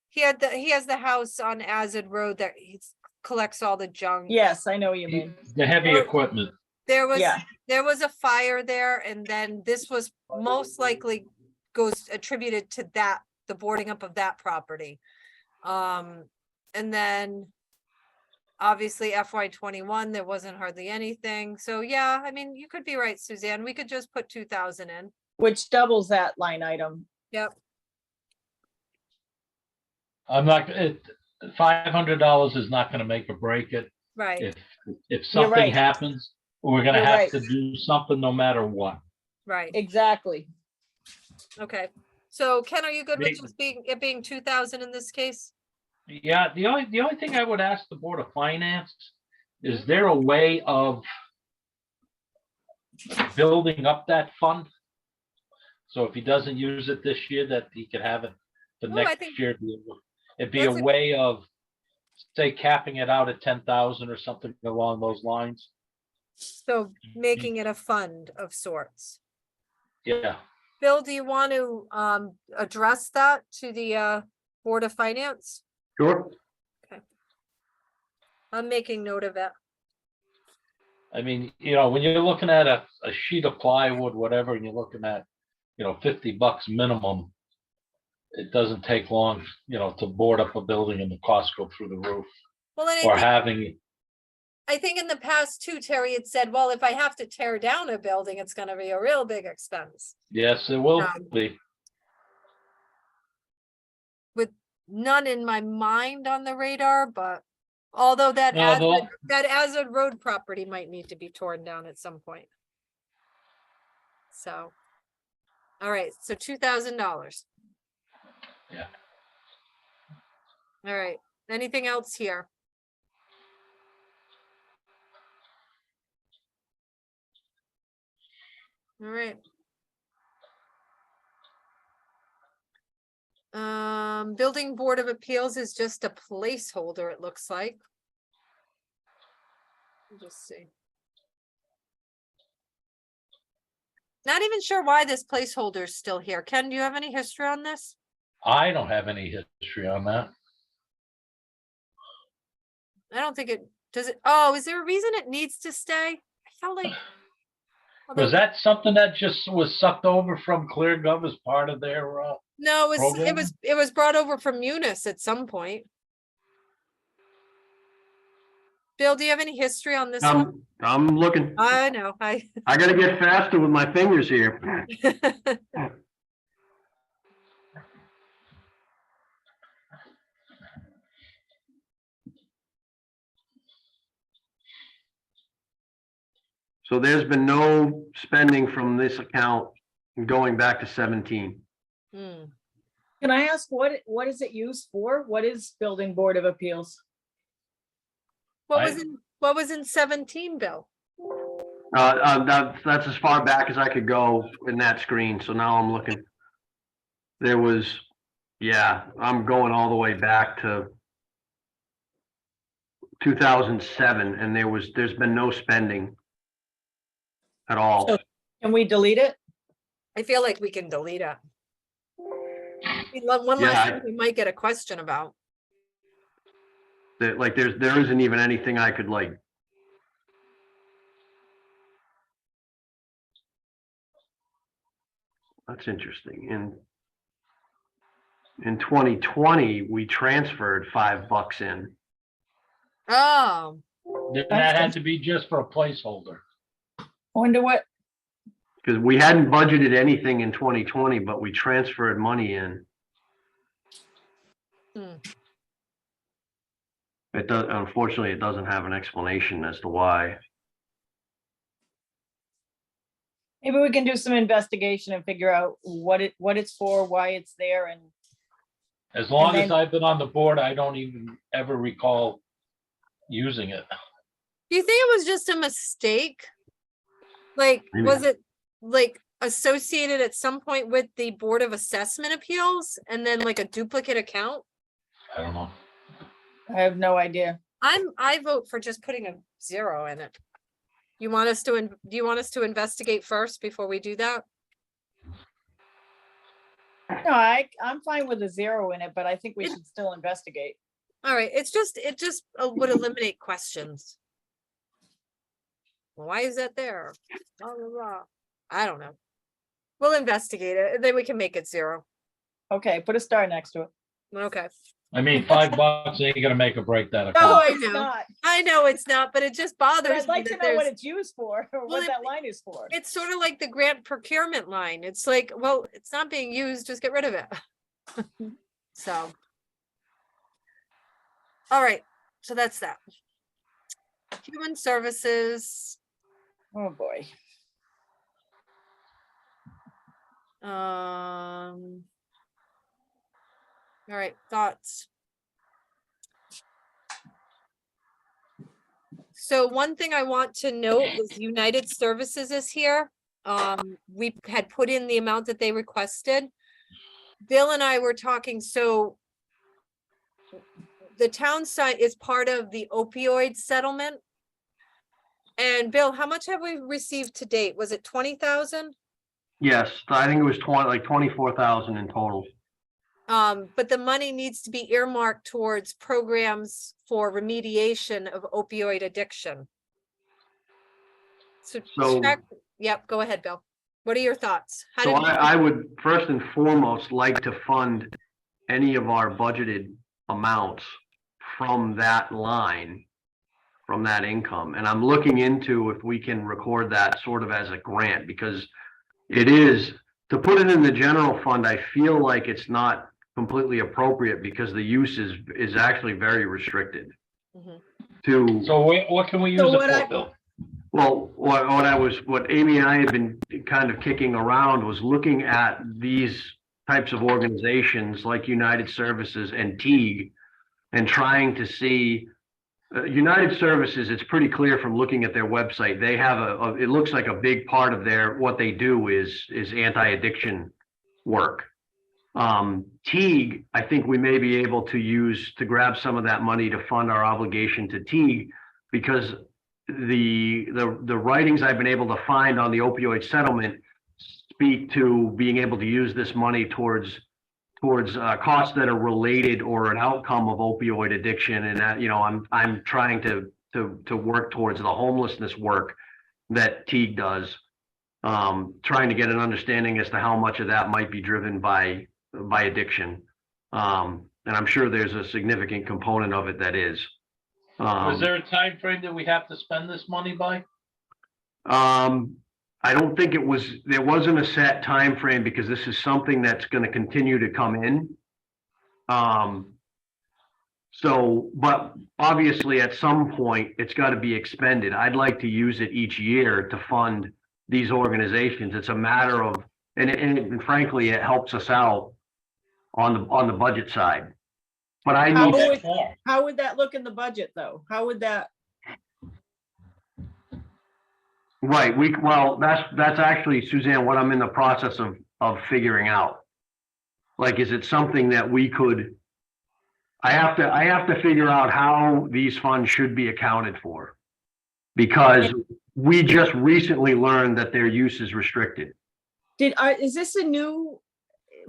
Speaker 1: he has the house on Azid Road that he collects all the junk.
Speaker 2: Yes, I know what you mean.
Speaker 4: The heavy equipment.
Speaker 1: There was
Speaker 2: Yeah.
Speaker 1: a fire there, and then this was most likely goes attributed to that, the boarding up of that property. And then obviously FY21, there wasn't hardly anything. So yeah, I mean, you could be right, Suzanne. We could just put 2,000 in.
Speaker 2: Which doubles that line item.
Speaker 1: Yep.
Speaker 4: I'm not, $500 is not gonna make or break it.
Speaker 1: Right,
Speaker 4: If something
Speaker 2: right.
Speaker 4: happens, we're gonna
Speaker 2: You're
Speaker 4: have
Speaker 2: right.
Speaker 4: to do something no matter what.
Speaker 1: right.
Speaker 2: Exactly.
Speaker 1: Okay. So Ken, are you good with
Speaker 4: Maybe.
Speaker 1: just it being 2,000 in this case?
Speaker 4: Yeah, the only thing I would ask the Board of Finance, is there a way of building up that fund? So if he doesn't use it this year, that he could have it the
Speaker 1: Oh, I
Speaker 4: next
Speaker 1: think
Speaker 4: year. It'd be a
Speaker 1: that's a-
Speaker 4: way of, say, capping it out at 10,000 or something along those lines.
Speaker 1: So making it a fund of sorts.
Speaker 4: Yeah,
Speaker 1: Bill, do you want to address that to the Board of Finance?
Speaker 3: Sure.
Speaker 1: I'm making note of it.
Speaker 4: I mean, when you're looking at a sheet of plywood, whatever, and you're looking at, $50 minimum. it doesn't take long, to board up a building and the costs go through the roof.
Speaker 1: Well, and
Speaker 4: Or having,
Speaker 1: I think in the past too, Terry had said, well, if I have to tear down a building, it's gonna be a real big expense.
Speaker 4: yes, it will
Speaker 1: Um,
Speaker 4: be.
Speaker 1: None in my mind on the radar, but although that
Speaker 4: No,
Speaker 1: Azard Road property might need to be torn down at some point. So, all right, so $2,000.
Speaker 4: Yeah.
Speaker 1: All right, anything else here? All right. Building Board of Appeals is just a placeholder, it looks like. Let me just see. Not even sure why this placeholder is still here. Ken, do you have any history on this?
Speaker 4: I don't have any history on that.
Speaker 1: I don't think it does it. Oh, is there a reason it needs to stay? I felt like.
Speaker 4: Was that something that just was sucked over from ClearGov as part of their,
Speaker 1: No,
Speaker 4: program?
Speaker 1: it was brought over from Munis at some point. Bill, do you have any history on this one?
Speaker 3: I'm looking.
Speaker 1: I know,
Speaker 3: I gotta get faster with my fingers here. So there's been no spending from this account going back to 17.
Speaker 1: Hmm.
Speaker 2: Can I ask what is it used for? What is Building Board of Appeals?
Speaker 1: What was in 17, Bill?
Speaker 3: That's as far back as I could go in that screen. So now I'm looking. There was, yeah, I'm going all the way back to 2007, and there's been no spending at all.
Speaker 2: So can we delete it?
Speaker 1: I feel like we can delete it. One
Speaker 3: Yeah,
Speaker 1: last thing we might get a question about.
Speaker 3: Like there isn't even anything I could like. That's interesting. In 2020, we transferred $5 in.
Speaker 1: Oh,
Speaker 4: that had to be just for a placeholder.
Speaker 2: Wonder what,
Speaker 3: Because we hadn't budgeted anything in 2020, but we transferred money in.
Speaker 1: Hmm.
Speaker 3: It does, unfortunately, it doesn't have an explanation as to why.
Speaker 2: maybe we can do some investigation and figure out what it's for, why it's there, and
Speaker 4: As long as
Speaker 2: then-
Speaker 4: I've been on the board, I don't even ever recall using it.
Speaker 1: do you think it was just a mistake? Like,
Speaker 3: Maybe.
Speaker 1: was it like associated at some point with the Board of Assessment Appeals and then like a duplicate account?
Speaker 4: I don't know.
Speaker 2: I have no idea.
Speaker 1: I vote for just putting a 0 in it. You want us to, do you want us to investigate first before we do that?
Speaker 2: No, I'm fine with a 0 in it, but I think we should still investigate.
Speaker 1: All right, it just would eliminate questions. Why is that there? Blah, blah, blah. I don't know. We'll investigate it, and then we can make it 0.
Speaker 2: Okay, put a star next to it.
Speaker 1: Okay.
Speaker 4: I mean, $5 ain't gonna make or break that
Speaker 1: Oh,
Speaker 4: account.
Speaker 1: I
Speaker 2: It's
Speaker 1: know.
Speaker 2: not.
Speaker 1: I know it's not, but it just
Speaker 2: But
Speaker 1: bothers
Speaker 2: I'd
Speaker 1: me
Speaker 2: like to
Speaker 1: that
Speaker 2: know what
Speaker 1: there's,
Speaker 2: it's used for, or
Speaker 1: Well,
Speaker 2: what that line is for.
Speaker 1: it's sort of like the grant procurement line. It's like, well, it's not being used, just get rid of it. So. All right, so that's that. Human Services,
Speaker 2: Oh, boy.
Speaker 1: all right, thoughts. So one thing I want to note is United Services is here. We had put in the amount that they requested. Bill and I were talking, so the town site is part of the opioid settlement. And Bill, how much have we received to date? Was it 20,000?
Speaker 3: Yes, I think it was 24,000 in total.
Speaker 1: But the money needs to be earmarked towards programs for remediation of opioid addiction. So
Speaker 3: So-
Speaker 1: check, yep, go ahead, Bill. What are your thoughts? How
Speaker 3: So
Speaker 1: did,
Speaker 3: I would first and foremost like to fund any of our budgeted amounts from that line, from that income. And I'm looking into if we can record that sort of as a grant, because it is, to put it in the general fund, I feel like it's not completely appropriate because the use is actually very restricted
Speaker 1: Mhm.
Speaker 3: to.
Speaker 4: So what can we use
Speaker 2: So
Speaker 4: it
Speaker 2: what
Speaker 4: for,
Speaker 2: I-
Speaker 4: Bill?
Speaker 3: Well, what Amy and I had been kind of kicking around was looking at these types of organizations like United Services and Teague and trying to see, United Services, it's pretty clear from looking at their website, they have it looks like a big part of what they do is anti-addiction work. Teague, I think we may be able to use to grab some of that money to fund our obligation to Teague, because the writings I've been able to find on the opioid settlement speak to being able to use this money towards costs that are related or an outcome of opioid addiction. And that, I'm trying to work towards the homelessness work that Teague does, trying to get an understanding as to how much of that might be driven by addiction. And I'm sure there's a significant component of it that is.
Speaker 4: Was there a time frame that we have to spend this money by?
Speaker 3: I don't think there wasn't a set time frame because this is something that's going to continue to come in. But obviously at some point it's got to be expended. I'd like to use it each year to fund these organizations. It's a matter of, and frankly, it helps us out on the budget side. But I
Speaker 2: How
Speaker 3: need,
Speaker 2: would, how would that look in the budget, though? How would that,
Speaker 3: right, that's actually, Suzanne, what I'm in the process of figuring out. Like, is it something that we could, I have to figure out how these funds should be accounted for. Because we just recently learned that their use is restricted.
Speaker 2: is this a new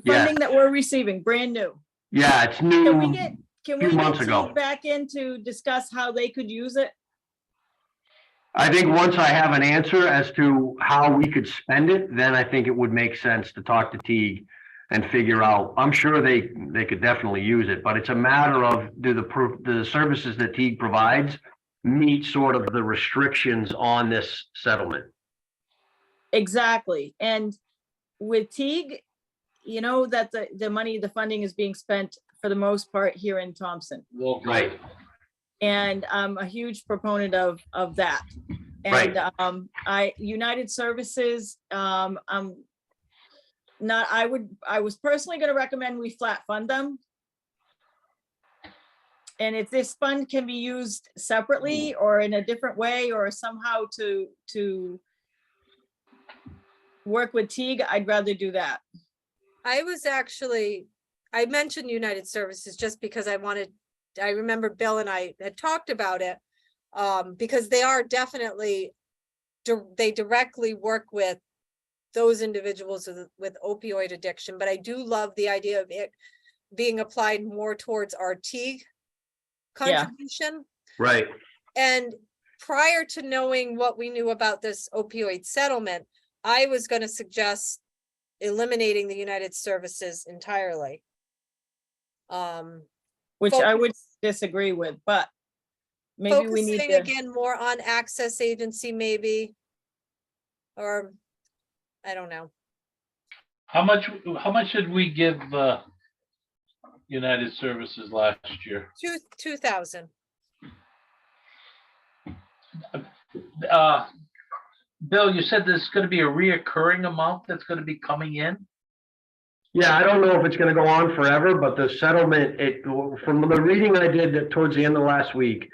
Speaker 3: Yeah.
Speaker 2: funding that we're receiving, brand new?
Speaker 3: Yeah, it's new.
Speaker 2: Can
Speaker 3: few
Speaker 2: we
Speaker 3: months
Speaker 2: get
Speaker 3: ago.
Speaker 2: Teague back in to discuss how they could use it?
Speaker 3: I think once I have an answer as to how we could spend it, then I think it would make sense to talk to Teague and figure out. I'm sure they could definitely use it, but it's a matter of do the services that Teague provides meet sort of the restrictions on this settlement.
Speaker 2: Exactly. And with Teague, you know that the money, the funding is being spent for the most part here in Thompson.
Speaker 3: Right.
Speaker 2: And I'm a huge proponent of that.
Speaker 3: Right.
Speaker 2: And United Services, I was personally going to recommend we flat fund them. And if this fund can be used separately or in a different way or somehow to work with Teague, I'd rather do that.
Speaker 1: I mentioned United Services just because I remember Bill and I had talked about it. Because they are definitely, they directly work with those individuals with opioid addiction, but I do love the idea of it being applied more towards our Teague contribution.
Speaker 3: Right.
Speaker 1: And prior to knowing what we knew about this opioid settlement, I was going to suggest eliminating the United Services entirely.
Speaker 2: Which I would disagree with, but maybe we need
Speaker 1: Focusing
Speaker 2: to.
Speaker 1: again more on access agency, maybe. Or, I don't know.
Speaker 4: How much did we give United Services last year?
Speaker 1: 2,000.
Speaker 4: Bill, you said there's going to be a reoccurring amount that's going to be coming in?
Speaker 3: Yeah, I don't know if it's going to go on forever, but the settlement, from the reading I did towards the end of last week,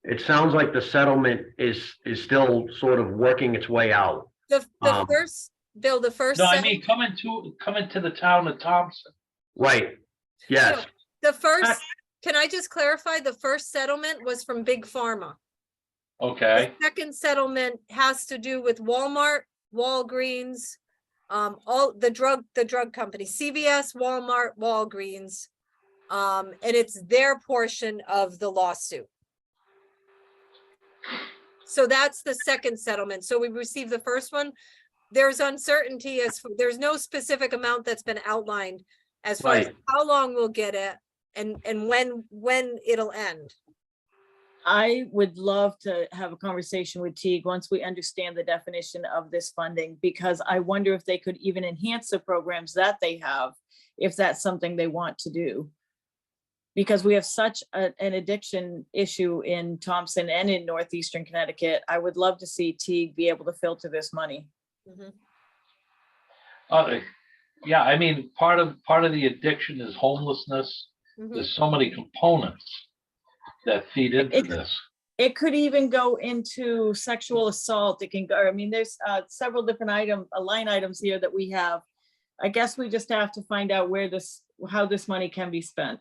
Speaker 3: it sounds like the settlement is still sort of working its way out.
Speaker 1: The first, Bill, the first.
Speaker 4: No, I mean, coming to the town of Thompson.
Speaker 3: Right. Yes.
Speaker 1: The first, can I just clarify? The first settlement was from Big Pharma.
Speaker 4: Okay.
Speaker 1: The second settlement has to do with Walmart, Walgreens, all the drug company, CVS, Walmart, Walgreens. And it's their portion of the lawsuit. So that's the second settlement. So we received the first one. there's uncertainty there's no specific amount that's been outlined as far as
Speaker 3: Right.
Speaker 1: how long we'll get it and when it'll end.
Speaker 2: I would love to have a conversation with Teague once we understand the definition of this funding, because I wonder if they could even enhance the programs that they have, if that's something they want to do. Because we have such an addiction issue in Thompson and in Northeastern Connecticut. I would love to see Teague be able to filter this money.
Speaker 1: Mhm.
Speaker 4: Yeah, I mean, part of the addiction is homelessness.
Speaker 1: Mhm.
Speaker 4: There's so many components that feed into
Speaker 2: It-
Speaker 4: this.
Speaker 2: It could even go into sexual assault. It can go, I mean, there's several different line items here that we have. I guess we just have to find out how this money can be spent.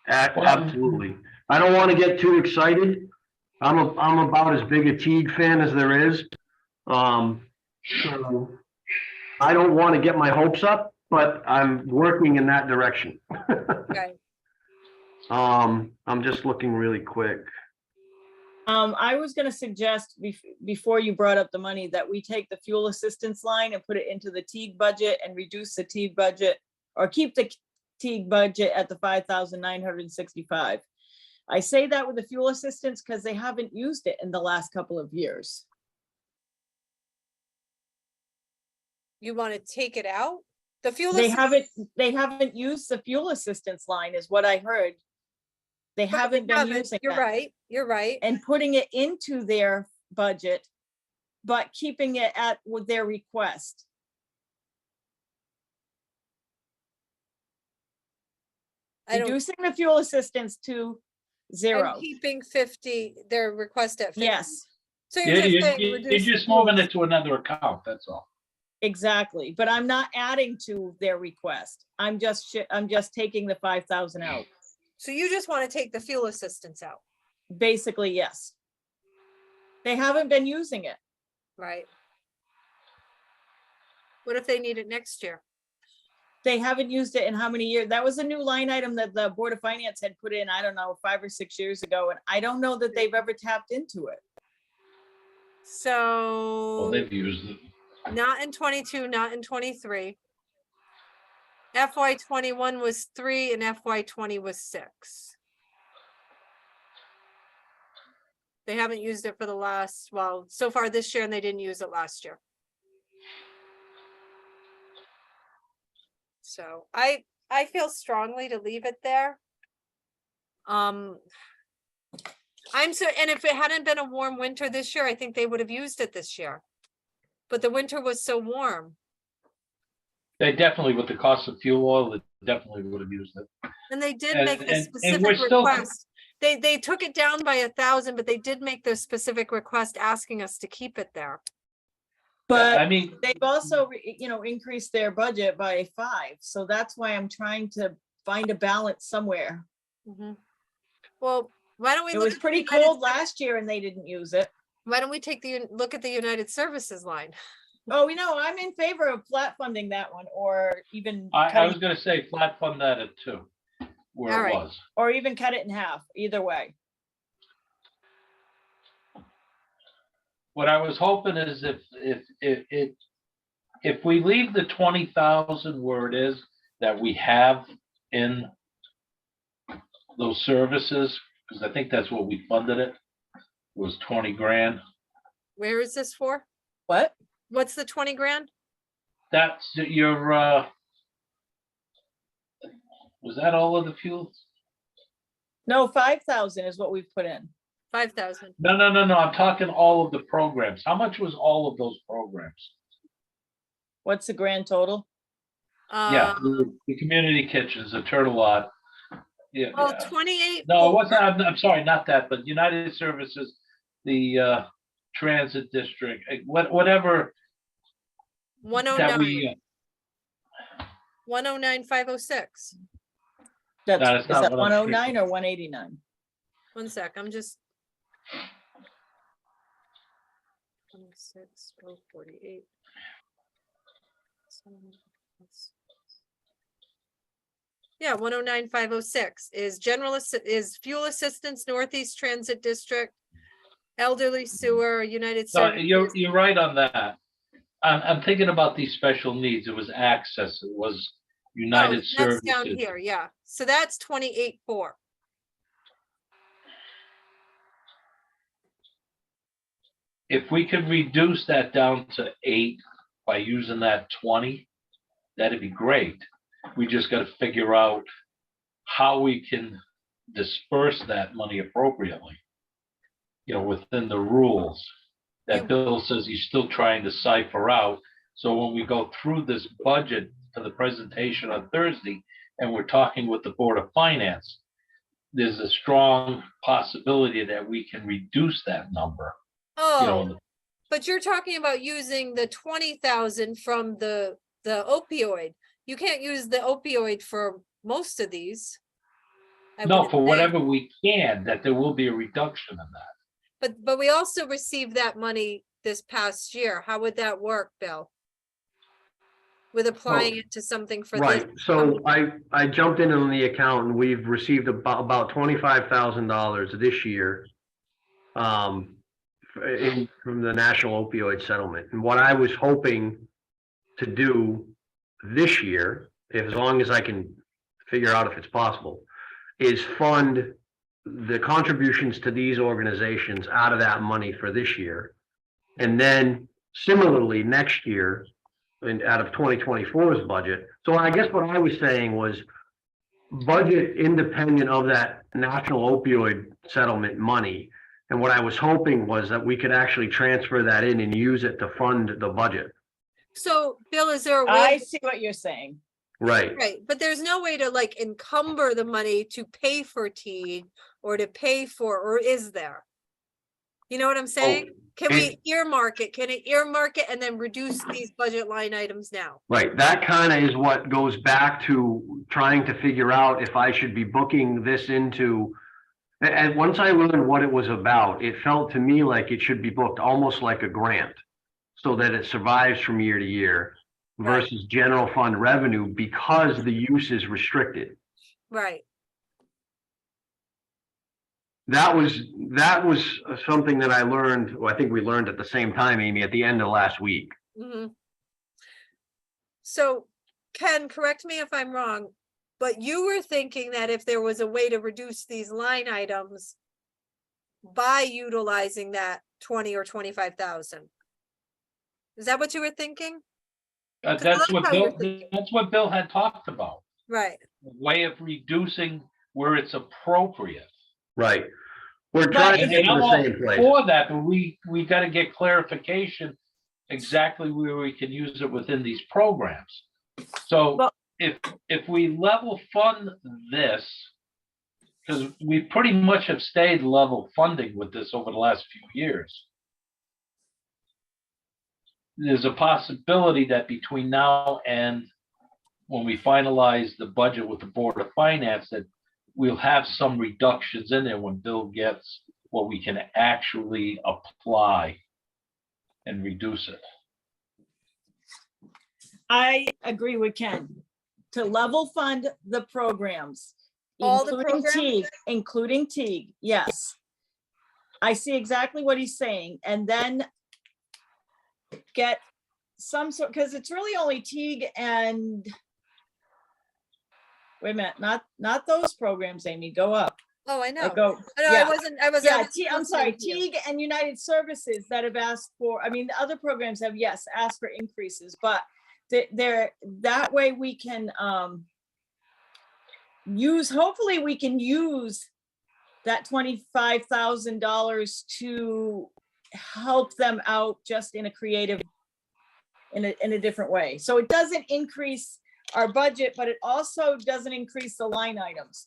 Speaker 3: Absolutely. I don't want to get too excited. I'm about as big a Teague fan as there is. So I don't want to get my hopes up, but I'm working in that direction.
Speaker 1: Okay.
Speaker 3: I'm just looking really quick.
Speaker 2: I was gonna suggest before you brought up the money that we take the fuel assistance line and put it into the Teague budget and reduce the Teague budget, or keep the Teague budget at the 5,965. I say that with the fuel assistance because they haven't used it in the last couple of years.
Speaker 1: You want to take it out? The fuel.
Speaker 2: They
Speaker 1: assistance-
Speaker 2: haven't used the fuel assistance line is what I heard. They
Speaker 1: No,
Speaker 2: haven't been using
Speaker 1: You're
Speaker 2: that.
Speaker 1: right. You're right.
Speaker 2: And putting it into their budget, but keeping it with their request.
Speaker 1: I don't.
Speaker 2: Reducing the fuel assistance to
Speaker 1: And
Speaker 2: 0.
Speaker 1: keeping 50, their request at 50.
Speaker 2: Yes,
Speaker 1: So you're just saying
Speaker 4: You're
Speaker 1: reduce the
Speaker 4: just moving
Speaker 1: fuel.
Speaker 4: it to another account, that's all.
Speaker 2: exactly. But I'm not adding to their request. I'm just taking the 5,000 out.
Speaker 1: So you just want to take the fuel assistance out,
Speaker 2: Basically, yes. They haven't been using it.
Speaker 1: right? What if they need it next year?
Speaker 2: They haven't used it in how many years? That was a new line item that the Board of Finance had put in, I don't know, 5 or 6 years ago. And I don't know that they've ever tapped into it.
Speaker 4: Well,
Speaker 1: So
Speaker 4: they've used it.
Speaker 1: not in 22, not in 23. FY 21 was 3 and FY 20 was 6. They haven't used it for the last, well, so far this year, and they didn't use it last year. So I feel strongly to leave it there. And if it hadn't been a warm winter this year, I think they would have used it this year. But the winter was so warm.
Speaker 4: They definitely, with the cost of fuel oil, they definitely would have used it.
Speaker 1: And they did
Speaker 4: And-
Speaker 1: make a
Speaker 4: and
Speaker 1: specific
Speaker 4: we're still-
Speaker 1: request. They took it down by 1,000, but they did make the specific request asking us to keep it there.
Speaker 2: But
Speaker 4: I mean,
Speaker 2: they've also, increased their budget by 5. So that's why I'm trying to find a balance somewhere.
Speaker 1: Mhm. Well, why don't we
Speaker 2: It
Speaker 1: look
Speaker 2: was
Speaker 1: at the
Speaker 2: pretty
Speaker 1: United-
Speaker 2: cold last year and they didn't use it.
Speaker 1: Why don't we take look at the United Services line?
Speaker 2: Oh, I'm in favor of flat funding that one, or even
Speaker 4: I was gonna say flat fund that at 2, where
Speaker 1: All
Speaker 4: it
Speaker 1: right.
Speaker 4: was.
Speaker 2: or even cut it in half, either way.
Speaker 4: What I was hoping is if we leave the 20,000 where it is, that we have in those services, because I think that's what we funded it, was 20 grand.
Speaker 1: Where is this for?
Speaker 2: What?
Speaker 1: What's the 20 grand?
Speaker 4: That's your, was that all of the fuel?
Speaker 2: No, 5,000 is what we've put in.
Speaker 1: 5,000.
Speaker 4: No, I'm talking all of the programs. How much was all of those programs?
Speaker 2: What's the grand total?
Speaker 4: Yeah, the community kitchens, the Turtle Lot. Yeah.
Speaker 1: Well,
Speaker 4: yeah.
Speaker 1: 28.
Speaker 4: No, it wasn't, I'm sorry, not that, but United Services, the transit district, whatever that
Speaker 1: 109,
Speaker 4: we,
Speaker 1: 109,506.
Speaker 2: That's,
Speaker 4: No, it's
Speaker 2: is
Speaker 4: not
Speaker 2: that
Speaker 4: 109.
Speaker 2: 109 or 189?
Speaker 1: One sec, I'm just. 26, 48. Yeah, 109,506 is is fuel assistance, Northeast Transit District, elderly sewer, United
Speaker 4: so
Speaker 1: Services.
Speaker 4: you're right on that. I'm thinking about these special needs. It was access, it was
Speaker 1: Oh,
Speaker 4: United
Speaker 1: that's down
Speaker 4: Services.
Speaker 1: here, yeah. So that's 28.4.
Speaker 4: If we could reduce that down to 8 by using that 20, that'd be great. We just gotta figure out how we can disperse that money appropriately. You know, within the rules that
Speaker 1: You-
Speaker 4: Bill says he's still trying to cipher out. So when we go through this budget for the presentation on Thursday, and we're talking with the Board of Finance, there's a strong possibility that we can reduce that number. You
Speaker 1: Oh,
Speaker 4: know,
Speaker 1: but you're talking about using the 20,000 from the opioid. You can't use the opioid for most of these. I
Speaker 4: no,
Speaker 1: wouldn't
Speaker 4: for
Speaker 1: think.
Speaker 4: whatever we can, that there will be a reduction in that.
Speaker 1: But we also received that money this past year. How would that work, Bill? With applying it to something for this?
Speaker 3: Right, so I jumped in on the account and we've received about $25,000 this year. From the national opioid settlement. And what I was hoping to do this year, as long as I can figure out if it's possible, is fund the contributions to these organizations out of that money for this year. And then similarly, next year, and out of 2024's budget. So I guess what I was saying was budget independent of that national opioid settlement money. And what I was hoping was that we could actually transfer that in and use it to fund the budget.
Speaker 1: So, Bill, is there a
Speaker 2: I
Speaker 1: way?
Speaker 2: see what you're saying.
Speaker 3: Right,
Speaker 1: Right, but there's no way to like encumber the money to pay for Teague or to pay for, or is there? You know what I'm saying? Can we earmark it? Can it earmark it and then reduce these budget line items now?
Speaker 3: right. That kind of is what goes back to trying to figure out if I should be booking this into. And once I learned what it was about, it felt to me like it should be booked almost like a grant so that it survives from year to year
Speaker 1: Right.
Speaker 3: versus general fund revenue because the use is restricted.
Speaker 1: Right,
Speaker 3: That was something that I learned, well, I think we learned at the same time, Amy, at the end of last week.
Speaker 1: so Ken, correct me if I'm wrong, but you were thinking that if there was a way to reduce these line items by utilizing that 20 or 25,000. Is that what you were thinking?
Speaker 4: That's
Speaker 1: that's
Speaker 4: what
Speaker 1: how you're
Speaker 4: Bill,
Speaker 1: thinking.
Speaker 4: that's what Bill had talked about.
Speaker 1: Right,
Speaker 4: A way of reducing where it's appropriate.
Speaker 3: Right. We're trying to
Speaker 2: if
Speaker 3: get
Speaker 4: And
Speaker 3: to
Speaker 4: I'm
Speaker 3: the
Speaker 4: all
Speaker 3: same place.
Speaker 4: for that, but we got to get clarification exactly where we can use it within these programs. So
Speaker 2: Well-
Speaker 4: if we level fund this, because we pretty much have stayed level funding with this over the last few years. There's a possibility that between now and when we finalize the budget with the Board of Finance, that we'll have some reductions in there when Bill gets what we can actually apply and reduce it.
Speaker 2: I agree with Ken. To level fund the programs.
Speaker 1: All the
Speaker 2: including
Speaker 1: programs?
Speaker 2: Teague, including Teague, yes. I see exactly what he's saying, and then get some sort, because it's really only Teague and wait a minute, not those programs, Amy, go up.
Speaker 1: oh, I know.
Speaker 2: Go,
Speaker 1: I know,
Speaker 2: yeah.
Speaker 1: I wasn't, I was.
Speaker 2: Yeah, I'm sorry, Teague and United Services that have asked for, I mean, the other programs have, yes, asked for increases, but they're, that way we can hopefully we can use that $25,000 to help them out just in a creative, in a different way. So it doesn't increase our budget, but it also doesn't increase the line items.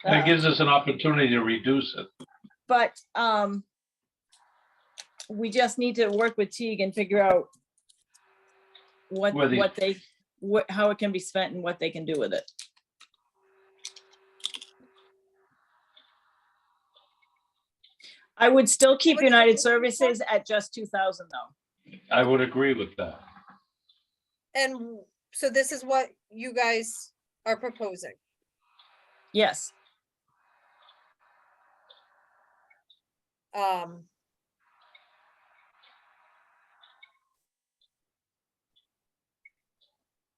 Speaker 4: And it gives us an opportunity to reduce it.
Speaker 2: But we just need to work with Teague and figure out how it can be spent and what they can do with it. I would still keep
Speaker 1: What are you
Speaker 2: United
Speaker 1: looking for?
Speaker 2: Services at just 2,000 though.
Speaker 4: I would agree with that.
Speaker 1: And so this is what you guys are proposing.
Speaker 2: Yes,
Speaker 1: Um.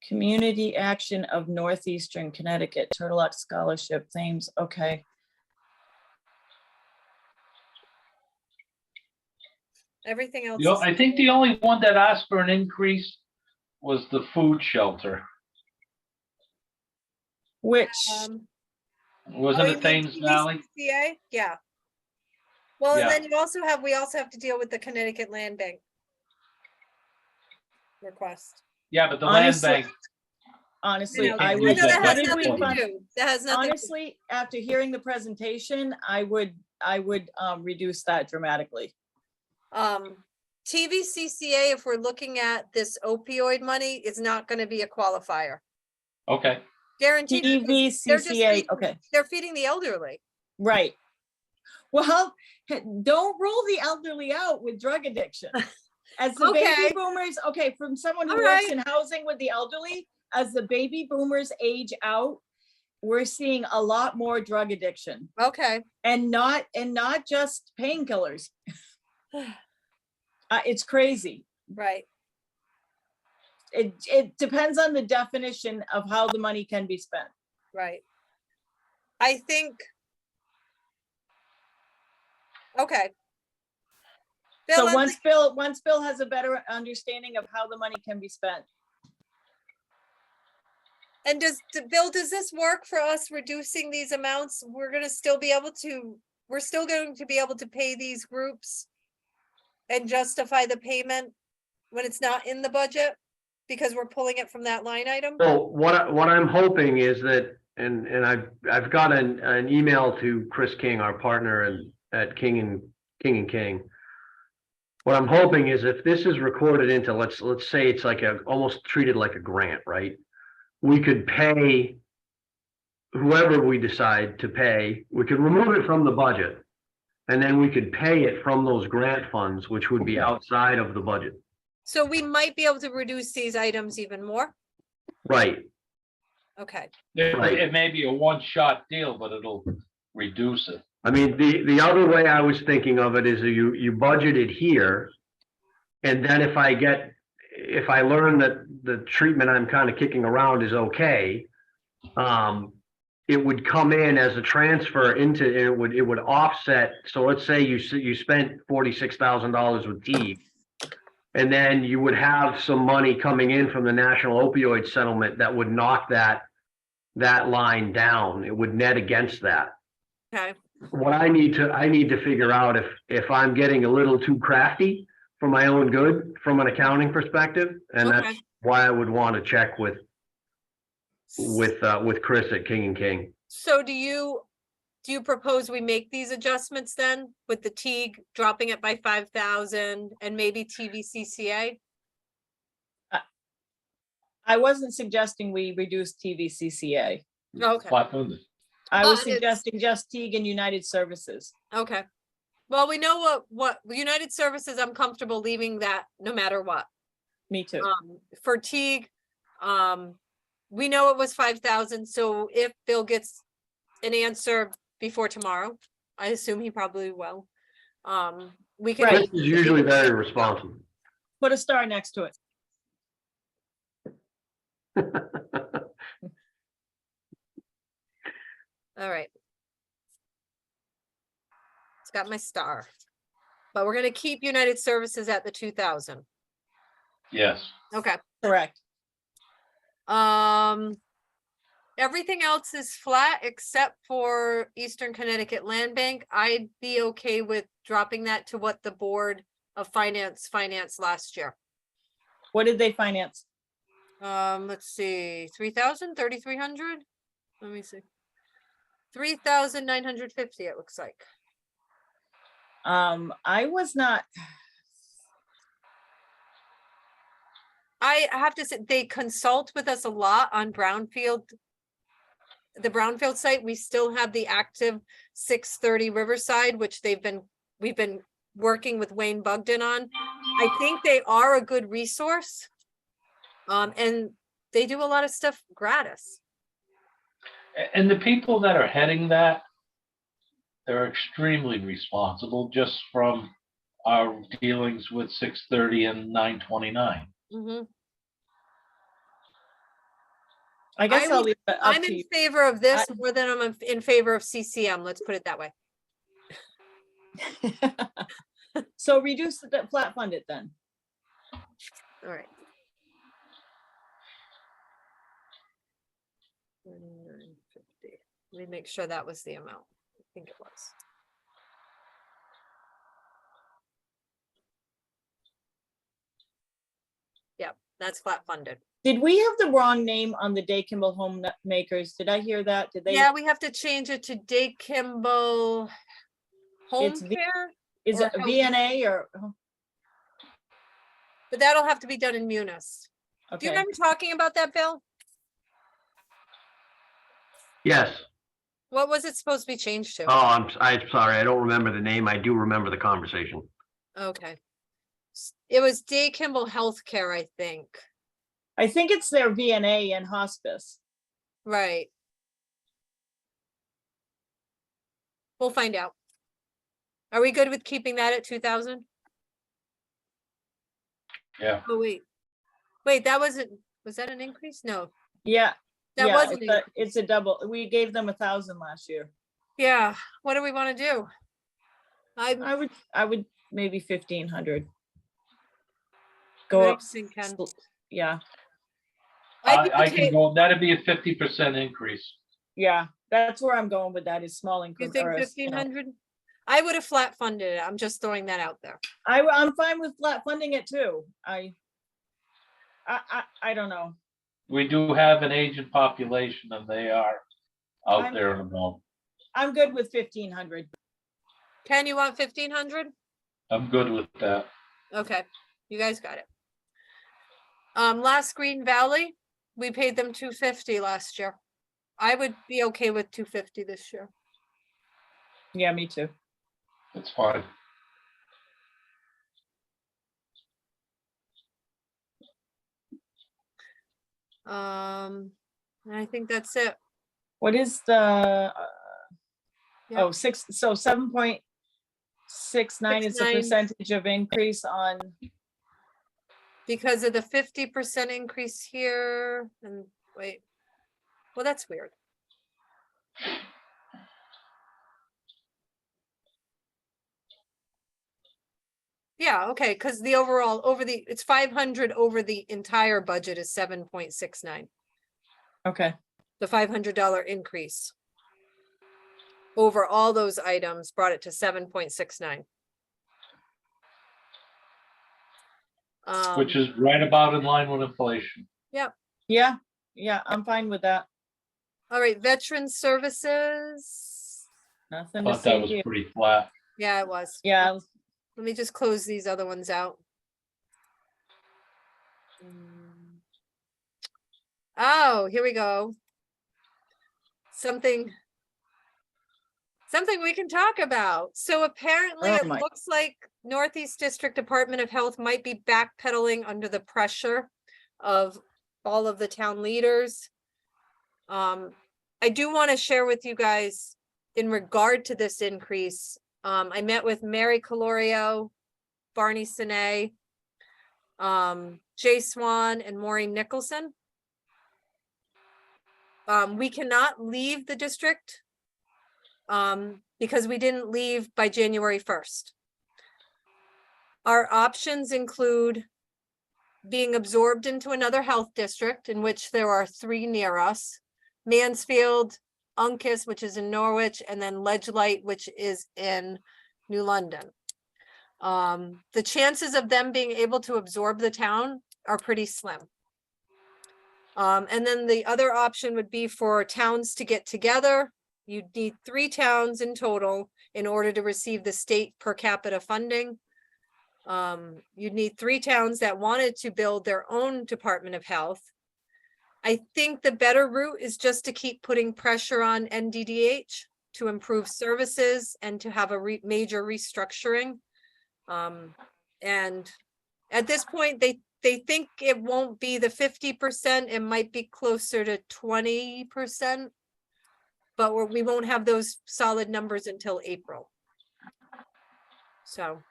Speaker 2: Community Action of Northeastern Connecticut, Turtle Rock Scholarship, Thames, okay.
Speaker 1: Everything else
Speaker 4: You know,
Speaker 1: is,
Speaker 4: I think the only one that asked for an increase was the food shelter.
Speaker 2: Which,
Speaker 4: Wasn't
Speaker 1: you
Speaker 4: it
Speaker 1: mean
Speaker 4: Thames Valley?
Speaker 1: TVCCA? Yeah. Well, and
Speaker 4: Yeah.
Speaker 1: then we also have to deal with the Connecticut Land Bank request.
Speaker 4: Yeah, but the land
Speaker 2: Honestly-
Speaker 4: bank,
Speaker 2: honestly,
Speaker 1: know,
Speaker 2: I
Speaker 1: I
Speaker 2: would,
Speaker 1: know that
Speaker 2: what
Speaker 1: has
Speaker 2: did we
Speaker 1: nothing to
Speaker 2: fund?
Speaker 1: do. That has nothing.
Speaker 2: Honestly, after hearing the presentation, I would reduce that dramatically.
Speaker 1: TVCCA, if we're looking at this opioid money, is not gonna be a qualifier.
Speaker 4: okay,
Speaker 1: Guaranteed. because they're just
Speaker 2: TVCCA,
Speaker 1: feeding-
Speaker 2: okay,
Speaker 1: They're feeding the elderly.
Speaker 2: right. Well, don't rule the elderly out with drug addiction. As the
Speaker 1: Okay.
Speaker 2: baby boomers, okay, from someone who
Speaker 1: All
Speaker 2: works
Speaker 1: right.
Speaker 2: in housing with the elderly, as the baby boomers age out, we're seeing a lot more drug addiction
Speaker 1: Okay,
Speaker 2: and not just painkillers. It's crazy.
Speaker 1: right.
Speaker 2: It depends on the definition of how the money can be spent.
Speaker 1: Right. I think. Okay. Bill,
Speaker 2: So
Speaker 1: I'm
Speaker 2: once Bill has a better understanding of how the money can be spent.
Speaker 1: And Bill, does this work for us reducing these amounts? We're still going to be able to pay these groups and justify the payment when it's not in the budget because we're pulling it from that line item?
Speaker 3: So what I'm hoping is that, and I've got an email to Chris King, our partner at King and King. What I'm hoping is if this is recorded into, let's say it's like almost treated like a grant, right? We could pay whoever we decide to pay, we could remove it from the budget. And then we could pay it from those grant funds, which would be outside of the budget.
Speaker 1: So we might be able to reduce these items even more?
Speaker 3: Right,
Speaker 1: Okay,
Speaker 3: Right.
Speaker 4: it may be a one-shot deal, but it'll reduce it.
Speaker 3: I mean, the other way I was thinking of it is you budget it here. And then if I learn that the treatment I'm kind of kicking around is okay, it would come in as a transfer into, it would offset. So let's say you spent $46,000 with Teague. And then you would have some money coming in from the national opioid settlement that would knock that line down. It would net against that.
Speaker 1: okay,
Speaker 3: What I need to figure out if I'm getting a little too crafty for my own good from an accounting perspective, and
Speaker 1: Okay.
Speaker 3: that's why I would want to check with Chris at King and King.
Speaker 1: so do you propose we make these adjustments then with the Teague dropping it by 5,000 and maybe TVCCA?
Speaker 2: I wasn't suggesting we reduce TVCCA.
Speaker 1: Okay,
Speaker 2: I
Speaker 1: But
Speaker 2: was
Speaker 1: it's-
Speaker 2: suggesting just Teague and United Services.
Speaker 1: okay. Well, we know what United Services, I'm comfortable leaving that no matter what.
Speaker 2: Me too.
Speaker 1: For Teague, we know it was 5,000, so if Bill gets an answer before tomorrow, I assume he probably will. We can.
Speaker 2: Right.
Speaker 3: Chris is usually very responsive.
Speaker 2: Put a star next to it.
Speaker 1: All right. It's got my star. But we're gonna keep United Services at the 2,000.
Speaker 4: Yes,
Speaker 1: Okay.
Speaker 2: Correct.
Speaker 1: Everything else is flat except for Eastern Connecticut Land Bank. I'd be okay with dropping that to what the Board of Finance financed last year.
Speaker 2: What did they finance?
Speaker 1: Let's see, 3,000, 3,300? Let me see. 3,950, it looks like.
Speaker 2: I was not,
Speaker 1: I have to say, they consult with us a lot on Brownfield. The Brownfield site, we still have the active 630 Riverside, which we've been working with Wayne Bugden on. I think they are a good resource. And they do a lot of stuff gratis.
Speaker 4: and the people that are heading that, they're extremely responsible just from our dealings with 630 and 929.
Speaker 1: Mhm.
Speaker 2: I guess
Speaker 1: I
Speaker 2: I'll
Speaker 1: would-
Speaker 2: leave it up
Speaker 1: I'm
Speaker 2: to
Speaker 1: in
Speaker 2: you.
Speaker 1: favor of this more than I'm in favor of CCM. Let's put it that way.
Speaker 2: So reduce the flat fund it then.
Speaker 1: All right. 39.50. Let me make sure that was the amount. I think it was. Yep, that's flat funded.
Speaker 2: Did we have the wrong name on the Day Kimball Homemakers? Did I hear that? Did they?
Speaker 1: Yeah, we have to change it to Day Kimball Home
Speaker 2: It's V-
Speaker 1: Care,
Speaker 2: Is
Speaker 1: or
Speaker 2: it
Speaker 1: health-
Speaker 2: VNA or?
Speaker 1: but that'll have to be done in Munis. Do you
Speaker 2: Okay,
Speaker 1: remember talking about that, Bill?
Speaker 3: Yes.
Speaker 1: What was it supposed to be changed to?
Speaker 3: Oh, I'm sorry. I don't remember the name. I do remember the conversation.
Speaker 1: Okay. It was Day Kimball Healthcare, I think.
Speaker 2: I think it's their VNA and hospice.
Speaker 1: Right. We'll find out. Are we good with keeping that at 2,000?
Speaker 4: Yeah,
Speaker 1: Oh, wait, that wasn't, was that an increase? No,
Speaker 2: Yeah,
Speaker 1: that
Speaker 2: yeah,
Speaker 1: wasn't.
Speaker 2: it's a double. We gave them 1,000 last year.
Speaker 1: Yeah, what do we want to do?
Speaker 2: I would maybe 1,500.
Speaker 1: What
Speaker 2: Go
Speaker 1: do you
Speaker 2: up.
Speaker 1: think, Ken?
Speaker 2: Yeah,
Speaker 4: I can go, that'd be a 50% increase.
Speaker 2: yeah, that's where I'm going with that is small
Speaker 1: You
Speaker 2: increment.
Speaker 1: think
Speaker 2: or,
Speaker 1: 1,500? I would have flat funded it. I'm just throwing that out there.
Speaker 2: I'm fine with flat funding it too. I don't know.
Speaker 4: We do have an aging population and they are out
Speaker 2: I'm-
Speaker 4: there and about.
Speaker 2: I'm good with 1,500.
Speaker 1: Ken, you want 1,500?
Speaker 4: I'm good with that.
Speaker 1: Okay, you guys got it. Last Green Valley, we paid them 250 last year. I would be okay with 250 this year.
Speaker 2: Yeah, me too.
Speaker 4: That's fine.
Speaker 1: And I think that's it.
Speaker 2: What is the,
Speaker 1: Yep.
Speaker 2: oh, 7.69 is the
Speaker 1: 69.
Speaker 2: percentage of increase on,
Speaker 1: Because of the 50% increase here and wait. Well, that's weird. Yeah, okay, because the overall it's 500 over the entire budget is 7.69.
Speaker 2: okay,
Speaker 1: The $500 increase over all those items brought it to 7.69.
Speaker 4: Which is right about in line with inflation.
Speaker 2: yeah, I'm fine with that.
Speaker 1: All right, veteran services.
Speaker 2: Nothing to
Speaker 4: Thought that
Speaker 2: see
Speaker 4: was
Speaker 2: here.
Speaker 4: pretty flat.
Speaker 1: Yeah, it was.
Speaker 2: Yeah,
Speaker 1: Let me just close these other ones out. Oh, here we go. Something we can talk about. So apparently
Speaker 2: Oh
Speaker 1: it
Speaker 2: my-
Speaker 1: looks like Northeast District Department of Health might be backpedaling under the pressure of all of the town leaders. I do want to share with you guys in regard to this increase. I met with Mary Calorio, Barney Sine, Jay Swan, and Maureen Nicholson. We cannot leave the district because we didn't leave by January 1st. Our options include being absorbed into another health district, in which there are 3 near us: Mansfield, Uncas, which is in Norwich, and then Ledgelight, which is in New London. The chances of them being able to absorb the town are pretty slim. And then the other option would be for towns to get together. You'd need 3 towns in total in order to receive the state per capita funding. You'd need 3 towns that wanted to build their own Department of Health. I think the better route is just to keep putting pressure on NDDH to improve services and to have a major restructuring. And at this point, they think it won't be the 50%, it might be closer to 20%. But we won't have those solid numbers until April. So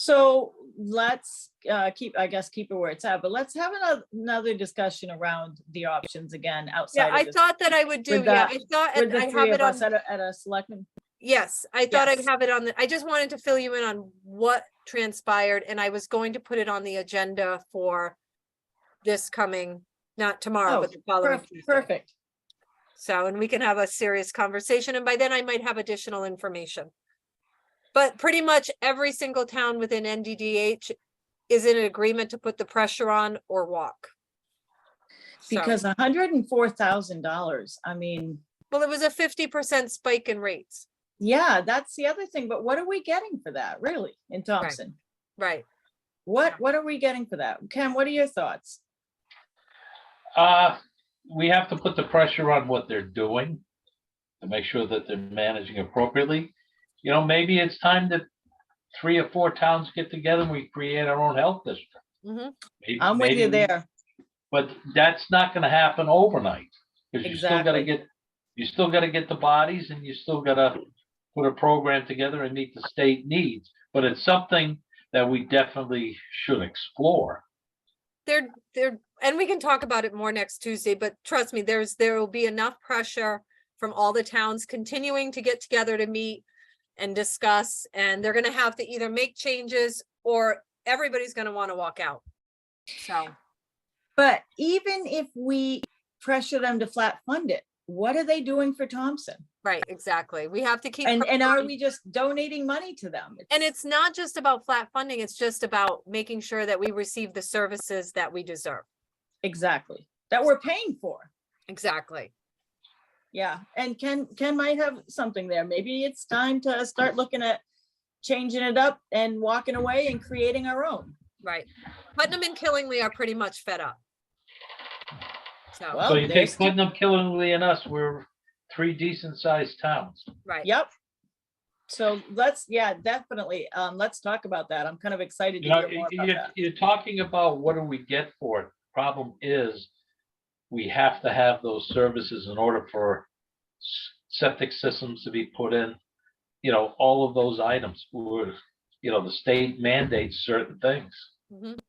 Speaker 2: So let's keep it where it's at, but let's have another discussion around the options again
Speaker 1: Yeah,
Speaker 2: outside
Speaker 1: I
Speaker 2: of this.
Speaker 1: thought that I would do,
Speaker 2: with
Speaker 1: yeah,
Speaker 2: the-
Speaker 1: I thought
Speaker 2: With
Speaker 1: I
Speaker 2: the three
Speaker 1: have
Speaker 2: of
Speaker 1: it
Speaker 2: us
Speaker 1: on,
Speaker 2: at a selectmen.
Speaker 1: yes, I thought I'd
Speaker 2: Yes.
Speaker 1: have it on, I just wanted to fill you in on what transpired, and I was going to put it on the agenda for this coming, not tomorrow,
Speaker 2: Oh,
Speaker 1: but the following Tuesday.
Speaker 2: Perfect.
Speaker 1: So, and we can have a serious conversation, and by then I might have additional information. But pretty much every single town within NDDH is in agreement to put the pressure on or walk. So,
Speaker 2: Because $104,000, I mean,
Speaker 1: well, it was a 50% spike in rates,
Speaker 2: yeah, that's the other thing, but what are we getting for that, really, in Thompson?
Speaker 1: right?
Speaker 2: What are we getting for that? Ken, what are your thoughts?
Speaker 4: We have to put the pressure on what they're doing to make sure that they're managing appropriately. You know, maybe it's time that 3 or 4 towns get together and we create our own health district.
Speaker 1: Mhm.
Speaker 2: I'm with you
Speaker 4: Maybe-
Speaker 2: there.
Speaker 4: But that's not gonna happen overnight. Because you still gotta
Speaker 2: Exactly.
Speaker 4: get the bodies and you still gotta put a program together and meet the state needs. But it's something that we definitely should explore.
Speaker 1: There, and we can talk about it more next Tuesday, but trust me, there will be enough pressure from all the towns continuing to get together to meet and discuss, and they're gonna have to either make changes or everybody's gonna wanna walk out. So,
Speaker 2: But even if we pressure them to flat fund it, what are they doing for Thompson?
Speaker 1: right, exactly. We have to keep.
Speaker 2: And are
Speaker 1: promoting-
Speaker 2: we just donating money to them?
Speaker 1: And it's not just about flat funding, it's just about making sure that we receive the services that we deserve.
Speaker 2: Exactly, that we're paying for.
Speaker 1: Exactly.
Speaker 2: Yeah, and Ken might have something there. Maybe it's time to start looking at changing it up and walking away and creating our own.
Speaker 1: Right. Putnam and Killingly are pretty much fed up. So,
Speaker 2: Well,
Speaker 4: So you
Speaker 2: there's
Speaker 4: take Putnam, Killingly, and us, we're 3 decent-sized towns.
Speaker 1: right.
Speaker 2: Yep. So definitely, let's talk about that. I'm kind of excited to
Speaker 4: You know,
Speaker 2: hear more about that.
Speaker 4: you're talking about what do we get for it? Problem is, we have to have those services in order for septic systems to be put in. You know, all of those items were, you know, the state mandates certain things.
Speaker 1: Mhm.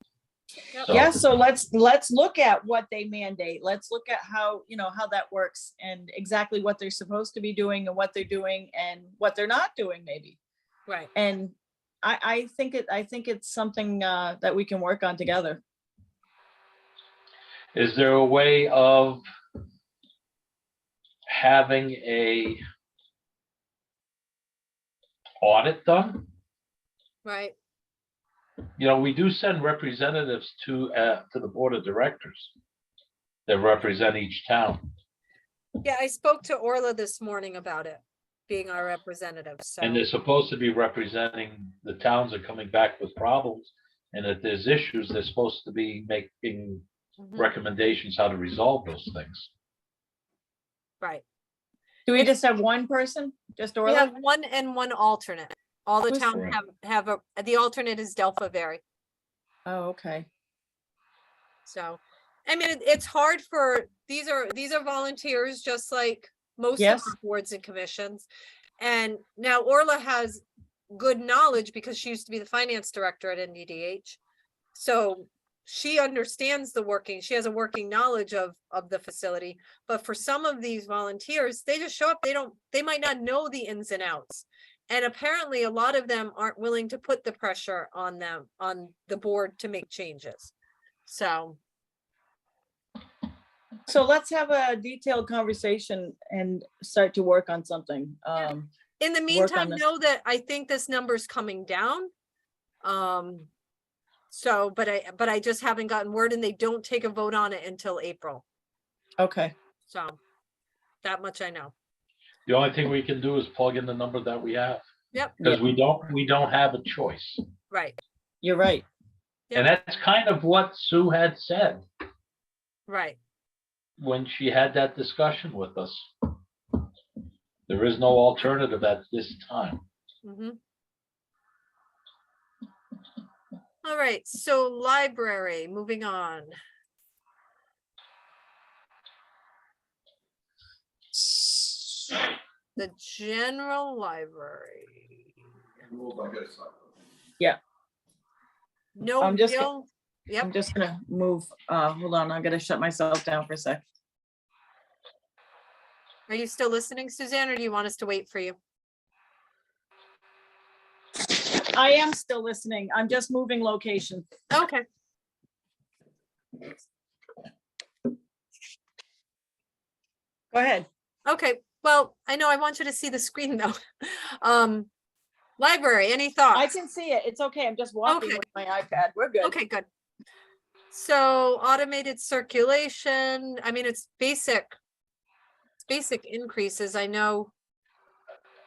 Speaker 1: Yep.
Speaker 4: So-
Speaker 2: Yeah, so let's look at what they mandate. Let's look at how that works and exactly what they're supposed to be doing and what they're doing and what they're not doing maybe.
Speaker 1: Right.
Speaker 2: And I think it's something that we can work on together.
Speaker 4: Is there a way of having a audit done?
Speaker 1: Right.
Speaker 4: You know, we do send representatives to the board of directors that represent each town.
Speaker 1: Yeah, I spoke to Orla this morning about it, being our representative, so.
Speaker 4: And they're supposed to be representing the towns that are coming back with problems. And if there's issues, they're supposed to be making
Speaker 1: Mhm.
Speaker 4: recommendations how to resolve those things.
Speaker 1: Right.
Speaker 2: Do we just have one person? Just
Speaker 1: We have
Speaker 2: Orla?
Speaker 1: one and one alternate. All the
Speaker 2: Who's-
Speaker 1: towns
Speaker 4: Right.
Speaker 1: have the alternate is Delphi Valley.
Speaker 2: Oh, okay.
Speaker 1: So, I mean, it's hard for, these are volunteers, just like most of
Speaker 2: Yes.
Speaker 1: our boards and commissions. And now Orla has good knowledge because she used to be the finance director at NDDH. So she understands the working, she has a working knowledge of the facility. But for some of these volunteers, they just show up, they might not know the ins and outs. And apparently a lot of them aren't willing to put the pressure on them, on the board to make changes. So,
Speaker 2: So let's have a detailed conversation and start to work on something.
Speaker 1: in the
Speaker 2: Work on
Speaker 1: meantime,
Speaker 2: this.
Speaker 1: know that I think this number's coming down. So, but I just haven't gotten word, and they don't take a vote on it until April.
Speaker 2: Okay,
Speaker 1: So that much I know.
Speaker 4: The only thing we can do is plug in the number that we have.
Speaker 1: Yep.
Speaker 4: Because we don't have a choice.
Speaker 1: Right,
Speaker 2: you're right.
Speaker 4: And that's kind of what Sue had said
Speaker 1: right.
Speaker 4: when she had that discussion with us. There is no alternative at this time.
Speaker 1: Mhm. All right, so library, moving on. The general library.
Speaker 2: Yeah.
Speaker 1: No
Speaker 2: I'm just
Speaker 1: real, yep,
Speaker 2: I'm just gonna move, hold on, I'm gonna shut myself down for a sec.
Speaker 1: are you still listening, Suzanne, or do you want us to wait for you?
Speaker 2: I am still listening. I'm just moving location.
Speaker 1: Okay,
Speaker 2: Go ahead.
Speaker 1: okay, well, I know I want you to see the screen though. Library, any thoughts?
Speaker 2: I can see it. It's okay. I'm just walking
Speaker 1: Okay.
Speaker 2: with my iPad. We're good.
Speaker 1: Okay, good. So automated circulation, I mean, it's basic increases, I know.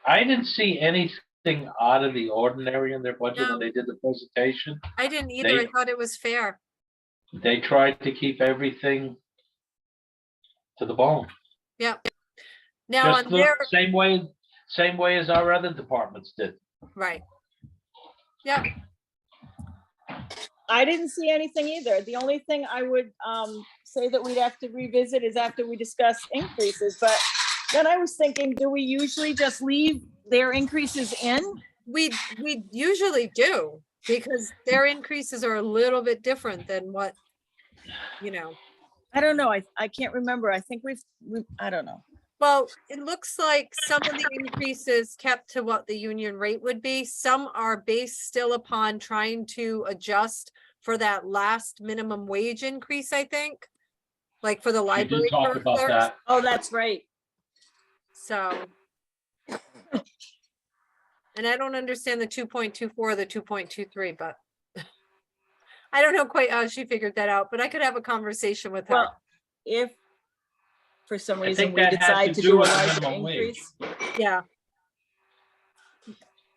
Speaker 4: I didn't see anything out of the ordinary in their budget
Speaker 1: No.
Speaker 4: when they did the presentation.
Speaker 1: I didn't either, I
Speaker 4: They-
Speaker 1: thought it was fair.
Speaker 4: They tried to keep everything to the bone.
Speaker 1: Yep. Now
Speaker 4: Just
Speaker 1: on
Speaker 4: the
Speaker 1: their,
Speaker 4: same way as our other departments did.
Speaker 1: right. Yep,
Speaker 2: I didn't see anything either. The only thing I would say that we'd have to revisit is after we discuss increases, but then I was thinking, do we usually just leave their increases in?
Speaker 1: we usually do, because their increases are a little bit different than what, you know.
Speaker 2: I don't know. I can't remember. I think I don't know.
Speaker 1: Well, it looks like some of the increases kept to what the union rate would be. Some are based still upon trying to adjust for that last minimum wage increase, I think. Like for the
Speaker 4: We
Speaker 1: library
Speaker 4: did talk about
Speaker 1: clerks.
Speaker 4: that.
Speaker 2: Oh, that's right.
Speaker 1: So. And I don't understand the 2.24 or the 2.23, but. I don't know quite how she figured that out, but I could have a conversation with her.
Speaker 2: Well, if for some
Speaker 4: I
Speaker 2: reason
Speaker 4: think
Speaker 2: we
Speaker 4: that has
Speaker 2: decide
Speaker 4: to
Speaker 2: to
Speaker 4: do
Speaker 2: do a
Speaker 4: with the
Speaker 2: larger
Speaker 4: minimum wage.
Speaker 2: increase.
Speaker 1: Yeah.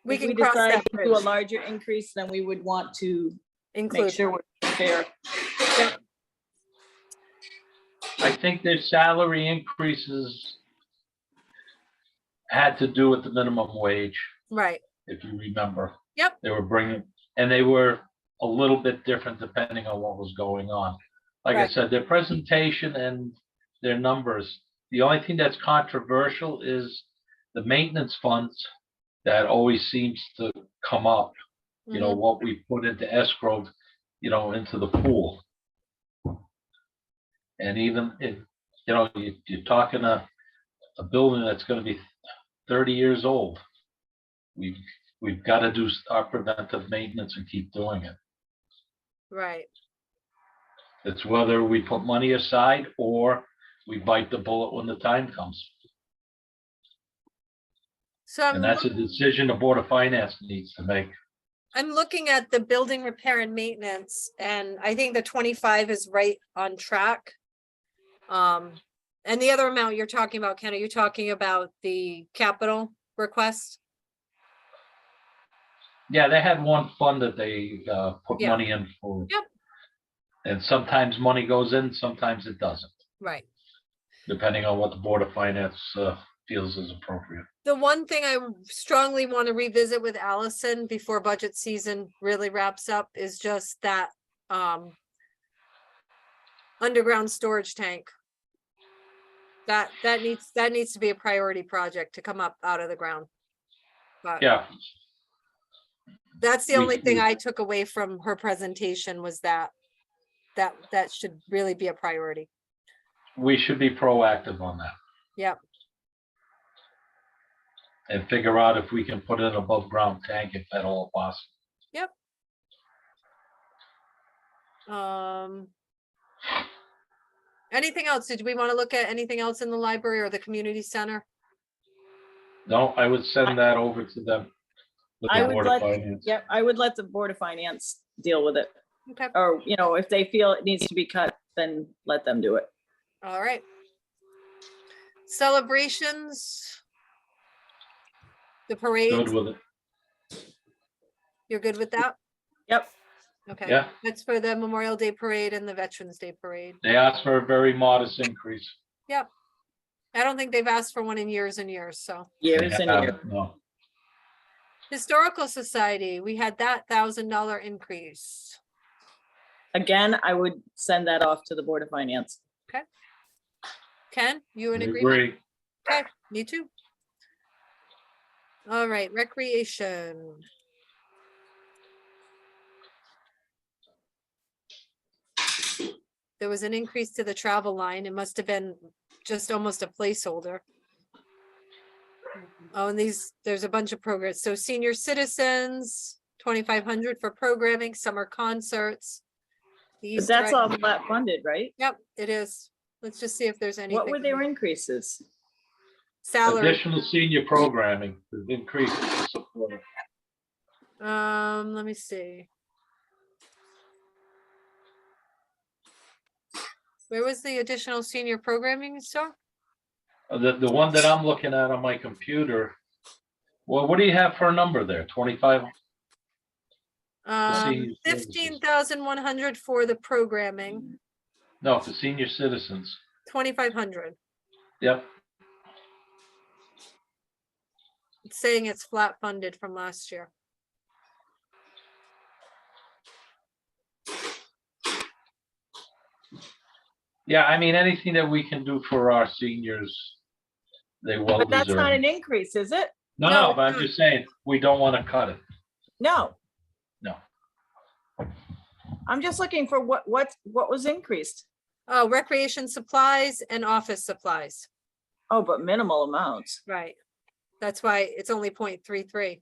Speaker 1: We
Speaker 2: If
Speaker 1: can cross
Speaker 2: decide
Speaker 1: that
Speaker 2: to do a
Speaker 1: bridge.
Speaker 2: larger increase, then we would want to make
Speaker 1: Include.
Speaker 2: sure we're fair.
Speaker 4: I think their salary increases had to do with the minimum wage,
Speaker 1: Right,
Speaker 4: if you remember.
Speaker 1: Yep.
Speaker 4: They were bringing, and they were a little bit different depending on what was going on. Like I
Speaker 1: Right.
Speaker 4: said, their presentation and their numbers, the only thing that's controversial is the maintenance funds that always seems to come up. You know,
Speaker 1: mhm,
Speaker 4: what we put into escrow, you know, into the pool. And even if, you know, you're talking a building that's gonna be 30 years old. We've got to do our preventive maintenance and keep doing it.
Speaker 1: right.
Speaker 4: It's whether we put money aside or we bite the bullet when the time comes.
Speaker 1: So I'm,
Speaker 4: And that's a decision the Board of Finance needs to make.
Speaker 1: I'm looking at the building repair and maintenance, and I think the 25 is right on track. And the other amount you're talking about, Ken, are you talking about the capital request?
Speaker 4: Yeah, they had one fund that they put
Speaker 1: Yeah.
Speaker 4: money in for.
Speaker 1: Yep.
Speaker 4: And sometimes money goes in, sometimes it doesn't,
Speaker 1: Right.
Speaker 4: depending on what the Board of Finance feels is appropriate.
Speaker 1: The one thing I strongly want to revisit with Allison before budget season really wraps up is just that underground storage tank. That needs to be a priority project to come up out of the ground. But
Speaker 4: Yeah,
Speaker 1: that's the
Speaker 4: we-
Speaker 1: only thing
Speaker 4: we-
Speaker 1: I took away from her presentation was that should really be a priority.
Speaker 4: we should be proactive on that.
Speaker 1: Yep.
Speaker 4: And figure out if we can put in an above ground tank if at all possible.
Speaker 1: Anything else? Did we want to look at anything else in the library or the community center?
Speaker 4: No, I would send that over to them. With
Speaker 2: I
Speaker 4: the
Speaker 2: would
Speaker 4: Board of
Speaker 2: let-
Speaker 4: Finance.
Speaker 2: Yep, I would let the Board of Finance deal with it.
Speaker 1: Okay,
Speaker 2: Or, you know, if they feel it needs to be cut, then let them do it.
Speaker 1: all right. Celebrations. The
Speaker 4: Good
Speaker 1: parade,
Speaker 4: with it.
Speaker 1: you're good with that?
Speaker 2: Yep,
Speaker 1: Okay,
Speaker 4: Yeah,
Speaker 1: that's for the Memorial Day Parade and the Veterans Day Parade.
Speaker 4: they asked for a very modest increase.
Speaker 1: I don't think they've asked for one in years and years, so.
Speaker 2: years
Speaker 4: They
Speaker 2: and years.
Speaker 4: haven't, no.
Speaker 1: Historical Society, we had that $1,000 increase.
Speaker 2: Again, I would send that off to the Board of Finance.
Speaker 1: Ken, you in
Speaker 4: I
Speaker 1: agreement?
Speaker 4: agree.
Speaker 1: Okay, me too. All right, recreation. there was an increase to the travel line. It must have been just almost a placeholder. Oh, and there's a bunch of programs. So senior citizens, 2,500 for programming, summer concerts. the
Speaker 2: But
Speaker 1: Easter
Speaker 2: that's
Speaker 1: egg
Speaker 2: all
Speaker 1: hunt.
Speaker 2: flat funded, right?
Speaker 1: Yep, it is. Let's just see if there's anything.
Speaker 2: What were their increases?
Speaker 1: Salary,
Speaker 4: Additional senior programming is increased to support.
Speaker 1: let me see. Where was the additional senior programming stuff?
Speaker 4: The one that I'm looking at on my computer, well, what do you have for a number there? 25? senior citizens.
Speaker 1: 15,100 for the programming,
Speaker 4: No, for senior citizens.
Speaker 1: 2,500.
Speaker 4: Yep.
Speaker 1: It's saying it's flat funded from last year.
Speaker 4: Yeah, I mean, anything that we can do for our seniors, they well
Speaker 2: But that's not
Speaker 4: deserve.
Speaker 2: an increase, is it?
Speaker 4: No,
Speaker 1: No,
Speaker 4: no, but I'm
Speaker 1: it's
Speaker 4: just saying, we don't want to cut it.
Speaker 2: No,
Speaker 4: No.
Speaker 2: I'm just looking for what was increased.
Speaker 1: Oh, recreation supplies and office supplies.
Speaker 2: Oh, but minimal amounts.
Speaker 1: Right. That's why it's only 0.33.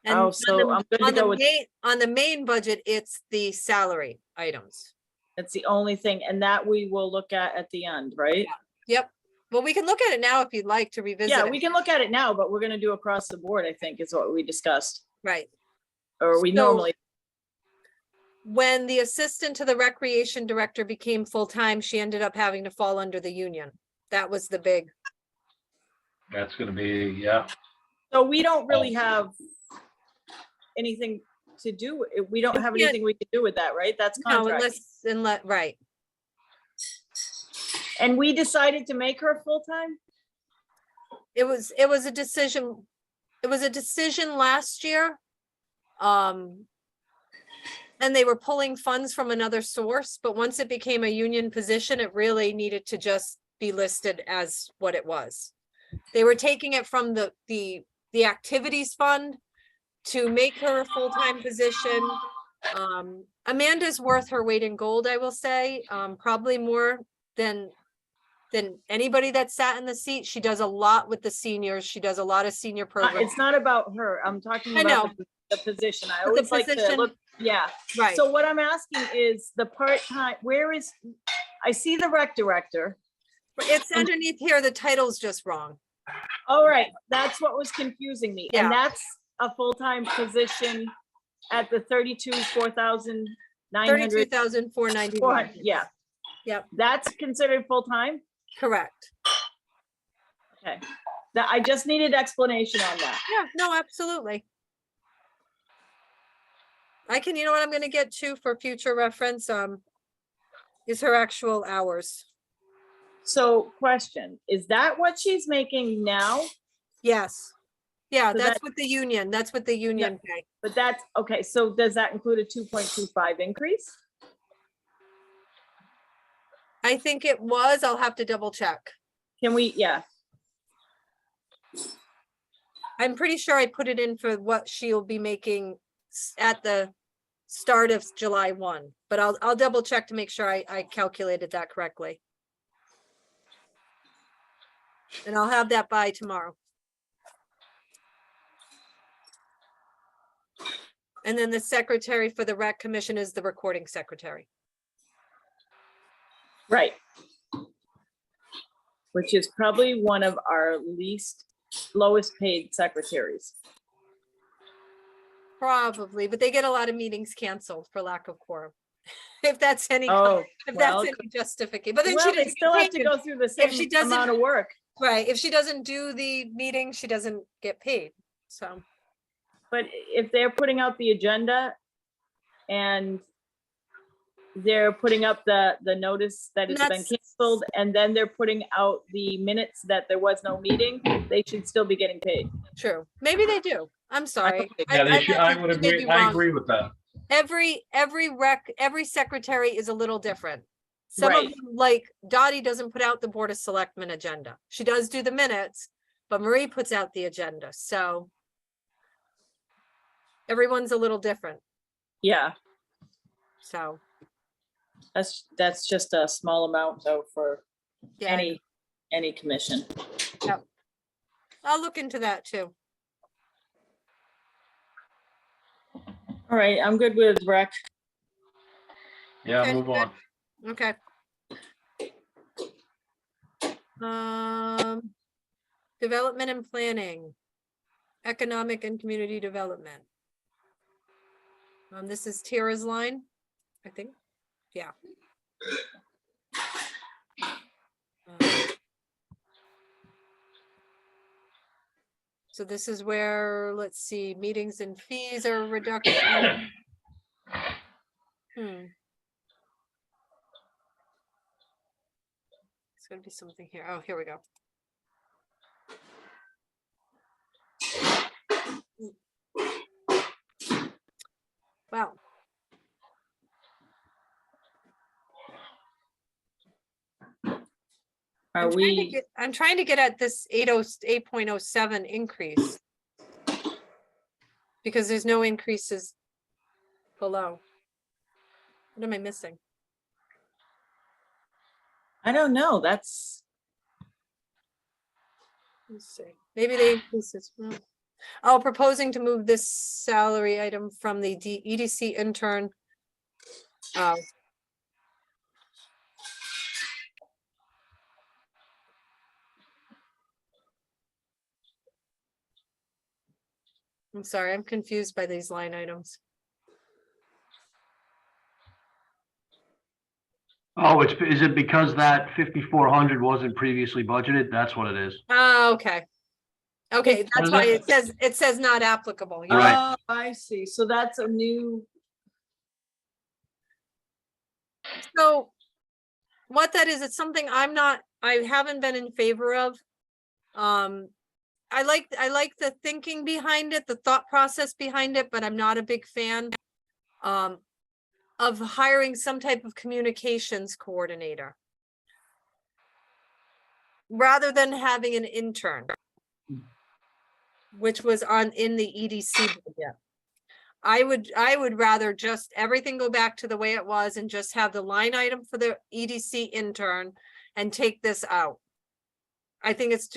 Speaker 1: And
Speaker 2: Oh,
Speaker 1: on
Speaker 2: so
Speaker 1: the-
Speaker 2: I'm good to
Speaker 1: on the
Speaker 2: go with,
Speaker 1: on the main budget, it's the salary items.
Speaker 2: that's the only thing, and that we will look at the end, right?
Speaker 1: Yep. Well, we can look at it now if you'd like to revisit
Speaker 2: Yeah,
Speaker 1: it.
Speaker 2: we can look at it now, but we're gonna do across the board, I think, is what we discussed,
Speaker 1: Right.
Speaker 2: or we
Speaker 1: So-
Speaker 2: normally,
Speaker 1: When the assistant to the recreation director became full-time, she ended up having to fall under the union. That was the big,
Speaker 4: That's gonna be, yeah.
Speaker 2: so we don't really have anything to do, we don't
Speaker 1: You
Speaker 2: have
Speaker 1: can't-
Speaker 2: anything we can do with that, right? That's
Speaker 1: no,
Speaker 2: contract.
Speaker 1: right.
Speaker 2: And we decided to make her full-time?
Speaker 1: It was a decision. It was a decision last year. And they were pulling funds from another source, but once it became a union position, it really needed to just be listed as what it was. They were taking it from the activities fund to make her a full-time position. Amanda's worth her weight in gold, I will say, probably more than anybody that sat in the seat. She does a lot with the seniors. She does a lot of senior programs.
Speaker 2: It's not about her, I'm talking
Speaker 1: I
Speaker 2: about the position, I
Speaker 1: The
Speaker 2: always like to
Speaker 1: position.
Speaker 2: look, yeah.
Speaker 1: Right,
Speaker 2: So what I'm asking is the part-time, where is, I see the rec director.
Speaker 1: it's underneath here. The title's just wrong.
Speaker 2: All right, that's what was confusing me.
Speaker 1: Yeah.
Speaker 2: And that's a full-time position at the 4,900.
Speaker 1: 32,491.
Speaker 2: Yeah.
Speaker 1: Yep.
Speaker 2: That's considered full-time?
Speaker 1: Correct.
Speaker 2: Okay. That, I just needed explanation on that.
Speaker 1: Yeah, no, absolutely. I can, you know what I'm gonna get to for future reference, is her actual hours.
Speaker 2: So question, is that what she's making now?
Speaker 1: Yes. Yeah,
Speaker 2: So
Speaker 1: that's what the union, pay.
Speaker 2: But that's, okay, so does that include a 2.25 increase?
Speaker 1: I think it was, I'll have to double check.
Speaker 2: Can we, yeah,
Speaker 1: I'm pretty sure I put it in for what she'll be making at the start of July 1, but I'll double check to make sure I calculated that correctly. And I'll have that by tomorrow. And then the secretary for the rec commission is the recording secretary.
Speaker 2: right. Which is probably one of our lowest paid secretaries.
Speaker 1: Probably, but they get a lot of meetings canceled for lack of quorum. If that's any,
Speaker 2: Oh,
Speaker 1: if
Speaker 2: well,
Speaker 1: that's any justification, but then
Speaker 2: well,
Speaker 1: she
Speaker 2: they
Speaker 1: doesn't
Speaker 2: still
Speaker 1: get
Speaker 2: have to
Speaker 1: paid.
Speaker 2: go through the
Speaker 1: If she
Speaker 2: same
Speaker 1: doesn't-
Speaker 2: amount of work.
Speaker 1: Right, if she doesn't do the meeting, she doesn't get paid, so.
Speaker 2: But if they're putting out the agenda and they're putting up the notice that it's been
Speaker 1: That's-
Speaker 2: canceled, and then they're putting out the minutes that there was no meeting, they should still be getting paid.
Speaker 1: True, maybe they do. I'm sorry.
Speaker 2: they
Speaker 4: Yeah, they should, I
Speaker 1: may
Speaker 4: would
Speaker 1: be
Speaker 4: agree, I
Speaker 1: wrong.
Speaker 4: agree with that.
Speaker 1: Every secretary is a little different. Some of
Speaker 2: Right.
Speaker 1: them, like Dottie doesn't put out the Board of Selectmen agenda. She does do the minutes, but Marie puts out the agenda, so. Everyone's a little different,
Speaker 2: Yeah,
Speaker 1: so.
Speaker 2: That's just a small amount though for
Speaker 1: Yeah,
Speaker 2: any commission.
Speaker 1: I'll look into that too.
Speaker 2: All right, I'm good with rec.
Speaker 4: Yeah,
Speaker 1: Okay,
Speaker 4: move
Speaker 1: good.
Speaker 4: on.
Speaker 1: Okay. Development and planning, economic and community development. This is Tara's line, I think. Yeah. So this is where, let's see, meetings and fees are a reduction. There's gonna be something here. Oh, here we go. Wow.
Speaker 2: Are we,
Speaker 1: I'm trying to get at this 8.07 increase. Because there's no increases below. What am I missing?
Speaker 2: I don't know, that's,
Speaker 1: Let's see. Maybe they increase this. Oh, proposing to move this salary item from the EDC intern. Oh. I'm sorry, I'm confused by these line items.
Speaker 3: Oh, is it because that 5,400 wasn't previously budgeted? That's what it is.
Speaker 1: Oh, okay. Okay, that's
Speaker 4: Was
Speaker 1: why
Speaker 4: it?
Speaker 1: it says not applicable. You're
Speaker 3: Right.
Speaker 2: oh, I see. So that's a new,
Speaker 1: So what that is, it's something I haven't been in favor of. I like the thinking behind it, the thought process behind it, but I'm not a big fan of hiring some type of communications coordinator rather than having an intern, which was in the EDC budget. I would rather just everything go back to the way it was and just have the line item for the EDC intern and take this out. I think it's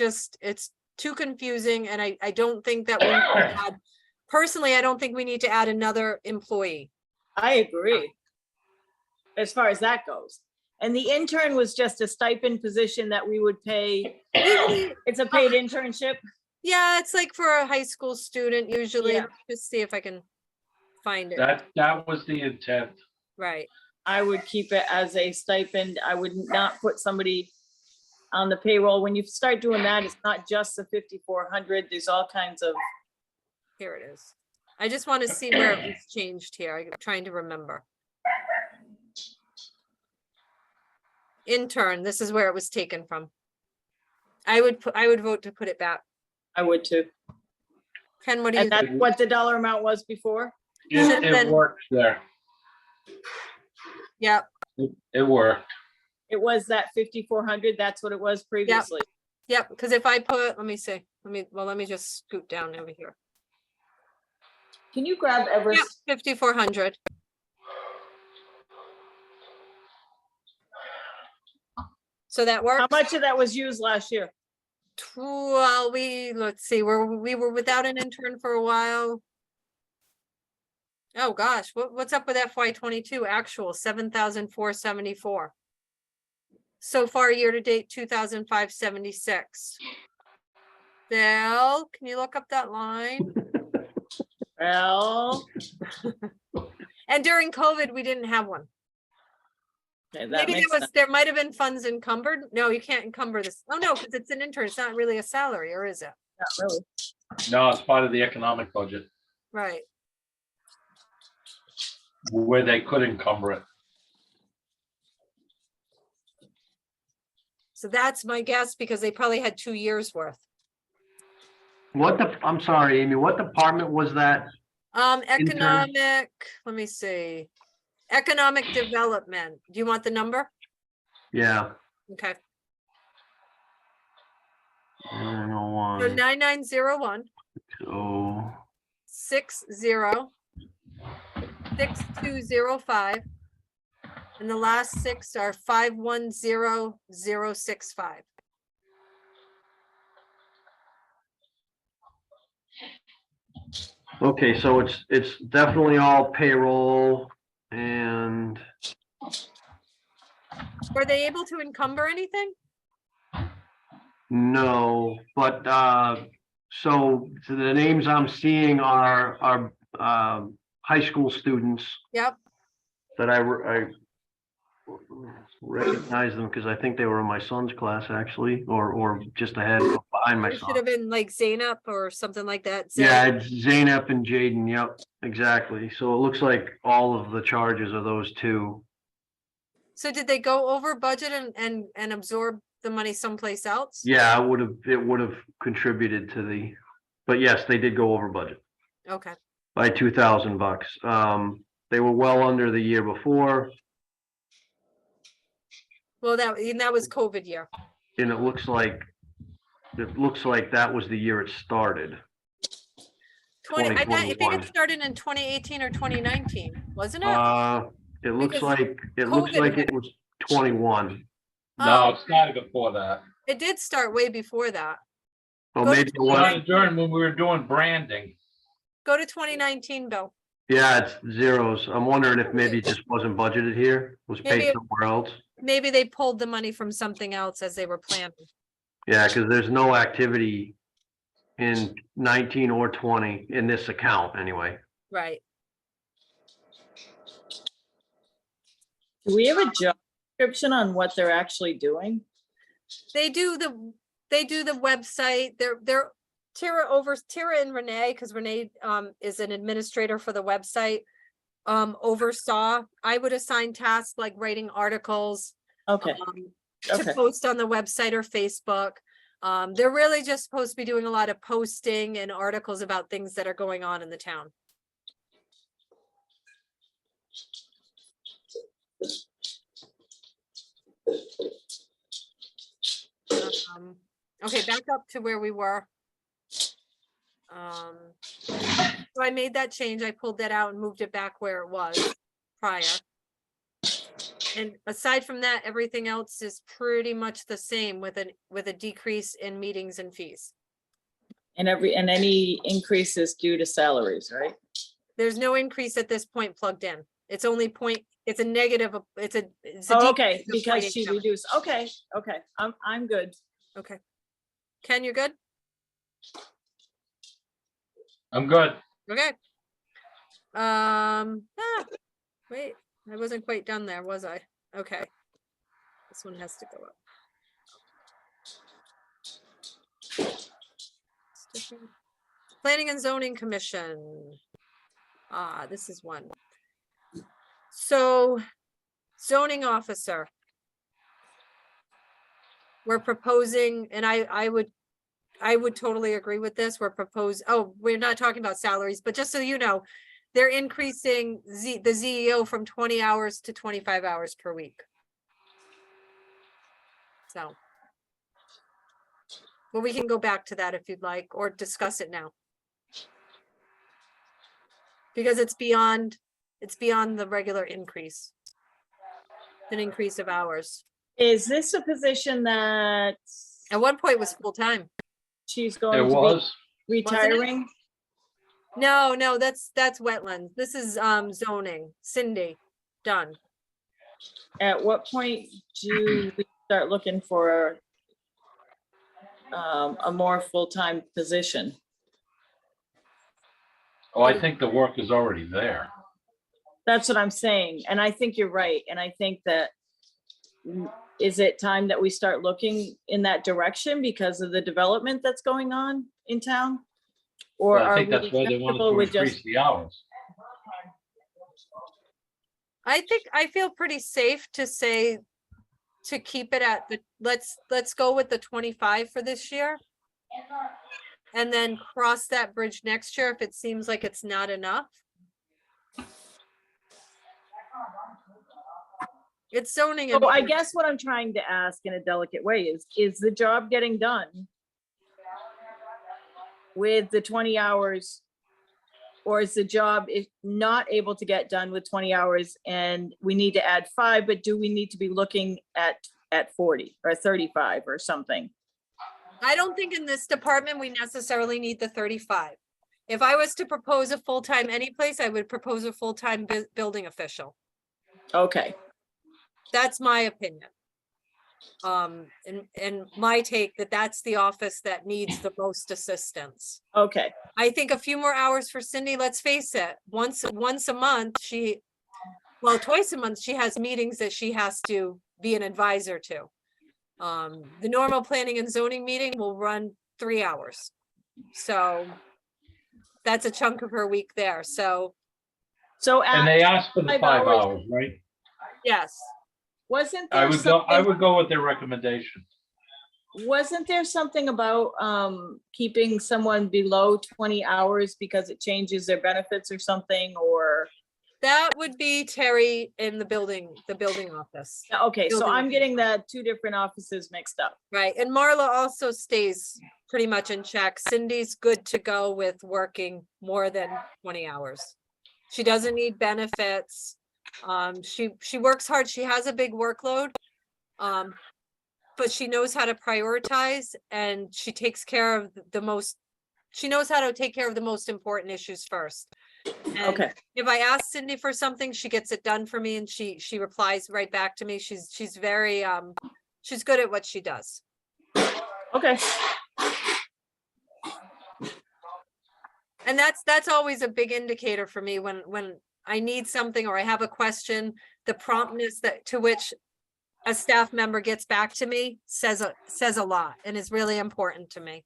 Speaker 1: too confusing, and I don't think that we need to add, personally, I don't think we need to add another employee.
Speaker 2: I agree. As far as that goes. And the intern was just a stipend position that we would pay.
Speaker 1: Usually,
Speaker 2: It's a paid internship.
Speaker 1: yeah, it's like for a high school student usually.
Speaker 2: Yeah.
Speaker 1: Just see if I can find it.
Speaker 4: That was the intent.
Speaker 1: Right.
Speaker 2: I would keep it as a stipend. I would not put somebody on the payroll. When you start doing that, it's not just the 5,400. There's all kinds of,
Speaker 1: Here it is. I just want to see where it was changed here. I'm trying to remember. Intern, this is where it was taken from. I would vote to put it back.
Speaker 2: I would too.
Speaker 1: Ken, what do you
Speaker 2: And
Speaker 1: think?
Speaker 2: that's what the dollar amount was before.
Speaker 1: Should've
Speaker 4: It
Speaker 1: been-
Speaker 4: works there.
Speaker 1: Yeah,
Speaker 4: It worked.
Speaker 2: It was that 5,400. That's what it was previously.
Speaker 1: yep, because if I put, let me see, let me just scoot down over here.
Speaker 2: Can you grab
Speaker 1: Yeah,
Speaker 2: Everest?
Speaker 1: 5,400. So that works?
Speaker 2: How much of that was used last year?
Speaker 1: Well, let's see, we were without an intern for a while. Oh, gosh, what's up with FY22 actual 7,474? So far, year to date, 2,576. Bill, can you look up that line?
Speaker 2: Well,
Speaker 1: And during COVID, we didn't have one.
Speaker 2: okay, that
Speaker 1: Maybe
Speaker 2: makes sense.
Speaker 1: there might have been funds encumbered. No, you can't encumber this. Oh, no, because it's an intern. It's not really a salary, or is it?
Speaker 2: Not really.
Speaker 4: No, it's part of the economic budget
Speaker 1: Right.
Speaker 4: where they could encumber it.
Speaker 1: So that's my guess, because they probably had 2 years worth.
Speaker 3: I'm sorry, Amy, what department was that?
Speaker 1: Economic, let me see. Economic development. Do you want the number?
Speaker 3: Yeah.
Speaker 1: Okay. So
Speaker 3: 901.
Speaker 1: 9901
Speaker 3: So
Speaker 1: 60 6205 And the last six are 510065.
Speaker 3: Okay, so it's definitely all payroll and
Speaker 1: Were they able to encumber anything?
Speaker 3: no, but, so the names I'm seeing are high school students
Speaker 1: Yep,
Speaker 3: that I recognize them because I think they were in my son's class actually, or just ahead behind my
Speaker 1: it should
Speaker 3: son.
Speaker 1: have been like Zainab or something like that.
Speaker 3: Yeah, it's Zaynep and Jaden. Yep, exactly. So it looks like all of the charges are those two.
Speaker 1: So did they go over budget and absorb the money someplace else?
Speaker 3: Yeah, it would have contributed to the, but yes, they did go over budget
Speaker 1: Okay,
Speaker 3: by $2,000. They were well under the year before,
Speaker 1: well, that was COVID year.
Speaker 3: and it looks like that was the year it started.
Speaker 1: I think it
Speaker 3: 2021.
Speaker 1: started in 2018 or 2019, wasn't it?
Speaker 3: It looks
Speaker 1: Because
Speaker 3: like
Speaker 1: COVID hit.
Speaker 3: it was 21.
Speaker 4: No,
Speaker 1: Oh.
Speaker 4: it started before that.
Speaker 1: It did start way before that.
Speaker 3: Well,
Speaker 1: Go to
Speaker 3: maybe it
Speaker 4: It
Speaker 3: was.
Speaker 4: started during when we were doing branding.
Speaker 1: Go to 2019, Bill.
Speaker 3: Yeah, it's zeros. I'm wondering if maybe it just wasn't budgeted here, was
Speaker 1: Maybe
Speaker 3: paid
Speaker 1: it-
Speaker 3: somewhere else.
Speaker 1: Maybe they pulled the money from something else as they were planning.
Speaker 3: Yeah, because there's no activity in 19 or 20 in this account anyway.
Speaker 1: Right.
Speaker 2: Do we have a job description on what they're actually doing?
Speaker 1: They do the website. They're Tara and Renee, because Renee is an administrator for the website. Oversaw. I would assign tasks like writing articles.
Speaker 2: Okay,
Speaker 1: To
Speaker 2: okay.
Speaker 1: post on the website or Facebook. They're really just supposed to be doing a lot of posting and articles about things that are going on in the town. Okay, back up to where we were. So I made that change. I pulled that out and moved it back where it was prior. And aside from that, everything else is pretty much the same with a decrease in meetings and fees.
Speaker 2: And any increases due to salaries, right?
Speaker 1: There's no increase at this point plugged in. It's only it's a negative, it's a
Speaker 2: Oh, okay,
Speaker 1: decrease of
Speaker 2: because she
Speaker 1: 0.87.
Speaker 2: reduced, okay, I'm good.
Speaker 1: Okay. Ken, you're good?
Speaker 4: I'm good.
Speaker 1: Okay. Wait, I wasn't quite done there, was I? Okay. This one has to go up. Planning and Zoning Commission. This is one. So zoning officer. We're proposing, and I would totally agree with this. We're not talking about salaries, but just so you know, they're increasing the ZEO from 20 hours to 25 hours per week. So. Well, we can go back to that if you'd like, or discuss it now. Because it's beyond the regular increase. An increase of hours.
Speaker 2: Is this a position that
Speaker 1: At one point it was full-time.
Speaker 2: she's
Speaker 4: It
Speaker 2: going to
Speaker 4: was.
Speaker 2: be retiring?
Speaker 1: No, that's wetlands. This is zoning. Cindy, done.
Speaker 2: At what point do we start looking for a more full-time position?
Speaker 4: Oh, I think the work is already there.
Speaker 2: That's what I'm saying, and I think you're right, and I think that, is it time that we start looking in that direction because of the development that's going on in town? Or
Speaker 4: Well, I
Speaker 2: are
Speaker 4: think
Speaker 2: we
Speaker 4: that's why they wanted
Speaker 2: comfortable
Speaker 4: to
Speaker 2: with
Speaker 4: increase
Speaker 2: just,
Speaker 4: the hours.
Speaker 1: I feel pretty safe to say to keep it at let's go with the 25 for this year. And then cross that bridge next year if it seems like it's not enough. It's zoning.
Speaker 2: so I guess what I'm trying to ask in a delicate way is the job getting done with the 20 hours Or is the job not able to get done with 20 hours and we need to add 5, but do we need to be looking at 40 or 35 or something?
Speaker 1: I don't think in this department we necessarily need the 35. If I was to propose a full-time anyplace, I would propose a full-time building official.
Speaker 2: Okay,
Speaker 1: That's my opinion. And my take that that's the office that needs the most assistance.
Speaker 2: okay,
Speaker 1: I think a few more hours for Cindy, let's face it, once a month, well, twice a month, she has meetings that she has to be an advisor to. The normal planning and zoning meeting will run 3 hours. So that's a chunk of her week there. So
Speaker 2: so
Speaker 4: And they asked for the
Speaker 2: 5
Speaker 4: 5
Speaker 2: hours.
Speaker 4: hours, right?
Speaker 1: yes,
Speaker 2: wasn't
Speaker 4: I
Speaker 2: there
Speaker 4: would go with their recommendation.
Speaker 2: something about keeping someone below 20 hours because it changes their benefits or something, or?
Speaker 1: that would be Terry in the building office.
Speaker 2: Okay, so
Speaker 1: Building
Speaker 2: I'm
Speaker 1: office.
Speaker 2: getting the 2 different offices mixed up.
Speaker 1: Right, and Marla also stays pretty much in check. Cindy's good to go with working more than 20 hours. She doesn't need benefits. She works hard. She has a big workload. But she knows how to prioritize and she takes care of she knows how to take care of the most important issues first. And
Speaker 2: Okay,
Speaker 1: if I ask Cindy for something, she gets it done for me and she replies right back to me. She's very, she's good at what she does.
Speaker 2: okay,
Speaker 1: And that's always a big indicator for me when I need something or I have a question, the promptness to which a staff member gets back to me says a lot and is really important to me.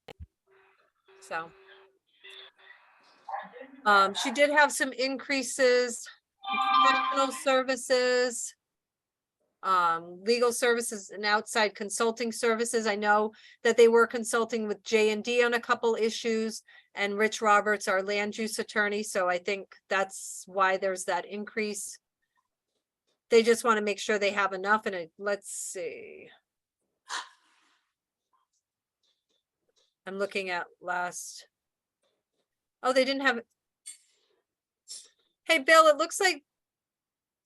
Speaker 1: So. She did have some increases, professional services, legal services and outside consulting services. I know that they were consulting with J&D on a couple issues and Rich Roberts, our land use attorney. So I think that's why there's that increase. They just want to make sure they have enough and let's see. I'm looking at last. Oh, they didn't have. Hey, Bill, it looks like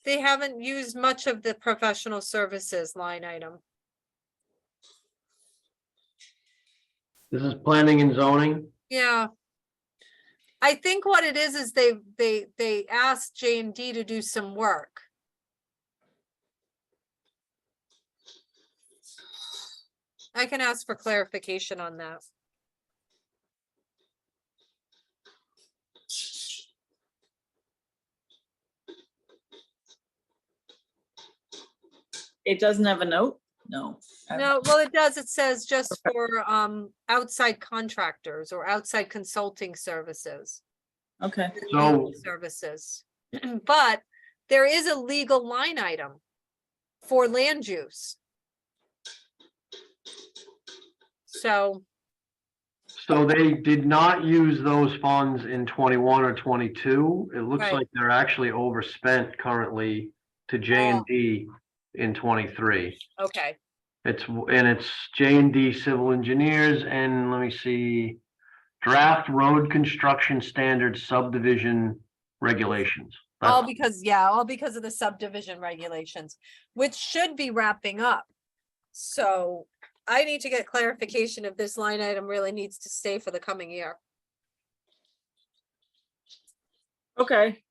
Speaker 1: they haven't used much of the professional services line item.
Speaker 3: This is planning and zoning.
Speaker 1: Yeah. I think what it is they asked J&D to do some work. I can ask for clarification on that.
Speaker 2: it doesn't have a note? No.
Speaker 1: No, well, it does. It says just for outside contractors or outside consulting services.
Speaker 2: Okay,
Speaker 3: So
Speaker 1: Services. But there is a legal line item for land use. So,
Speaker 3: they did not use those funds in 21 or 22. It looks
Speaker 1: Right.
Speaker 3: like they're actually overspent currently to J&D in 23.
Speaker 1: okay,
Speaker 3: It's J&D Civil Engineers and let me see, draft road construction standards subdivision regulations.
Speaker 1: all because of the subdivision regulations, which should be wrapping up. So I need to get clarification if this line item really needs to stay for the coming year.
Speaker 2: okay,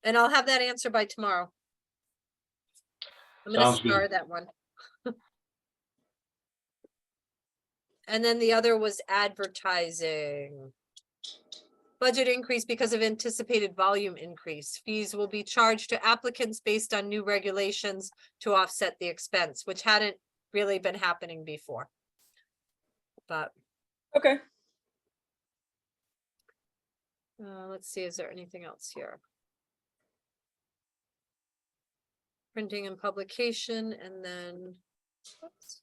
Speaker 1: And I'll have that answer by tomorrow. I'm gonna
Speaker 4: Sounds good.
Speaker 1: star that one. And then the other was advertising. Budget increase because of anticipated volume increase. Fees will be charged to applicants based on new regulations to offset the expense, which hadn't really been happening before. But
Speaker 2: okay.
Speaker 1: let's see, is there anything else here? Printing and publication, and then oops.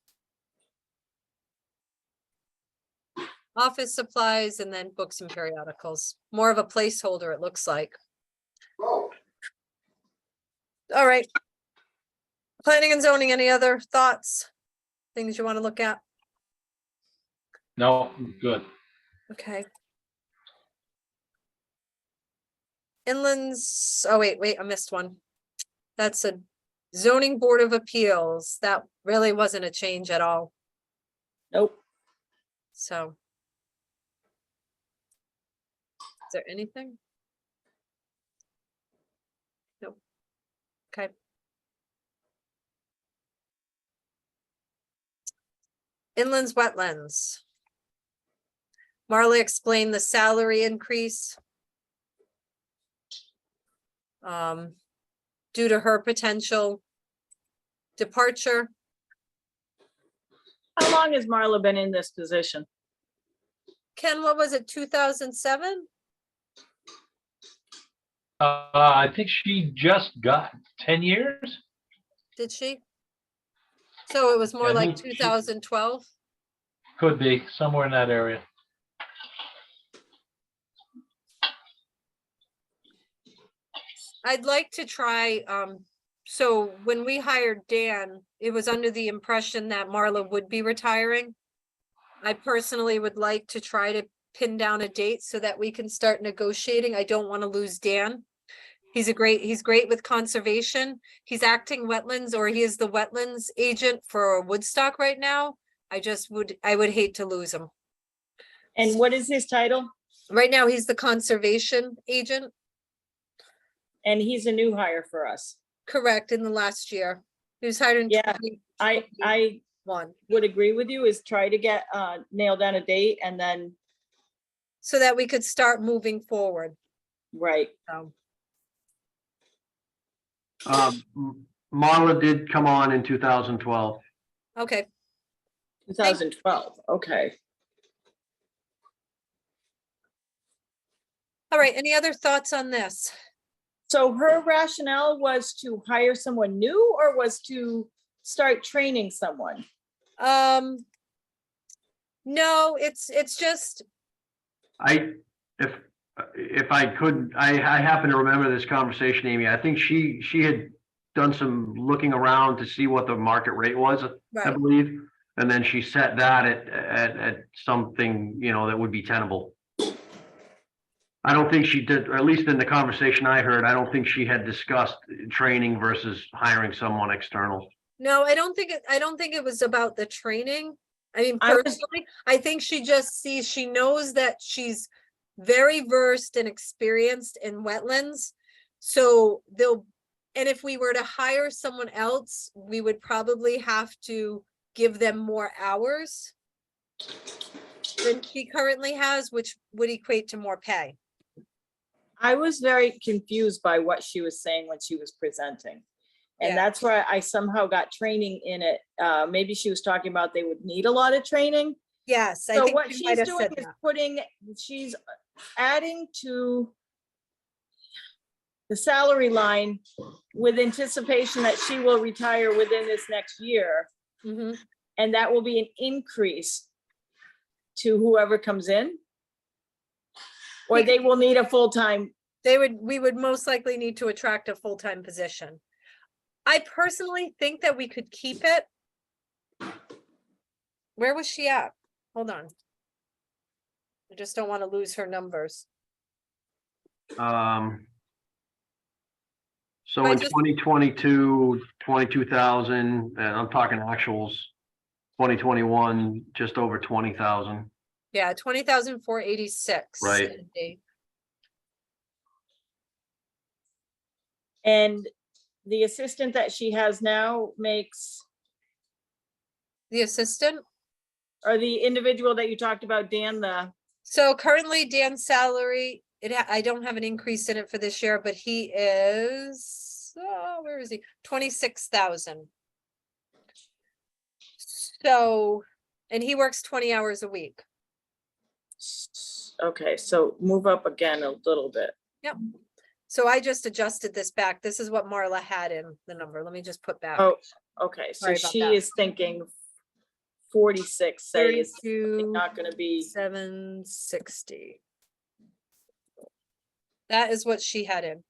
Speaker 1: Office supplies, and then books and periodicals. More of a placeholder, it looks like. All right. Planning and zoning, any other thoughts? Things you want to look at?
Speaker 4: No, good.
Speaker 1: Okay. Inlands, oh, wait, I missed one. That's a zoning board of appeals. That really wasn't a change at all,
Speaker 2: Nope.
Speaker 1: so. Is there anything? Nope. Okay. Inlands, wetlands. Marla explained the salary increase. Due to her potential departure.
Speaker 2: How long has Marla been in this position?
Speaker 1: Ken, what was it, 2007?
Speaker 4: I think she just got 10 years.
Speaker 1: Did she? So it was more
Speaker 4: Yeah, I
Speaker 1: like
Speaker 4: think she-
Speaker 1: 2012?
Speaker 4: Could be somewhere in that area.
Speaker 1: I'd like to try, so when we hired Dan, it was under the impression that Marla would be retiring. I personally would like to try to pin down a date so that we can start negotiating. I don't want to lose Dan. He's great with conservation. He's acting wetlands, or he is the wetlands agent for Woodstock right now. I would hate to lose him.
Speaker 2: And what is his title?
Speaker 1: Right now, he's the conservation agent,
Speaker 2: And he's a new hire for us.
Speaker 1: correct, in the last year. He was hired in
Speaker 2: Yeah, I
Speaker 1: 2021,
Speaker 2: would agree with you, is try to get, nail down a date and then,
Speaker 1: so that we could start moving forward.
Speaker 2: right.
Speaker 1: So,
Speaker 3: Marla did come on in 2012.
Speaker 1: okay,
Speaker 2: 2012, okay.
Speaker 1: all right, any other thoughts on this?
Speaker 2: So her rationale was to hire someone new or was to start training someone?
Speaker 1: No, it's just,
Speaker 3: If I could, I happen to remember this conversation, Amy. I think she had done some looking around to see what the market rate was, I
Speaker 1: right,
Speaker 3: believe. And then she set that at something, that would be tenable. I don't think she did, or at least in the conversation I heard, I don't think she had discussed training versus hiring someone external.
Speaker 1: no, I don't think it was about the training. I mean,
Speaker 2: I was-
Speaker 1: personally, I think she knows that she's very versed and experienced in wetlands. So and if we were to hire someone else, we would probably have to give them more hours than she currently has, which would equate to more pay.
Speaker 2: I was very confused by what she was saying when she was presenting.
Speaker 1: Yeah.
Speaker 2: And that's where I somehow got training in it. Maybe she was talking about they would need a lot of training.
Speaker 1: Yes, I
Speaker 2: So
Speaker 1: think
Speaker 2: what
Speaker 1: she might
Speaker 2: she's
Speaker 1: have
Speaker 2: doing
Speaker 1: said
Speaker 2: is
Speaker 1: that.
Speaker 2: she's adding to the salary line with anticipation that she will retire within this next year.
Speaker 1: Mhm.
Speaker 2: And that will be an increase to whoever comes in. Or they will need a full-time.
Speaker 1: We would most likely need to attract a full-time position. I personally think that we could keep it. Where was she at? Hold on. I just don't want to lose her numbers.
Speaker 3: So
Speaker 1: I
Speaker 3: in
Speaker 1: just-
Speaker 3: 2022, 22,000, and I'm talking actuals. 2021, just over 20,000.
Speaker 1: Yeah, 20,486.
Speaker 3: Right.
Speaker 2: And the assistant that she has now makes,
Speaker 1: The assistant.
Speaker 2: or the individual that you talked about, Dan,
Speaker 1: So currently Dan's salary, I don't have an increase in it for this year, but he is, where is he? 26,000. So, and he works 20 hours a week.
Speaker 2: okay, so move up again a little bit.
Speaker 1: So I just adjusted this back. This is what Marla had in the number. Let me just put back.
Speaker 2: Oh, okay, so
Speaker 1: Sorry about
Speaker 2: she
Speaker 1: that.
Speaker 2: is thinking 46, say is
Speaker 1: 32,
Speaker 2: not gonna be,
Speaker 1: 760. That is what she had in.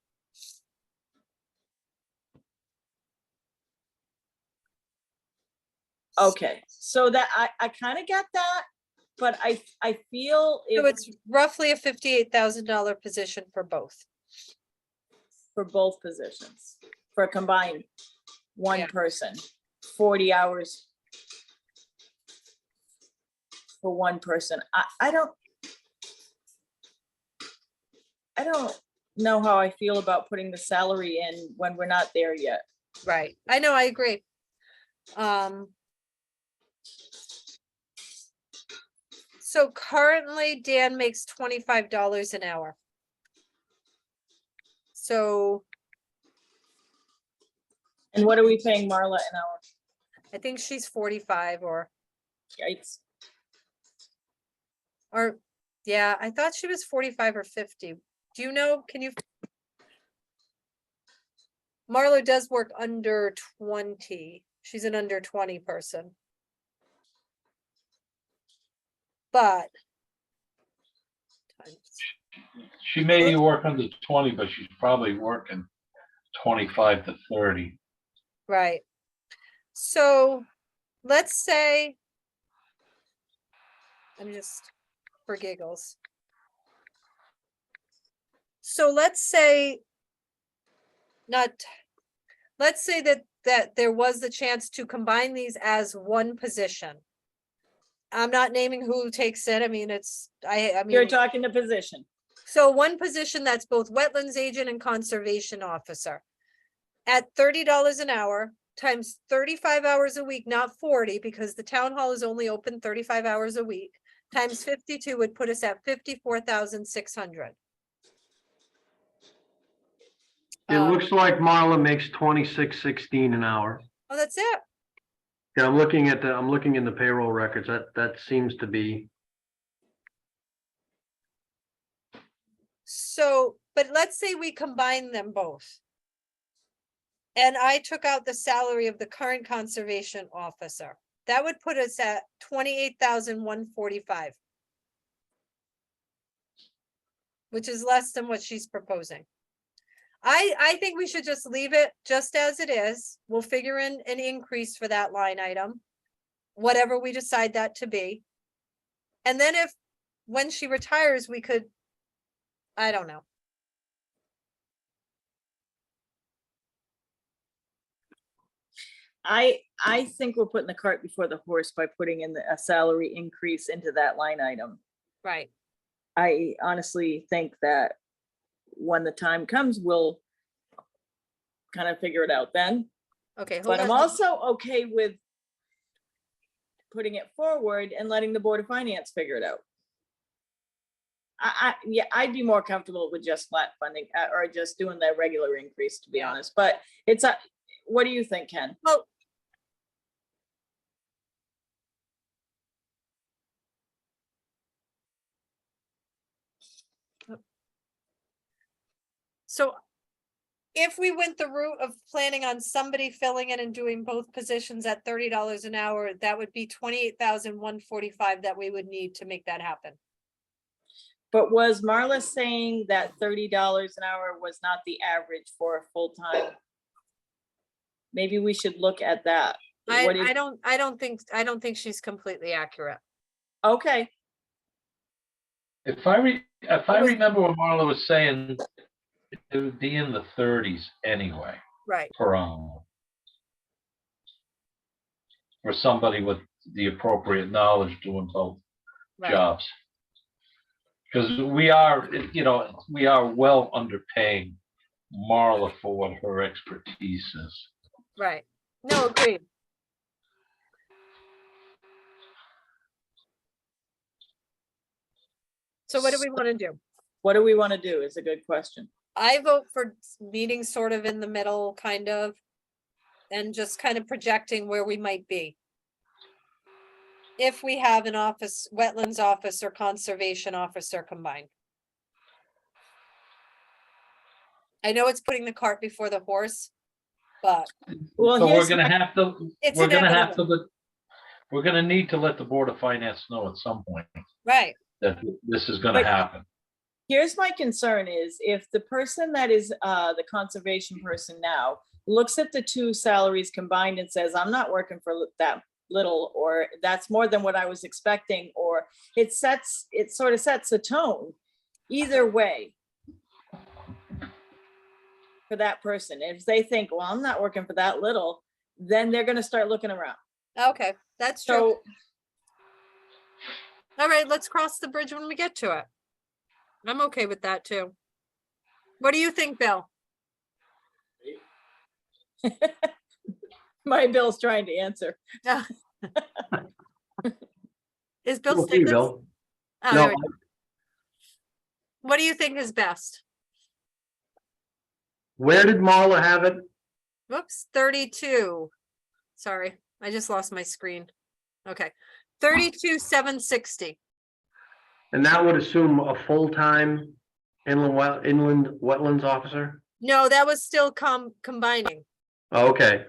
Speaker 2: okay, so that, I kind of get that, but I feel
Speaker 1: So
Speaker 2: if,
Speaker 1: it's roughly a $58,000 position for both.
Speaker 2: for both positions, for a combined one
Speaker 1: Yeah.
Speaker 2: person, 40 hours for one person. I don't know how I feel about putting the salary in when we're not there yet.
Speaker 1: Right. I know, I agree. So currently Dan makes $25 an hour. So
Speaker 2: And what are we paying Marla an hour?
Speaker 1: I think she's 45
Speaker 2: Yikes.
Speaker 1: or, yeah, I thought she was 45 or 50. Do you know, can you? Marlo does work under 20. She's an under 20 person. But.
Speaker 4: She may work under 20, but she's probably working 25 to 30.
Speaker 1: Right. So let's say. I'm just for giggles. So let's say. Let's say that there was the chance to combine these as one position. I'm not naming who takes it. I mean,
Speaker 2: You're talking the position.
Speaker 1: so one position that's both wetlands agent and conservation officer. At $30 an hour times 35 hours a week, not 40, because the town hall is only open 35 hours a week, times 52 would put us at 54,600.
Speaker 3: It looks like Marla makes 26.16 an hour.
Speaker 1: Oh, that's it.
Speaker 3: Yeah, I'm looking in the payroll records. That seems to be.
Speaker 1: So, but let's say we combine them both. And I took out the salary of the current conservation officer. That would put us at 28,145. Which is less than what she's proposing. I think we should just leave it just as it is. We'll figure in an increase for that line item. Whatever we decide that to be. And then when she retires, we could, I don't know.
Speaker 2: I think we're putting the cart before the horse by putting in a salary increase into that line item.
Speaker 1: Right.
Speaker 2: I honestly think that when the time comes, we'll kind of figure it out then.
Speaker 1: Okay, hold
Speaker 2: But I'm
Speaker 1: on.
Speaker 2: also okay with putting it forward and letting the Board of Finance figure it out. Yeah, I'd be more comfortable with just flat funding or just doing the regular increase, to be
Speaker 1: Yeah.
Speaker 2: honest. But what do you think, Ken?
Speaker 1: Well, so if we went the route of planning on somebody filling in and doing both positions at $30 an hour, that would be 28,145 that we would need to make that happen.
Speaker 2: But was Marla saying that $30 an hour was not the average for a full-time? Maybe we should look at that.
Speaker 1: I don't think she's completely accurate.
Speaker 2: Okay,
Speaker 4: If I remember what Marla was saying, it would be in the 30s anyway,
Speaker 1: Right.
Speaker 4: per hour. For somebody with the appropriate knowledge doing both
Speaker 1: Right.
Speaker 4: jobs. Because we are well underpaying Marla for what her expertise is.
Speaker 1: Right. No, agreed. So what do we want to do?
Speaker 2: what do we want to do is a good question.
Speaker 1: I vote for meeting sort of in the middle, kind of, and just kind of projecting where we might be. If we have an office, wetlands office or conservation officer combined. I know it's putting the cart before the horse, but
Speaker 2: Well,
Speaker 4: So we're
Speaker 2: here's
Speaker 4: gonna have to,
Speaker 1: it's
Speaker 4: we're gonna have
Speaker 1: inevitable.
Speaker 4: to, we're gonna need to let the Board of Finance know at some point
Speaker 1: Right,
Speaker 4: that this is gonna
Speaker 2: But-
Speaker 4: happen.
Speaker 2: Here's my concern is if the person that is the conservation person now looks at the two salaries combined and says, I'm not working for that little, or that's more than what I was expecting, or it sort of sets a tone either way. for that person. If they think, well, I'm not working for that little, then they're gonna start looking around.
Speaker 1: Okay, that's true.
Speaker 2: So
Speaker 1: All right, let's cross the bridge when we get to it. I'm okay with that too. What do you think, Bill?
Speaker 2: my Bill's trying to answer.
Speaker 1: Is Bill
Speaker 3: Okay,
Speaker 1: Stickers?
Speaker 3: Bill.
Speaker 1: Oh,
Speaker 3: No,
Speaker 1: there we go. What do you think is best?
Speaker 3: where did Marla have it?
Speaker 1: Whoops, 32. Sorry, I just lost my screen. Okay, 32,760.
Speaker 3: And that would assume a full-time inland wetlands officer?
Speaker 1: No, that was still combining.
Speaker 3: Oh, okay.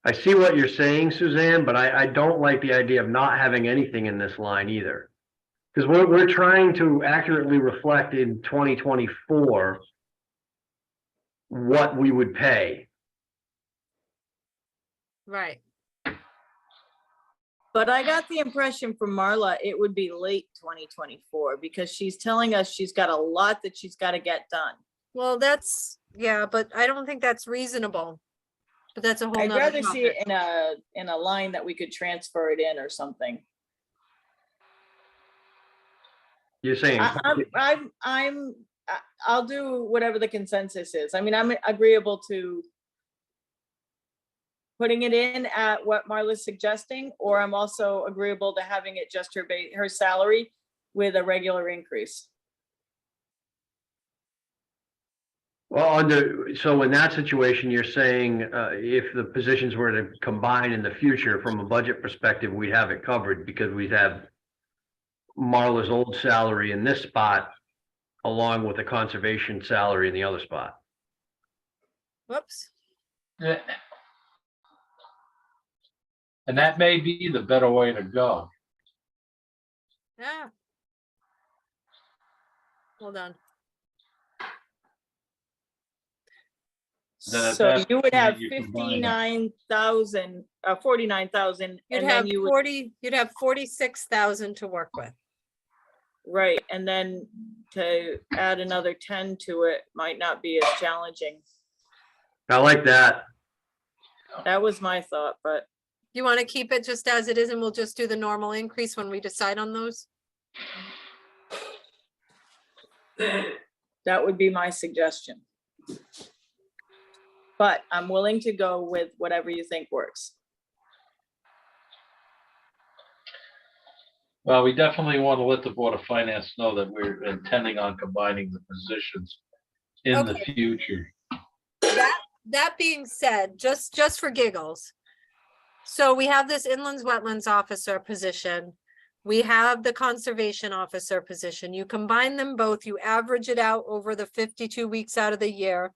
Speaker 3: I see what you're saying, Suzanne, but I don't like the idea of not having anything in this line either. Because we're trying to accurately reflect in 2024 what we would pay.
Speaker 1: Right.
Speaker 2: But I got the impression from Marla, it would be late 2024 because she's telling us she's got a lot that she's got to get done.
Speaker 1: Well, that's, yeah, but I don't think that's reasonable. But that's a whole
Speaker 2: I'd
Speaker 1: nother
Speaker 2: rather see
Speaker 1: topic.
Speaker 2: it in a line that we could transfer it in or something.
Speaker 3: You're saying,
Speaker 2: I'll do whatever the consensus is. I mean, I'm agreeable to putting it in at what Marla's suggesting, or I'm also agreeable to having it just her salary with a regular increase.
Speaker 3: well, so in that situation, you're saying if the positions were to combine in the future from a budget perspective, we'd have it covered because we'd have Marla's old salary in this spot along with the conservation salary in the other spot.
Speaker 1: Whoops.
Speaker 4: Yeah. And that may be the better way to go.
Speaker 1: Yeah. Hold on.
Speaker 4: Then at
Speaker 2: So
Speaker 4: that
Speaker 2: you would
Speaker 4: point,
Speaker 2: have
Speaker 4: you combine it.
Speaker 2: 49,000, 49,000,
Speaker 1: You'd
Speaker 2: and
Speaker 1: have
Speaker 2: then you would,
Speaker 1: 40, you'd have 46,000 to work with.
Speaker 2: right, and then to add another 10 to it might not be as challenging.
Speaker 3: I like that.
Speaker 2: That was my thought, but
Speaker 1: You want to keep it just as it is and we'll just do the normal increase when we decide on those?
Speaker 2: that would be my suggestion. But I'm willing to go with whatever you think works.
Speaker 4: Well, we definitely want to let the Board of Finance know that we're intending on combining the positions in the future.
Speaker 1: That being said, just for giggles. So we have this inlands wetlands officer position. We have the conservation officer position. You combine them both, you average it out over the 52 weeks out of the year,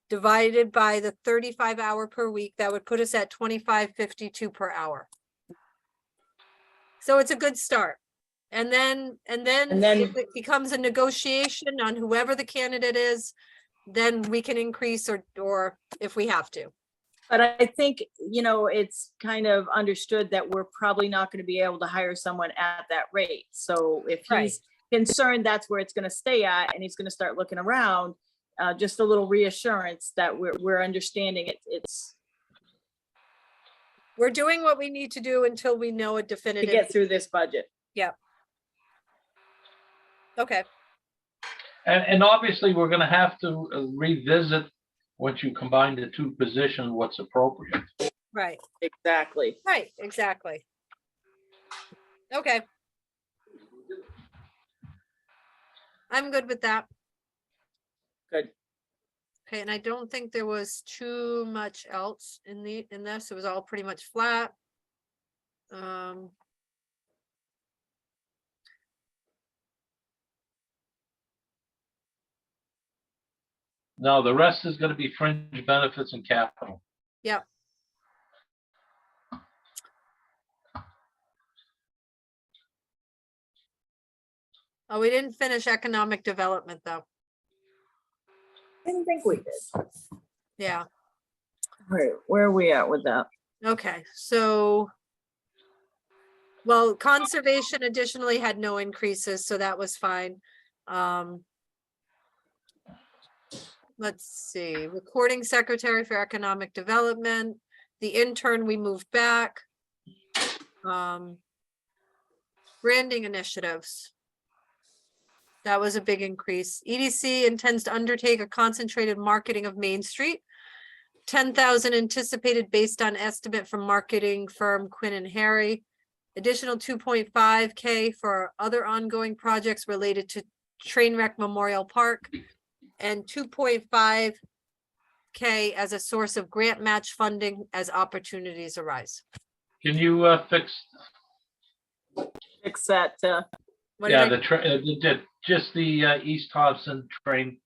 Speaker 1: divided by the 35-hour per week, that would put us at 25.52 per hour. So it's a good start. And then if it becomes a negotiation on whoever the candidate is, then we can increase or if we have to.
Speaker 2: But I think, you know, it's kind of understood that we're probably not going to be able to hire someone at that rate. So if he's concerned that's where it's going to stay at and he's going to start looking around, just a little reassurance that we're understanding it.
Speaker 1: We're doing what we need to do until we know a
Speaker 2: To
Speaker 1: definitive.
Speaker 2: get through this budget.
Speaker 1: Okay,
Speaker 4: And obviously, we're gonna have to revisit, once you combine the two positions, what's appropriate.
Speaker 1: right,
Speaker 2: Exactly.
Speaker 1: exactly. Okay. I'm good with that.
Speaker 2: Good.
Speaker 1: Okay, and I don't think there was too much else in this. It was all pretty much flat.
Speaker 4: No, the rest is gonna be fringe benefits and capital.
Speaker 1: Yep. Oh, we didn't finish economic development though.
Speaker 2: I didn't think we did.
Speaker 1: Yeah,
Speaker 2: All right, where are we at with that?
Speaker 1: okay, so. Well, conservation additionally had no increases, so that was fine. Let's see, recording secretary for economic development, the intern we moved back. Branding initiatives. That was a big increase. EDC intends to undertake a concentrated marketing of Main Street. 10,000 anticipated based on estimate from marketing firm Quinn and Harry. Additional 2.5K for other ongoing projects related to Trainwreck Memorial Park. And 2.5K as a source of grant match funding as opportunities arise.
Speaker 4: Can you fix,
Speaker 2: Fix that,
Speaker 1: What
Speaker 4: yeah,
Speaker 1: did I-
Speaker 4: just the East Thompson Train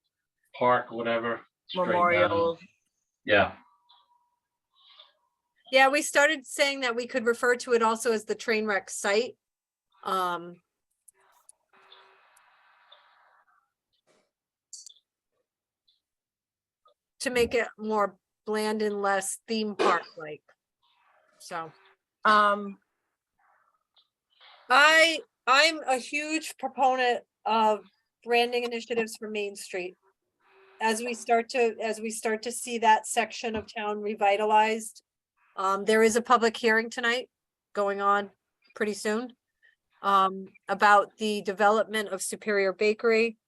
Speaker 4: Park, whatever. straighten that out.
Speaker 2: memorial.
Speaker 4: Yeah,
Speaker 1: Yeah, we started saying that we could refer to it also as the train wreck site. To make it more bland and less theme park like. So
Speaker 2: Um,
Speaker 1: I'm a huge proponent of branding initiatives for Main Street. As we start to see that section of town revitalized. There is a public hearing tonight going on pretty soon. About the development of Superior Bakery.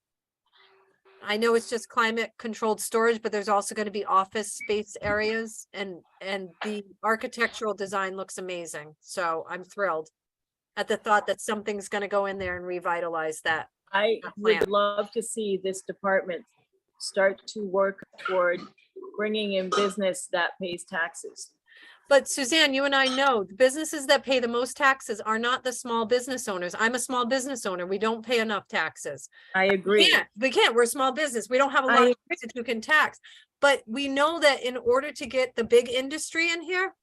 Speaker 1: I know it's just climate controlled storage, but there's also going to be office space areas and the architectural design looks amazing. So I'm thrilled at the thought that something's going to go in there and revitalize that.
Speaker 2: I
Speaker 1: plan.
Speaker 2: would love to see this department start to work toward bringing in business that pays taxes.
Speaker 1: But Suzanne, you and I know the businesses that pay the most taxes are not the small business owners. I'm a small business owner. We don't pay enough taxes.
Speaker 2: I agree.
Speaker 1: We can't. We're a small business. We don't have a lot of business who can tax. But we know that in order to get the big industry in here,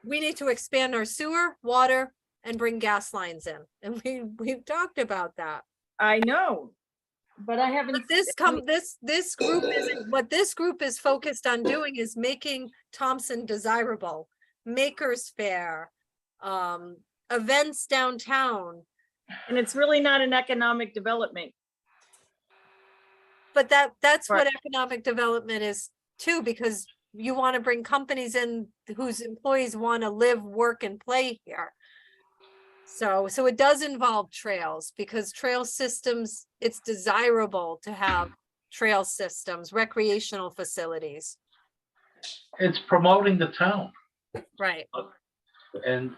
Speaker 1: we need to expand our sewer, water, and bring gas lines in. And we've talked about that.
Speaker 2: I know, but I haven't.
Speaker 1: But this group isn't, what this group is focused on doing is making Thompson desirable, Makers Fair, events downtown.
Speaker 2: And it's really not an economic development.
Speaker 1: But that's what
Speaker 2: Right.
Speaker 1: economic development is too, because you want to bring companies in whose employees want to live, work, and play here. So it does involve trails, because trail systems, it's desirable to have trail systems, recreational facilities.
Speaker 4: it's promoting the town
Speaker 1: Right.
Speaker 4: and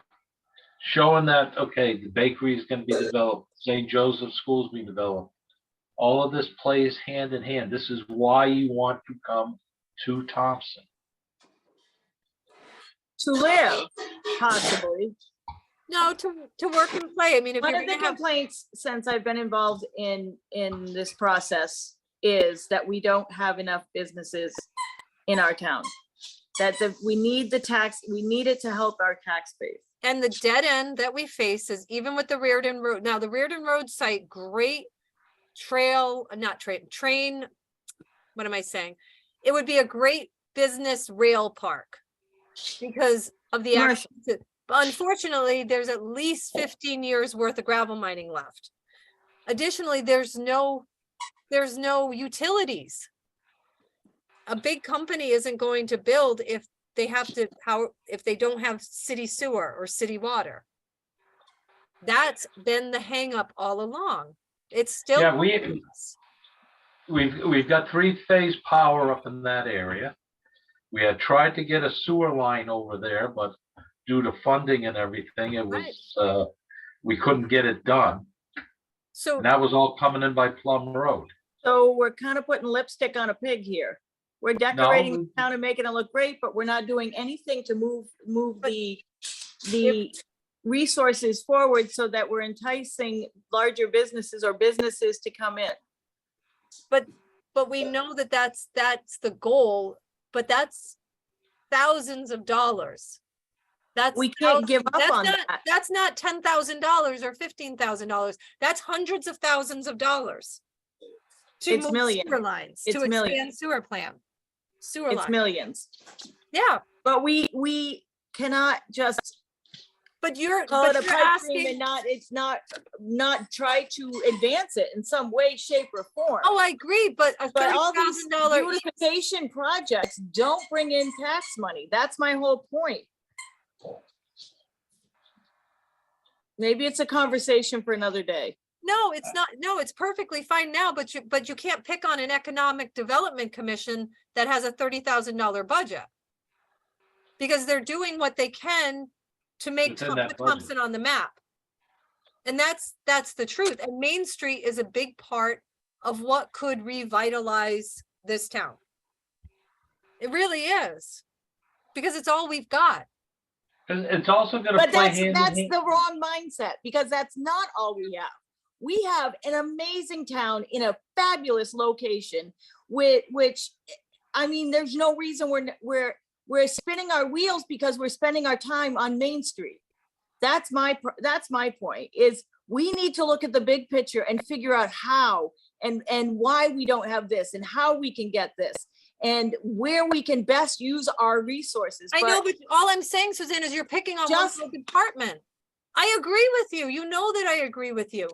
Speaker 4: showing that, okay, the bakery is gonna be developed, St. Joseph School's being developed. All of this plays hand in hand. This is why you want to come to Thompson.
Speaker 2: To live, possibly.
Speaker 1: No, to work and play. I mean, if
Speaker 2: One
Speaker 1: you're
Speaker 2: of the
Speaker 1: gonna have,
Speaker 2: complaints since I've been involved in this process is that we don't have enough businesses in our town. We need the tax, we need it to help our tax base.
Speaker 1: and the dead end that we face is even with the Reardon Road. Now, the Reardon Road site, great train, what am I saying? It would be a great business rail park because of the
Speaker 2: Commercial.
Speaker 1: access. But unfortunately, there's at least 15 years worth of gravel mining left. Additionally, there's no utilities. A big company isn't going to build if they have to, if they don't have city sewer or city water. That's been the hang up all along. It's still.
Speaker 4: Yeah, we've got three-phase power up in that area. We had tried to get a sewer line over there, but due to funding and everything, it was, we couldn't get it done.
Speaker 1: So
Speaker 4: And that was all coming in by Plum Road.
Speaker 2: So we're kind of putting lipstick on a pig here. We're decorating the
Speaker 4: No.
Speaker 2: town and making it look great, but we're not doing anything to move
Speaker 1: But
Speaker 2: the resources forward so that we're enticing larger businesses or businesses to come in.
Speaker 1: but we know that that's the goal, but that's thousands of dollars. That's
Speaker 2: We can't give up
Speaker 1: that's
Speaker 2: on
Speaker 1: not,
Speaker 2: that.
Speaker 1: That's not $10,000 or $15,000. That's hundreds of thousands of dollars. To
Speaker 2: It's
Speaker 1: move
Speaker 2: millions.
Speaker 1: sewer lines,
Speaker 2: It's
Speaker 1: to expand
Speaker 2: millions.
Speaker 1: sewer
Speaker 2: It's
Speaker 1: lines.
Speaker 2: millions.
Speaker 1: Yeah,
Speaker 2: But we cannot just
Speaker 1: But you're,
Speaker 2: call it
Speaker 1: but
Speaker 2: a
Speaker 1: you're
Speaker 2: pipe dream
Speaker 1: asking,
Speaker 2: and not try to advance it in some way, shape or form.
Speaker 1: oh, I agree, but a
Speaker 2: But all these
Speaker 1: $30,000,
Speaker 2: beautification projects don't bring in tax money. That's my whole point. Maybe it's a conversation for another day.
Speaker 1: no, it's not, no, it's perfectly fine now, but you can't pick on an economic development commission that has a $30,000 budget. Because they're doing what they can to make
Speaker 4: Within that
Speaker 1: put
Speaker 4: budget.
Speaker 1: Thompson on the map. And that's the truth. And Main Street is a big part of what could revitalize this town. It really is. Because it's all we've got.
Speaker 4: It's also gonna
Speaker 2: But
Speaker 4: play
Speaker 2: that's
Speaker 4: hand in hand.
Speaker 2: the wrong mindset, because that's not all we have. We have an amazing town in a fabulous location, which, I mean, there's no reason we're spinning our wheels because we're spending our time on Main Street. That's my point, is we need to look at the big picture and figure out how and why we don't have this and how we can get this and where we can best use our resources.
Speaker 1: I know, but all I'm saying, Suzanne, is you're picking on one
Speaker 2: Just-
Speaker 1: little department. I agree with you. You know that I agree with you.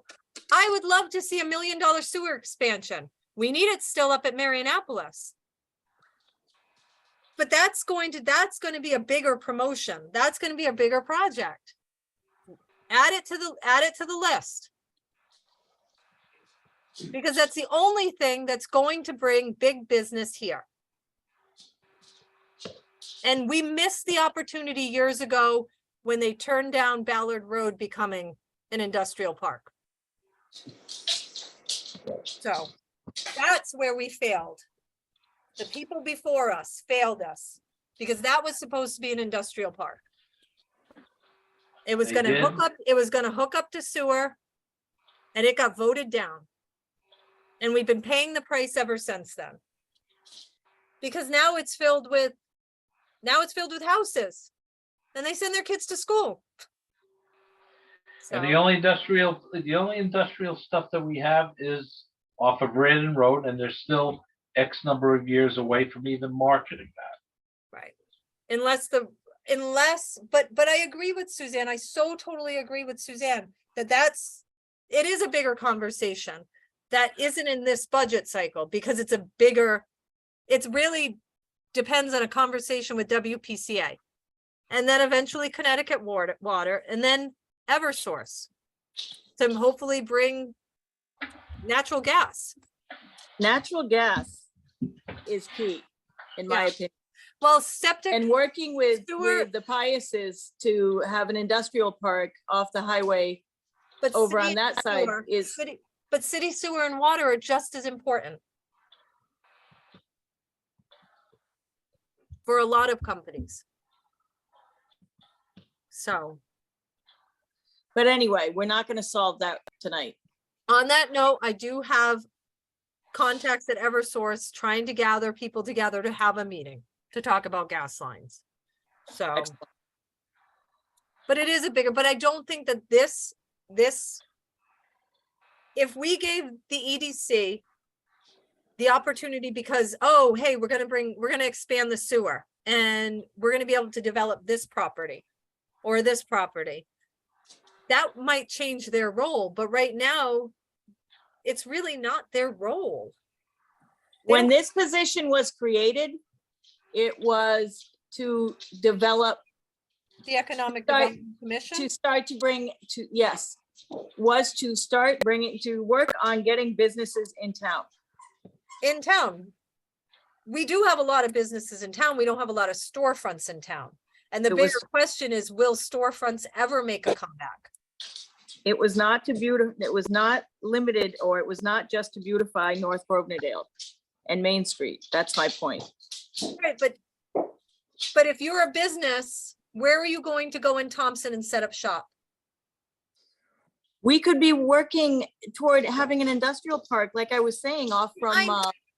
Speaker 1: I would love to see $1 million sewer expansion. We need it still up at Marianapolis. But that's going to be a bigger promotion. That's going to be a bigger project. Add it to the list. Because that's the only thing that's going to bring big business here. And we missed the opportunity years ago when they turned down Ballard Road becoming an industrial park. So that's where we failed. The people before us failed us because that was supposed to be an industrial park. It was
Speaker 4: They
Speaker 1: gonna hook
Speaker 4: did.
Speaker 1: up, it was gonna hook up to sewer and it got voted down. And we've been paying the price ever since then. Because now it's filled with houses. And they send their kids to school.
Speaker 4: And
Speaker 1: So,
Speaker 4: the only industrial stuff that we have is off of Brandon Road, and they're still X number of years away from even marketing that.
Speaker 1: right. But I agree with Suzanne. I so totally agree with Suzanne that it is a bigger conversation that isn't in this budget cycle because it's really depends on a conversation with WPCA. And then eventually Connecticut Water, and then Eversource to hopefully bring natural gas.
Speaker 2: Natural gas is key, in my
Speaker 1: Yeah.
Speaker 2: opinion.
Speaker 1: Well, septic,
Speaker 2: And working with
Speaker 1: sewer-
Speaker 2: the Piuses to have an industrial park off the highway
Speaker 1: but
Speaker 2: over on
Speaker 1: city
Speaker 2: that side
Speaker 1: sewer-
Speaker 2: is,
Speaker 1: but city sewer and water are just as important. For a lot of companies. So.
Speaker 2: but anyway, we're not gonna solve that tonight.
Speaker 1: On that note, I do have contacts at Eversource trying to gather people together to have a meeting to talk about gas lines. So,
Speaker 2: Excellent.
Speaker 1: but it is but I don't think that if we gave the EDC the opportunity because, oh, hey, we're gonna expand the sewer and we're gonna be able to develop this property or this property. That might change their role, but right now, it's really not their role.
Speaker 2: When this position was created, it was to develop,
Speaker 1: The Economic
Speaker 2: Sorry,
Speaker 1: Development Commission,
Speaker 2: to start to bring to, yes, was to start bringing, to work on getting businesses in town.
Speaker 1: in town. We do have a lot of businesses in town. We don't have a lot of storefronts in town. And the
Speaker 2: It
Speaker 1: bigger
Speaker 2: was-
Speaker 1: question is, will storefronts ever make a comeback?
Speaker 2: It was not to it was not limited, or it was not just to beautify North Grovenordale and Main Street. That's my point.
Speaker 1: Right, but if you're a business, where are you going to go in Thompson and set up shop?
Speaker 2: We could be working toward having an industrial park, like I was saying, off from,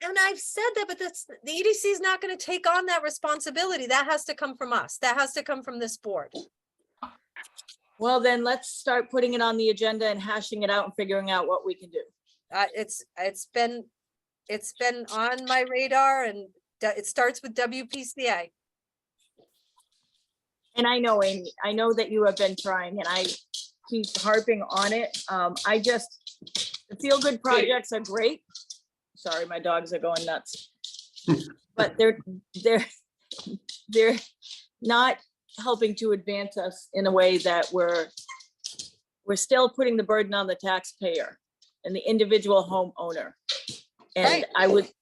Speaker 1: And I've said that, but the EDC is not going to take on that responsibility. That has to come from us. That has to come from this board.
Speaker 2: well, then let's start putting it on the agenda and hashing it out and figuring out what we can do.
Speaker 1: It's been on my radar and it starts with WPCA.
Speaker 2: And I know, Amy, I know that you have been trying and I keep harping on it. The feel-good projects are great. Sorry, my dogs are going nuts. But they're not helping to advance us in a way that we're still putting the burden on the taxpayer and the individual homeowner. And
Speaker 1: Right.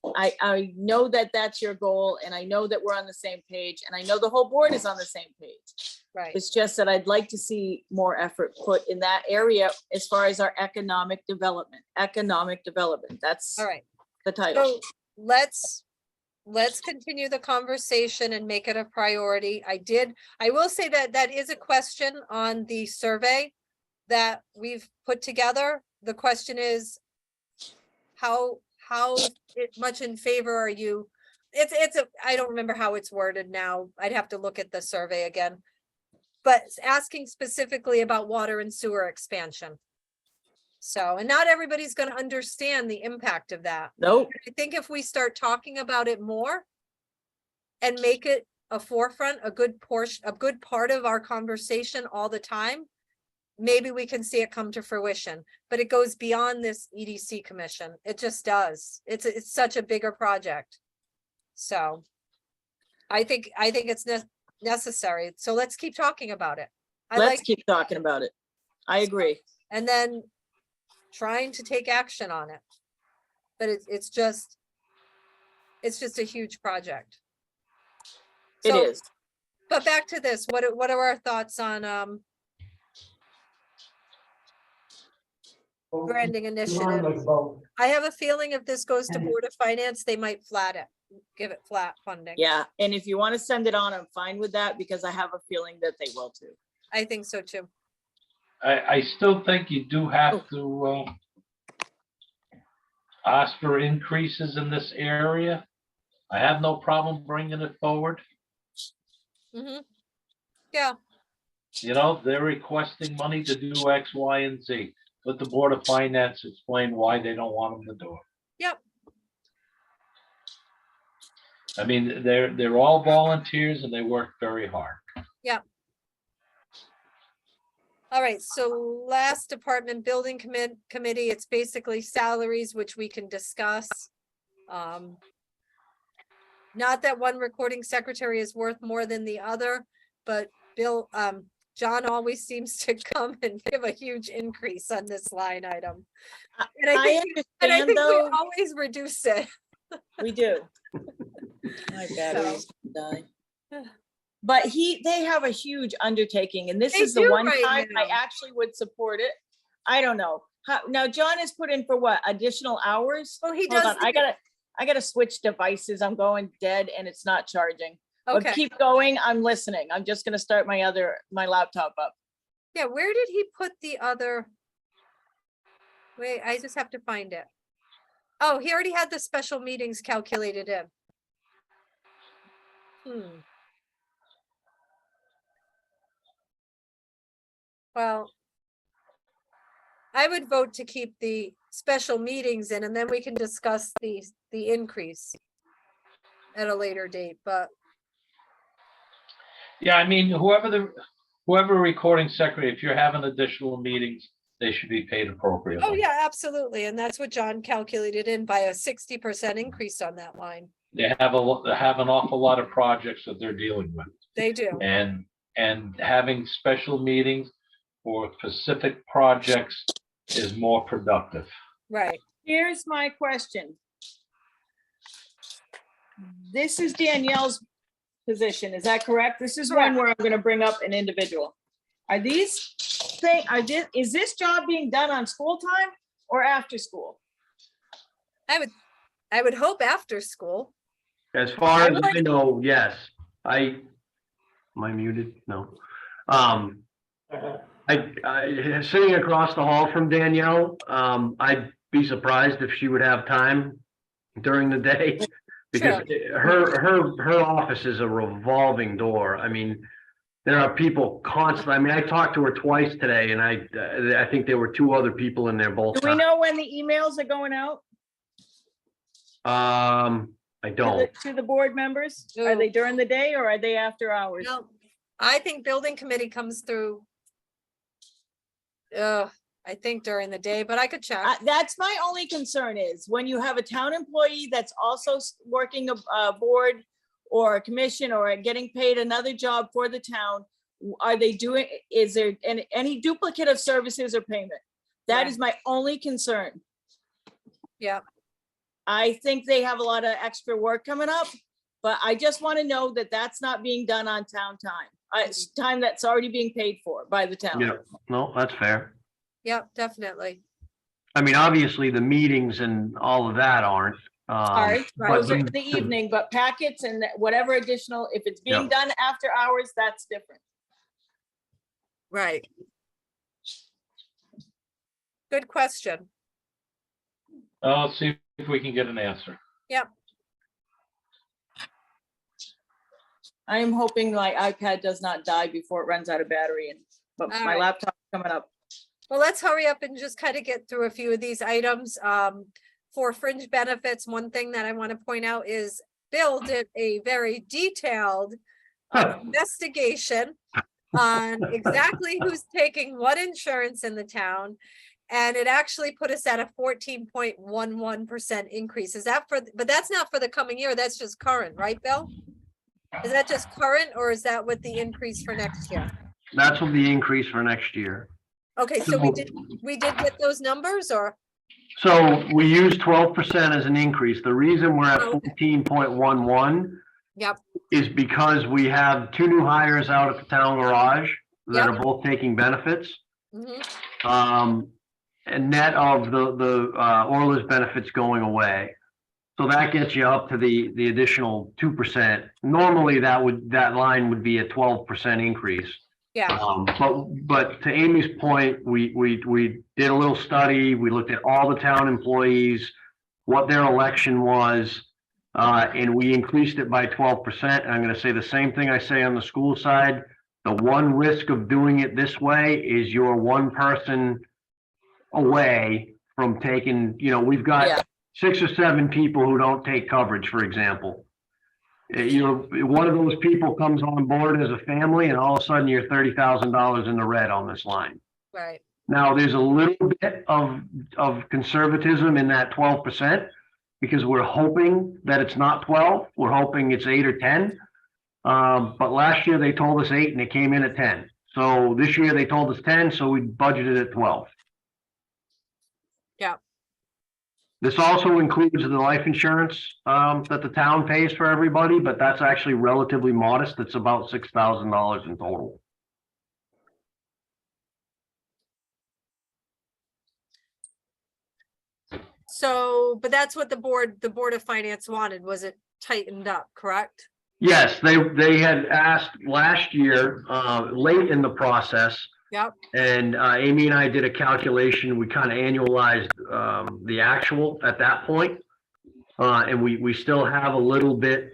Speaker 2: I know that that's your goal, and I know that we're on the same page, and I know the whole board is on the same page.
Speaker 1: Right.
Speaker 2: It's just that I'd like to see more effort put in that area as far as our economic development. That's
Speaker 1: All right.
Speaker 2: the title.
Speaker 1: So let's continue the conversation and make it a priority. I will say that that is a question on the survey that we've put together. The question is, how much in favor are you? I don't remember how it's worded now. I'd have to look at the survey again. But it's asking specifically about water and sewer expansion. So, and not everybody's gonna understand the impact of that.
Speaker 2: Nope.
Speaker 1: I think if we start talking about it more and make it a forefront, a good part of our conversation all the time, maybe we can see it come to fruition. But it goes beyond this EDC commission. It just does. It's such a bigger project. So I think it's necessary. So let's keep talking about it.
Speaker 2: Let's keep talking about it. I agree.
Speaker 1: And then trying to take action on it. But it's just a huge project.
Speaker 2: It
Speaker 1: So,
Speaker 2: is.
Speaker 1: But back to this, what are our thoughts on branding initiative? I have a feeling if this goes to Board of Finance, they might give it flat funding.
Speaker 2: Yeah, and if you want to send it on, I'm fine with that because I have a feeling that they will too.
Speaker 1: I think so too.
Speaker 4: I still think you do have to ask for increases in this area. I have no problem bringing it forward.
Speaker 1: Mm-hmm. Yeah,
Speaker 4: You know, they're requesting money to do X, Y, and Z. Let the Board of Finance explain why they don't want them to do it.
Speaker 1: yep.
Speaker 4: I mean, they're all volunteers and they work very hard.
Speaker 1: All right, so last department, building committee, it's basically salaries, which we can discuss. Not that one recording secretary is worth more than the other, but John always seems to come and give a huge increase on this line item. And I think we always reduce it.
Speaker 2: We do. My batteries die. But they have a huge undertaking, and this
Speaker 1: They
Speaker 2: is the
Speaker 1: do
Speaker 2: one
Speaker 1: right
Speaker 2: time I
Speaker 1: now.
Speaker 2: actually would support it. I don't know. Now, John has put in for what, additional hours?
Speaker 1: Well, he
Speaker 2: Hold
Speaker 1: does.
Speaker 2: on, I gotta switch devices. I'm going dead and it's not charging. But
Speaker 1: Okay,
Speaker 2: keep going. I'm listening. I'm just gonna start my laptop up.
Speaker 1: yeah, where did he put the other? Wait, I just have to find it. Oh, he already had the special meetings calculated in. Well, I would vote to keep the special meetings in, and then we can discuss the increase at a later date, but
Speaker 4: Yeah, I mean, whoever recording secretary, if you're having additional meetings, they should be paid appropriately.
Speaker 1: oh yeah, absolutely. And that's what John calculated in by a 60% increase on that line.
Speaker 4: They have an awful lot of projects that they're dealing with.
Speaker 1: They do.
Speaker 4: And having special meetings for specific projects is more productive.
Speaker 1: Right.
Speaker 2: Here's my question. This is Danielle's position, is that correct? This is one where I'm gonna bring up an individual. Is this job being done on school time or after school?
Speaker 1: I would hope after school.
Speaker 3: As far as I know, yes. Am I muted? No. I sitting across the hall from Danielle, I'd be surprised if she would have time during the day because her office is a revolving door. I mean, there are people constantly. I mean, I talked to her twice today, and I think there were two other people in there both.
Speaker 2: Do we know when the emails are going out?
Speaker 3: I don't.
Speaker 2: To the board members? Are they during the day or are they after hours?
Speaker 1: No, I think building committee comes through. I think during the day, but I could check.
Speaker 2: That's my only concern is when you have a town employee that's also working a board or a commission or getting paid another job for the town, are they doing, is there any duplicate of services or payment? That
Speaker 1: Right.
Speaker 2: is my only concern.
Speaker 1: Yeah,
Speaker 2: I think they have a lot of extra work coming up, but I just want to know that that's not being done on town time. It's time that's already being paid for by the town.
Speaker 3: Yeah, no, that's fair.
Speaker 1: yeah, definitely.
Speaker 3: I mean, obviously, the meetings and all of that aren't.
Speaker 2: Sorry,
Speaker 3: but
Speaker 2: those are in the evening, but packets and whatever additional, if it's being
Speaker 3: Yeah.
Speaker 2: done after hours, that's different.
Speaker 1: Right. Good question.
Speaker 4: I'll see if we can get an answer.
Speaker 2: I'm hoping my iPad does not die before it runs out of battery but
Speaker 1: All
Speaker 2: my
Speaker 1: right.
Speaker 2: laptop's coming up.
Speaker 1: Well, let's hurry up and just kind of get through a few of these items. For fringe benefits, one thing that I want to point out is Bill did a very detailed investigation on exactly who's taking what insurance in the town. And it actually put us at a 14.11% increase. Is that but that's not for the coming year. That's just current, right, Bill? Is that just current or is that with the increase for next year?
Speaker 3: That's what the increase for next year.
Speaker 1: Okay, so we did get those numbers or?
Speaker 3: So we use 12% as an increase. The reason we're at
Speaker 1: Oh, okay.
Speaker 3: 14.11
Speaker 1: Yep,
Speaker 3: is because we have 2 new hires out at the town garage that
Speaker 1: Yep.
Speaker 3: are both taking benefits.
Speaker 1: mhm,
Speaker 3: And net of the Orla's benefits going away. So that gets you up to the additional 2%. Normally, that line would be a 12% increase.
Speaker 1: yeah,
Speaker 3: But to Amy's point, we did a little study. We looked at all the town employees, what their election was, and we increased it by 12%. I'm going to say the same thing I say on the school side. The one risk of doing it this way is you're one person away from taking, we've got
Speaker 2: Yeah.
Speaker 3: 6 or 7 people who don't take coverage, for example. One of those people comes on board as a family and all of a sudden you're $30,000 in the red on this line.
Speaker 1: right,
Speaker 3: Now, there's a little bit of conservatism in that 12% because we're hoping that it's not 12. We're hoping it's 8 or 10. But last year they told us 8 and it came in at 10. So this year they told us 10, so we budgeted at 12.
Speaker 1: yeah,
Speaker 3: This also includes the life insurance that the town pays for everybody, but that's actually relatively modest. It's about $6,000 in total.
Speaker 1: so, but that's what the Board of Finance wanted, was it tightened up, correct?
Speaker 3: Yes, they had asked last year, late in the process,
Speaker 1: Yep,
Speaker 3: and Amy and I did a calculation. We kind of annualized the actual at that point. And we still have a little bit,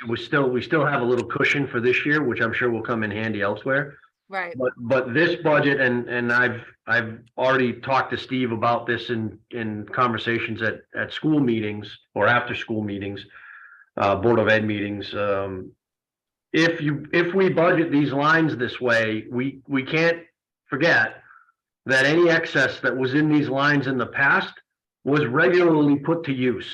Speaker 3: we still have a little cushion for this year, which I'm sure will come in handy elsewhere.
Speaker 1: right,
Speaker 3: But this budget, and I've already talked to Steve about this in conversations at school meetings or after school meetings, Board of Ed meetings. If we budget these lines this way, we can't forget that any excess that was in these lines in the past was regularly put to use.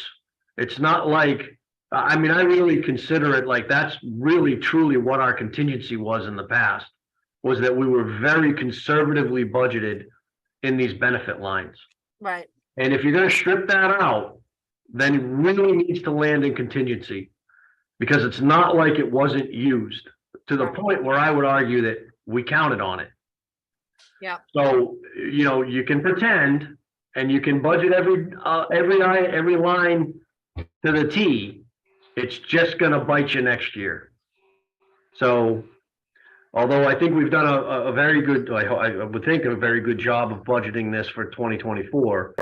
Speaker 3: It's not like, I mean, I really consider it like that's really truly what our contingency was in the past, was that we were very conservatively budgeted in these benefit lines.
Speaker 1: right,
Speaker 3: And if you're going to strip that out, then it really needs to land in contingency because it's not like it wasn't used to the point where I would argue that we counted on it.
Speaker 1: yeah,
Speaker 3: So, you can pretend and you can budget every line to the T. It's just going to bite you next year. So, although I think we've done a very good, I would think a very good job of budgeting this for 2024.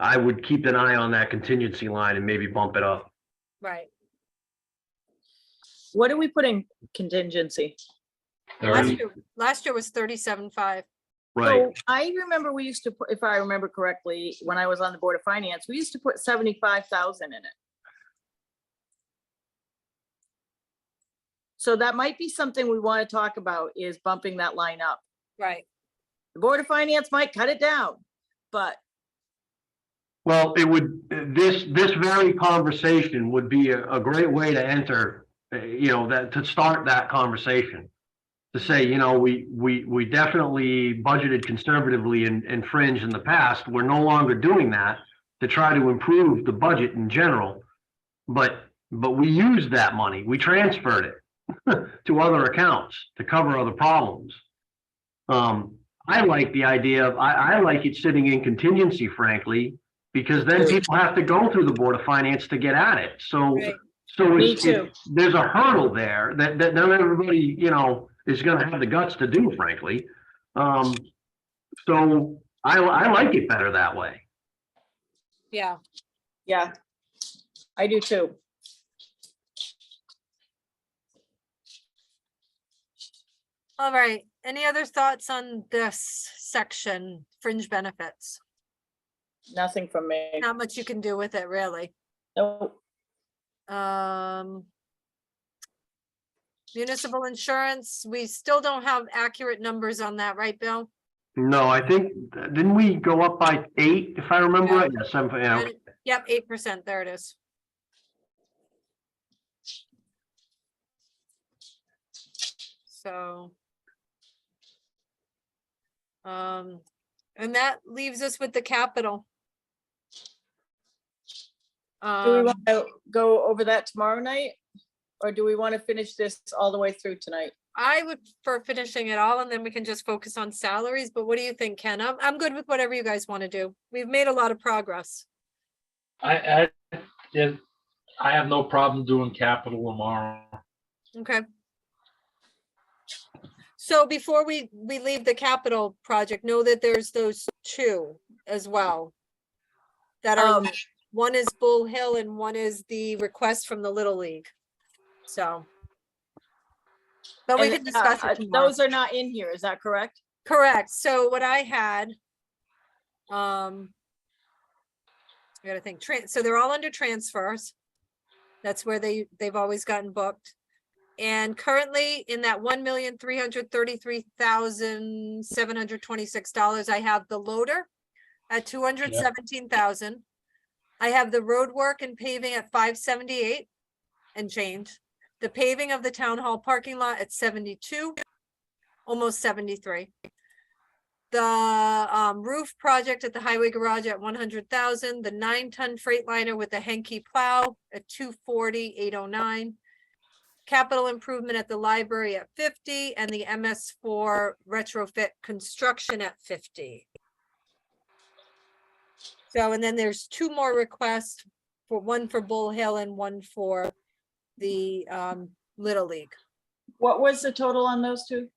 Speaker 3: I would keep an eye on that contingency line and maybe bump it up.
Speaker 1: right.
Speaker 2: What are we putting contingency?
Speaker 1: Last year was 37.5.
Speaker 3: Right.
Speaker 2: So I remember we used to put, if I remember correctly, when I was on the Board of Finance, we used to put 75,000 in it. So that might be something we want to talk about, is bumping that line up.
Speaker 1: Right.
Speaker 2: The Board of Finance might cut it down, but
Speaker 3: Well, it would, this very conversation would be a great way to enter, that, to start that conversation. To say, we definitely budgeted conservatively in fringe in the past. We're no longer doing that to try to improve the budget in general. But we used that money. We transferred it to other accounts to cover other problems. I like the idea of, I like it sitting in contingency, frankly, because then people have to go through the Board of Finance to get at it. So,
Speaker 1: Right.
Speaker 2: Me too.
Speaker 3: there's a hurdle there that not everybody, is gonna have the guts to do, frankly. So I like it better that way.
Speaker 1: Yeah.
Speaker 2: yeah, I do too.
Speaker 1: All right. Any other thoughts on this section, fringe benefits?
Speaker 2: Nothing from me.
Speaker 1: Not much you can do with it, really.
Speaker 2: No,
Speaker 1: Municipal insurance, we still don't have accurate numbers on that, right, Bill?
Speaker 3: No, I think, didn't we go up by 8, if I remember right? Yes,
Speaker 1: And- Yep, 8%, there it is. So. And that leaves us with the capital.
Speaker 2: do we
Speaker 1: Um,
Speaker 2: want to go over that tomorrow night? Or do we want to finish this all the way through tonight?
Speaker 1: I would prefer finishing it all and then we can just focus on salaries, but what do you think, Ken? I'm good with whatever you guys want to do. We've made a lot of progress.
Speaker 4: I have no problem doing capital tomorrow.
Speaker 1: Okay. So before we leave the capital project, know that there's those two as well. That are, one is Bull Hill and one is the request from the Little League. So. But we
Speaker 2: And,
Speaker 1: can discuss it tomorrow.
Speaker 2: those are not in here, is that correct?
Speaker 1: Correct. So what I had, I gotta think, so they're all under transfers. That's where they've always gotten booked. And currently in that $1,333,726, I have the loader at 217,000. I have the road work and paving at 578 and change. The paving of the town hall parking lot at 72, almost 73. The roof project at the highway garage at 100,000, the 9-ton Freightliner with the Henke plow at 240,809. Capital improvement at the library at 50 and the MS4 retrofit construction at 50. So, and then there's two more requests, for one for Bull Hill and one for the Little League.
Speaker 2: What was the total on those two?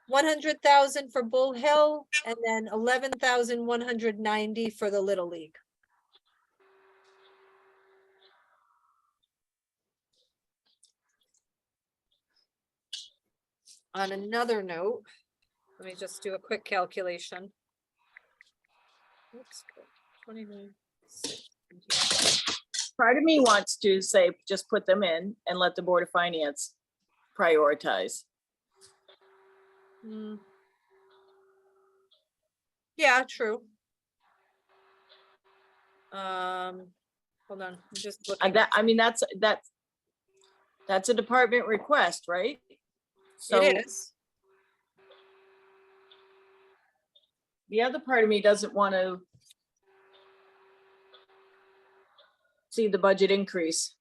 Speaker 1: 100,000 for Bull Hill and then 11,190 for the Little League. On another note, let me just do a quick calculation. Oops, 29, 6, 17.
Speaker 2: Part of me wants to say, just put them in and let the Board of Finance prioritize.
Speaker 1: Hmm. Yeah, true. Hold on, I'm just looking.
Speaker 2: I mean, that's a department request, right? So
Speaker 1: It is.
Speaker 2: the other part of me doesn't want to see the budget increase.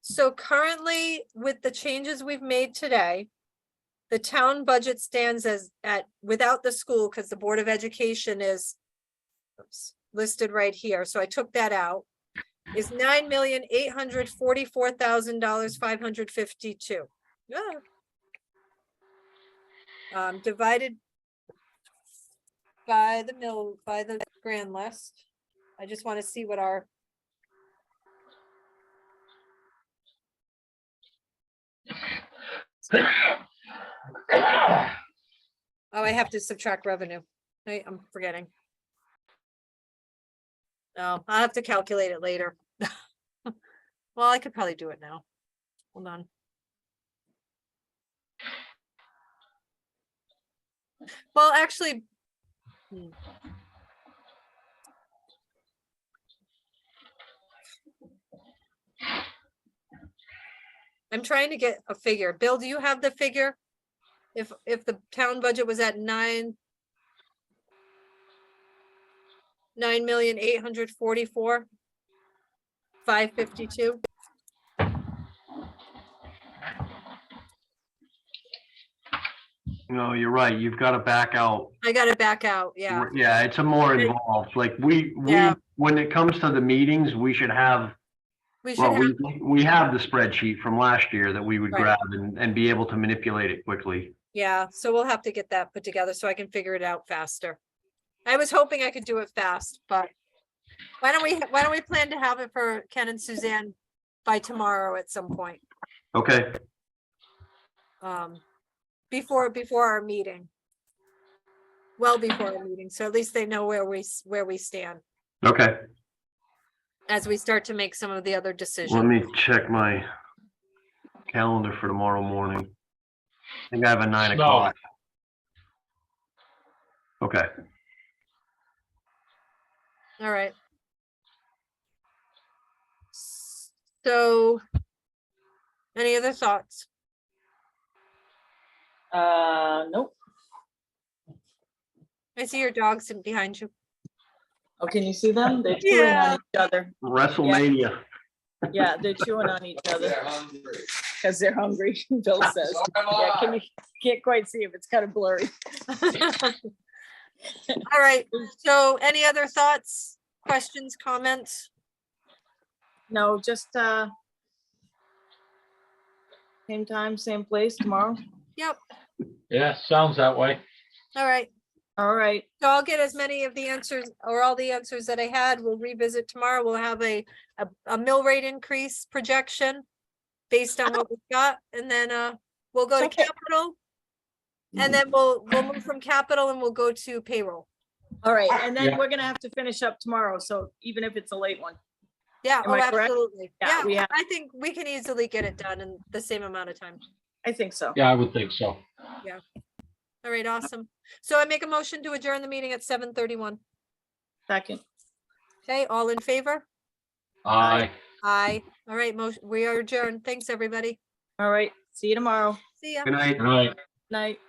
Speaker 1: So currently, with the changes we've made today, the town budget stands as without the school, because the Board of Education is listed right here, so I took that out, is $9,844,552. Yeah. Divided by the grand list. I just want to see what our oh, I have to subtract revenue. I'm forgetting. No, I'll have to calculate it later. Well, I could probably do it now. Hold on. Well, actually. I'm trying to get a figure. Bill, do you have the figure? If the town budget was at 9,844,552.
Speaker 3: No, you're right. You've got to back out.
Speaker 1: I gotta back out, yeah.
Speaker 3: Yeah, it's a more involved, like
Speaker 1: Yeah.
Speaker 3: when it comes to the meetings, we should have,
Speaker 1: We should
Speaker 3: well,
Speaker 1: have,
Speaker 3: we have the spreadsheet from last year that we would
Speaker 1: Right.
Speaker 3: grab and be able to manipulate it quickly.
Speaker 1: yeah, so we'll have to get that put together so I can figure it out faster. I was hoping I could do it fast, but why don't we plan to have it for Ken and Suzanne by tomorrow at some point?
Speaker 3: Okay,
Speaker 1: Before our meeting. Well, before our meeting, so at least they know where we stand
Speaker 3: okay.
Speaker 1: as we start to make some of the other
Speaker 3: Let
Speaker 1: decisions.
Speaker 3: me check my calendar for tomorrow morning. I think I have a 9
Speaker 4: Snow.
Speaker 3: o'clock. Okay.
Speaker 1: All right. So, any other thoughts?
Speaker 2: Nope.
Speaker 1: I see your dogs behind you.
Speaker 2: Oh, can you see them? They're chewing
Speaker 1: Yeah.
Speaker 2: on each other.
Speaker 3: WrestleMania.
Speaker 2: Yeah, they're chewing on each other because they're hungry, Bill says. Yeah, can't quite see if it's kind of blurry.
Speaker 1: All right, so any other thoughts, questions, comments?
Speaker 2: No, just, same time, same place tomorrow.
Speaker 1: Yep,
Speaker 4: Yeah, sounds that way.
Speaker 1: all right.
Speaker 2: All right.
Speaker 1: So I'll get as many of the answers or all the answers that I had. We'll revisit tomorrow. We'll have a mill rate increase projection based on what we've got, and then we'll go to
Speaker 2: Okay.
Speaker 1: capital. And then we'll move from capital and we'll go to payroll.
Speaker 2: All right, and then
Speaker 4: Yeah.
Speaker 2: we're gonna have to finish up tomorrow, so even if it's a late one.
Speaker 1: Yeah,
Speaker 2: Am
Speaker 1: oh,
Speaker 2: I correct?
Speaker 1: absolutely.
Speaker 2: Yeah, we
Speaker 1: Yeah,
Speaker 2: have-
Speaker 1: I think we can easily get it done in the same amount of time.
Speaker 2: I think so.
Speaker 4: Yeah, I would think so.
Speaker 1: All right, awesome. So I make a motion to adjourn the meeting at 7:31.
Speaker 2: Second.
Speaker 1: Okay, all in favor?
Speaker 4: Aye.
Speaker 1: Aye. All right, we are adjourned. Thanks, everybody.
Speaker 2: All right, see you tomorrow.
Speaker 1: See ya.
Speaker 3: Good night.
Speaker 4: Good night.
Speaker 2: Night.